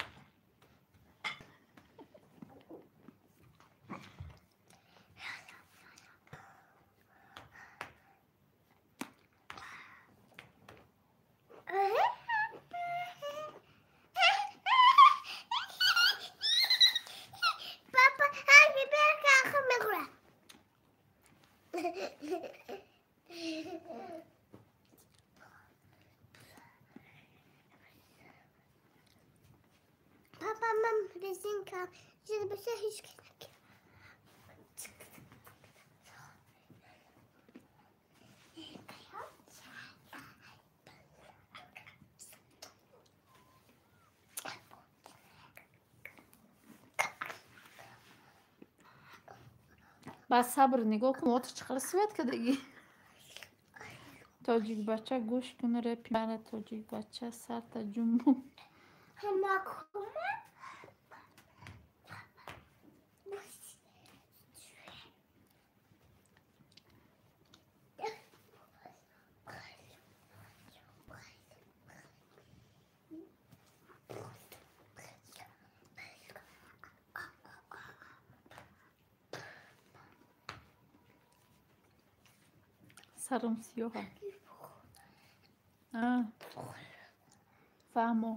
Papa, hangi bir kalkın mı? Babamın resim kal. Şimdi bir şey hiç gerek. Баъд сабр нигоҳ кун оташ чӣ қадр свет кардагӣ. Тоҷикбача гӯш кун репи мара тоҷикбача сарта ҷумбу. Ama kuma. Сарам сиёҳа. Фаҳмо.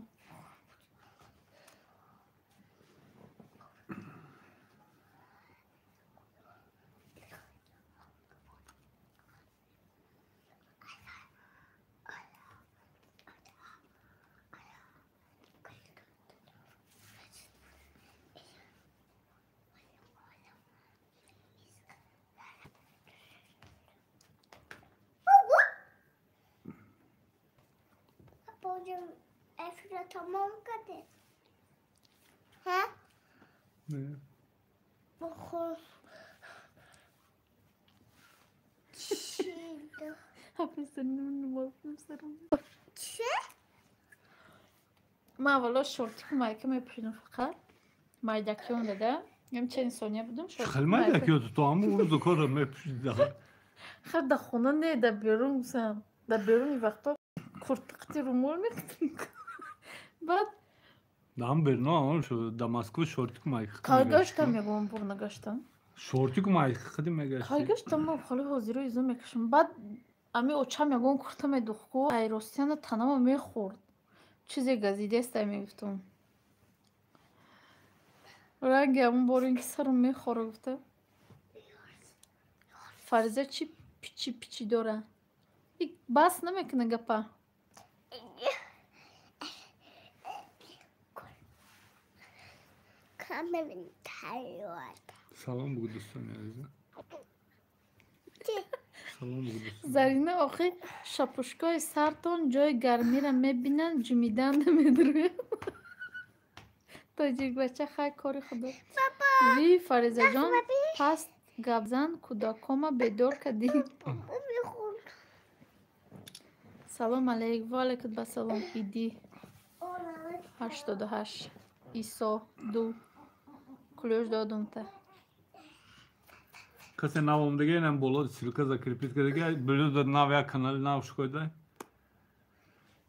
Hocam Efra tamam kadar. Ha? Ne? Bakın. Şimdi. Şey? Ман аввало шортику майка мепӯшидам фақат. Майдакиён дада. Ҳамчунин сония будам шортику خیلی майдак ёду то ҳамун рӯзу корро мепӯшида. хар дар хона не дар берун гусам. Дар беруни вақто куртақати румол мекунам. Баъд Дам берно он шо да Москва шортику майка. кайгаштам ягон бор нагаштам. Шортику майка қади мегашти. кайгаштам ман хали ҳозиро изо мекашам. Баъд ами очам ягон курта медухку айростияна танама мехӯрд. Чизе газидеста мегуфтам. ранги ҳамон боре ки сарам мехӯра гуфта. Фариза чӣ пичи пичи дора? Бас намекуна гапа. Kamerin terör. Салом бугу дӯстони азизам. Салом бугу дӯстони. Зарина охир шапушкои сартон ҷои гармира мебинад ҷимидан намедирояд. Тоҷикбача хай кори худо. Ви Фаризаҷон паст гапзан кӯдакома бедор кардӣ. Салом алейк. Ва алейкум ассалом. Иди 88 ИСО 2 кулёш додумта. Касе навомдага инам боло силка закрепит кардага билю да навя канали навш койдай.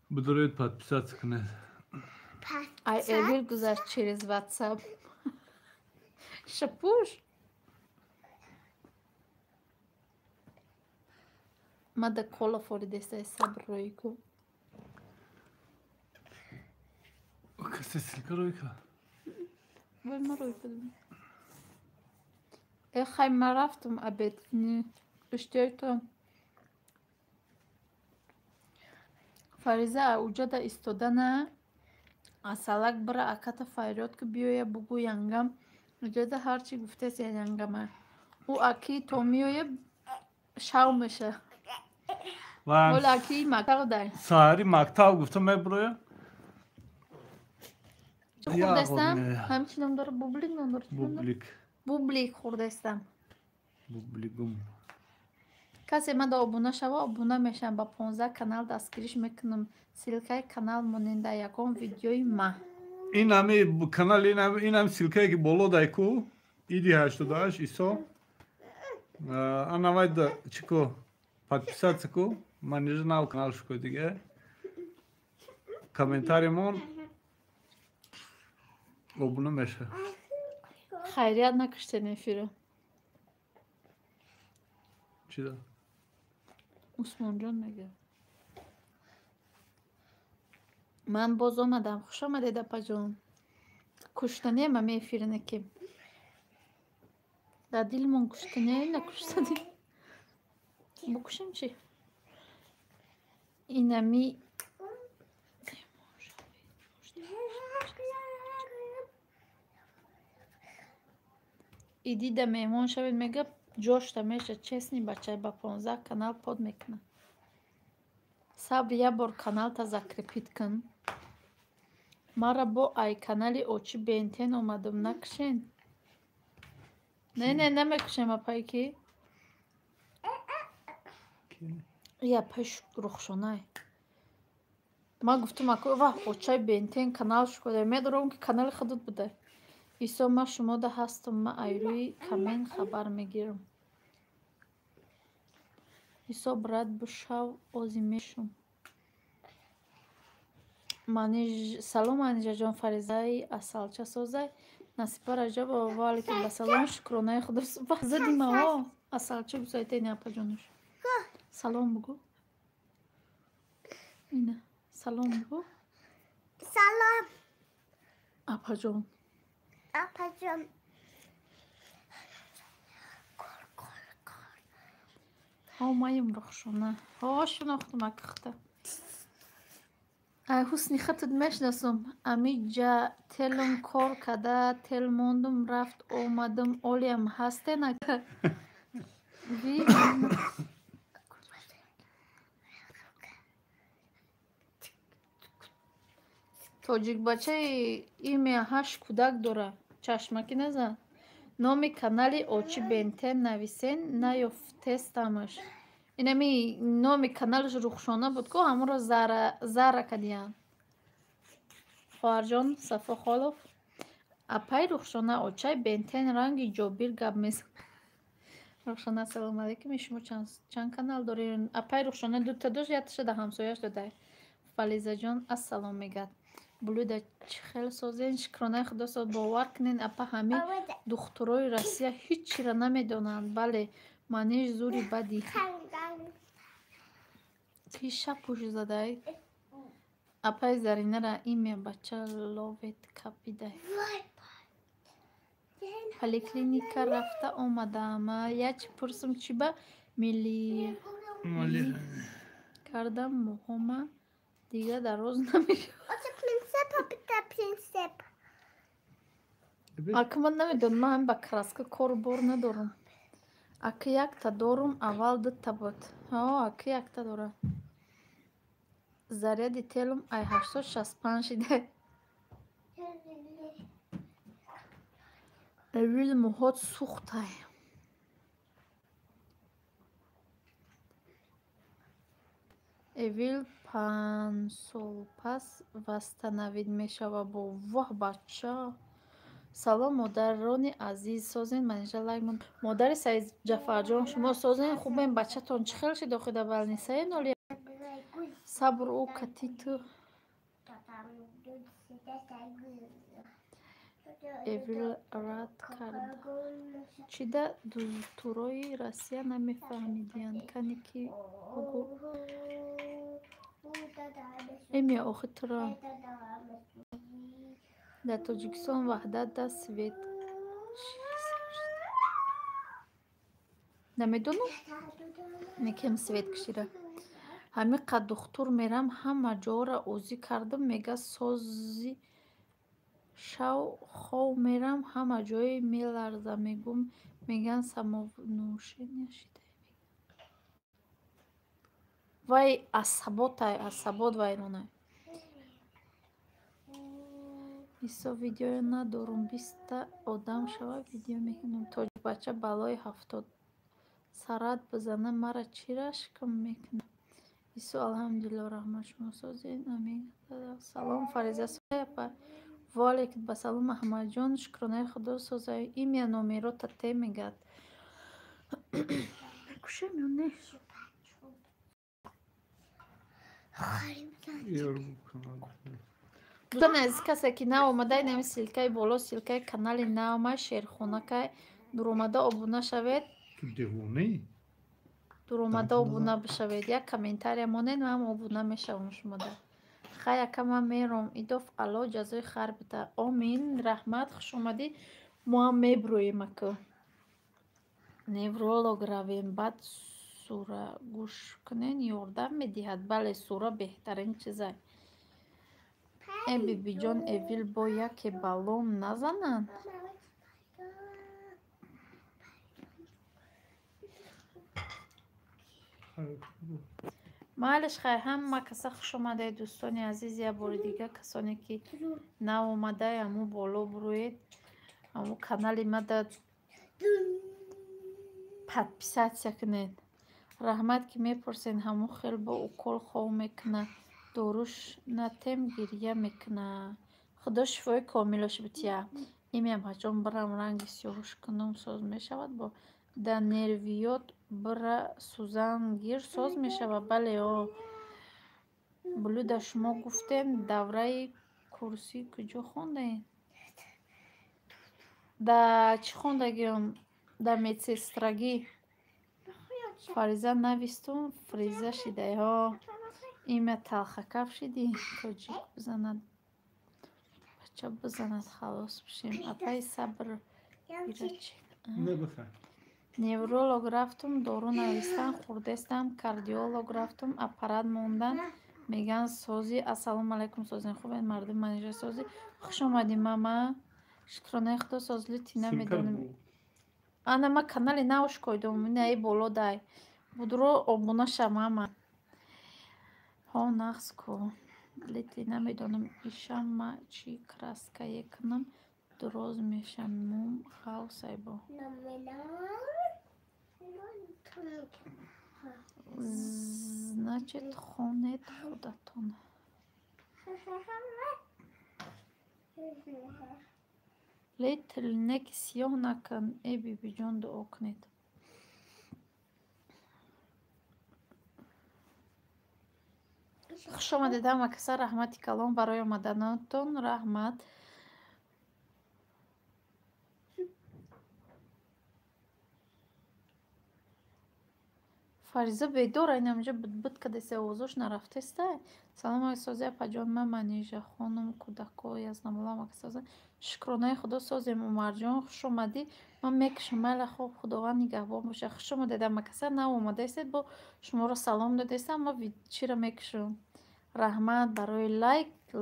Будуред подписаться кунед. Ай Эрбил гузашт через WhatsApp. Шапуш. Мада кола форидестай сабр ройку. Касе силка ройка. Вай ма ройка. Хай ма рафтам абедни. Иштёйто. Фариза уҷада истодана. Асалак бира аката файрёд ки биёя бугу янгам. Уҷада ҳарчи гуфтаси янгама. У аки то миёя шав меша. Ола аки мактаб дай. Саҳари мактаб гуфта мебуроя. Хурдестам. Ҳамчи ном дора бублик ном дора. Бублик. Бублик хурдестам. Бублигум. کسی من دا آبونه شوه آبونه میشم با 15 کانال دستگیریش میکنم سیلکای کانال موننده یکم ویدیوی ما این همه کانال این هم سیلکه که بالا دایکو ایدی 88 ایسا анавайда чико подписаться ку ман не знал канал шуко диге комментариемон обуна меша خیریت نکشتین افیرو چیدا عثمان جان میگه من باز آمدم خوش آمدید اپا جان کشتنی من افیر نکیم در دیلمون کشتنی نکشتنی بکشیم چی اینمی ایدی ده مهمان شوید میگه جوش ده میشه چسنی بچه با 15 کانال پاد میکنه صبر یه بار کانال تا закрепит کن مارا با ای کانالی اوچی بینتین اومدم نکشین نه نمیکشیم اپایی که یا پش رخشانه ما گفتم اکو واه اوچای بینتین کانال شکوده میدارم که کانال خودت بوده ایسا ما شما ده هستم ما ایروی کمین خبر میگیرم ایسا برد بشو آزیمیشم سلام انجا جان فریزای اصالچه سازای نصیبه رجا با والی که بسلام شکرانه خود صبح زدیم ها اصالچه بسایت اینه اپا جانش سلام بگو اینه سلام بگو سلام اپا جان اپا جان ها مایم رخشونه ها شناختم اکخته حسنی خطت میشناسم امی جا تلم کار کده تل موندم رفت اومدم اولیم هسته نکه توجیک بچه ایمی 8 کودک داره چشمکی نزن نامی کانالی اوچی بینتن نویسین نیفتستمش اینمی نامی کانالش رخشانه بود که همون رو زره کدیان خواهر جان صفا خالوف اپای رخشانه اوچای بینتن رنگی جوبیر گب میزن رخشانه سلام علیکم شما چند کانال دارین اپای رخشانه دو تا دوش یادش ده همسایش داده فلیزه جان السلام میگد بلوده چی خیلی سازین شکرانه خدا ساد باور کنین اپا همه دخترای روسیه هیچ چی را نمیدونن بله منیش زوری بدی کی شب پوش زده اپای زرینه را ایمی بچه لاویت کپیده پلیکلینیکا رفته آمده اما یه چی پرسم چی با میلی کردم مهمه دیگه در روز نمیشه اکه من نمیدونم من با کراسکه کار بار ندارم اکه یک تا دارم اول دو تا بود اکه یک تا داره заряди телом ай 865 иде эвил моҳот сӯхтай эвил 5 сол пас вастанавид мешава бо воҳ бача салом модарони азиз созен манижа лаймон модари саид ҷафарҷон шумо созен хубен бачатон чӣ хел шид охида балнисае ноли сабр о катиту эвил рад кард чида дузтурои россия намефаҳмидиянд кане ки бугу эми охитро дар тоҷикистон ваҳдат да свет намедонам некем свет кишида ҳами қад духтур мерам ҳама ҷора ӯзӣ кардам мега сози шав хов мерам ҳама ҷое меларза мегум меган самовнушения шида вай асабот вайронай исо видео надорум 20 одам шава видео мекунам тоҷик бача балои 70 сарат бизана мара чира шикм мекунад. исо алҳамдулилла раҳмат шумо созен. амин. салом фариза сояпа валейкум ба салом аҳмадҷон шукронаи худо созай имя номеро татте мегад кушем ё не дон азиз касе ки нав омадай нами силкаи боло силкаи канали навма шерхонакай дуромада обуна шавед дуромада обуна бишавед як комментария монед ҳам обуна мешавам шумода хай акама мером идоф алло ҷазои хайр бида омин раҳмат хуш омадӣ мо ҳам мебурӯем аку невролог равем баъд сура гӯш кунен ёрдам медиҳад бале сура беҳтарин чизай бибиҷон эвил бо яке балом назананд майлиш хай ҳама каса хуш омадед дӯстони азиз як бори дига касоне ки нав омадай ҳаму боло бурӯед ҳаму канали мада подписатсия кунед раҳмат ки мепурсен ҳаму хел бо укол хов мекунад доруш натем гирья мекунад худо шифои комилош бития имям ҳаҷон бирам ранги сиёҳуш кунум соз мешавад бо да нервиёт бира сузан гир соз мешавад бале о блюда шумо гуфтен давраи курсӣ куҷо хондаед да чӣ хондагиём да медсестрагӣ фариза навистум фриза шидаиҳо имя талхакав шидӣ тоҷик бизанад бача бизанад халос бишем апай сабр ирачи невролог рафтум дору навистан хурдестам кардиолог рафтум аппарат мондан меган сози ассалому алайкум созен хубед мардум манежа сози хуш омадӣ мама шукронаи худо созли тина медонем ана ма канали навш койдум инаи боло дай будро обунаша мама ҳо нақс ку лити намедонам ишама чӣ краскае кунам дуроз мешамум хавсайбо значит хонед худатон литилнеки сиёҳ накун бибиҷон дуо кунед хуш омадед ҳама каса раҳмати калон барои омаданатон раҳмат фариза бедора инамҷо будбуд кадеси овозош нарафтестай салом созия паҷон ма манежа хонум кӯдако язнамола макасаза шукронаи худо созем умарҷон хуш омадӣ ман мекушам майла хоб худованд нигаҳбон боша хуш омадед ҳама каса нав омадаистед бо шуморо салом додестам ма чира мекушам раҳмат барои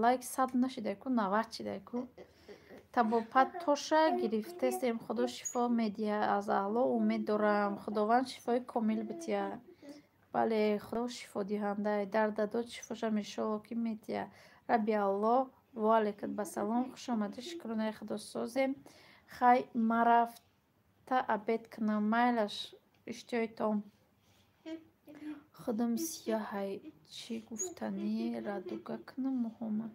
лайк 100 нашидайку 90 шидайку табопат тоша гирифтестем худо шифо медиҳа аз аъло умед дорам худованд шифои комил бития бале худо шифодиҳандай дардадод шифошам иншолло ки метия раби алло валейкум ба салом хуш омадӣ шукронаи худо созем хай марафта абед кунам майлаш иштиёйтом худам сияҳай чӣ гуфтанӣ радуга кунам муҳома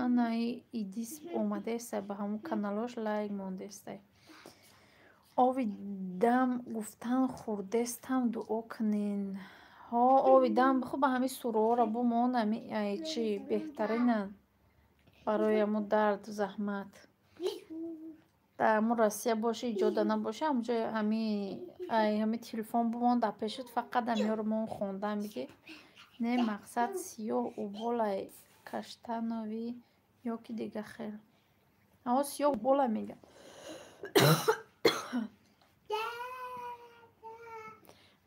анаи идис омадаестай ба ҳамун каналош лайк мондестай ови дам гуфтан хурдестам дуо кунин ҳо ови дам бихӯ ба ҳамин суроҳора бумон чи беҳтаринан барои ҳамун дард заҳмат дар ҳамун россия боши иҷода набоши ҳамунҷо ҳамин телефон бумон дар пешут фақат ҳамиёро мон хондан биги не мақсад сиёҳ уболай каштанови ё ки дига хел сиёҳ уболай мегам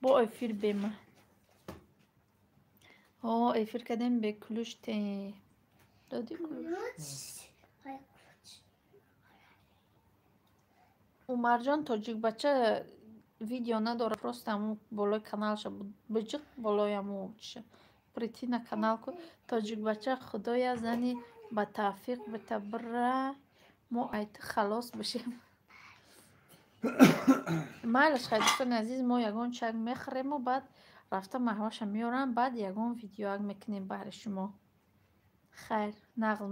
бо эфир бема эфир кардем бе кулуш те доди кулуш умарҷон тоҷикбача видео надора просто ҳамун болои каналша биҷиқ болои ҳамун чиша прийти на каналку тоҷикбача худоя зани ба тавфиқ бита бира мо айти халос бишем майлаш хай дӯстони азиз мо ягон чанг мехӯрему баъд рафта маҳваша меорам баъд ягон видеоак мекунем баҳри шумо хайр нағз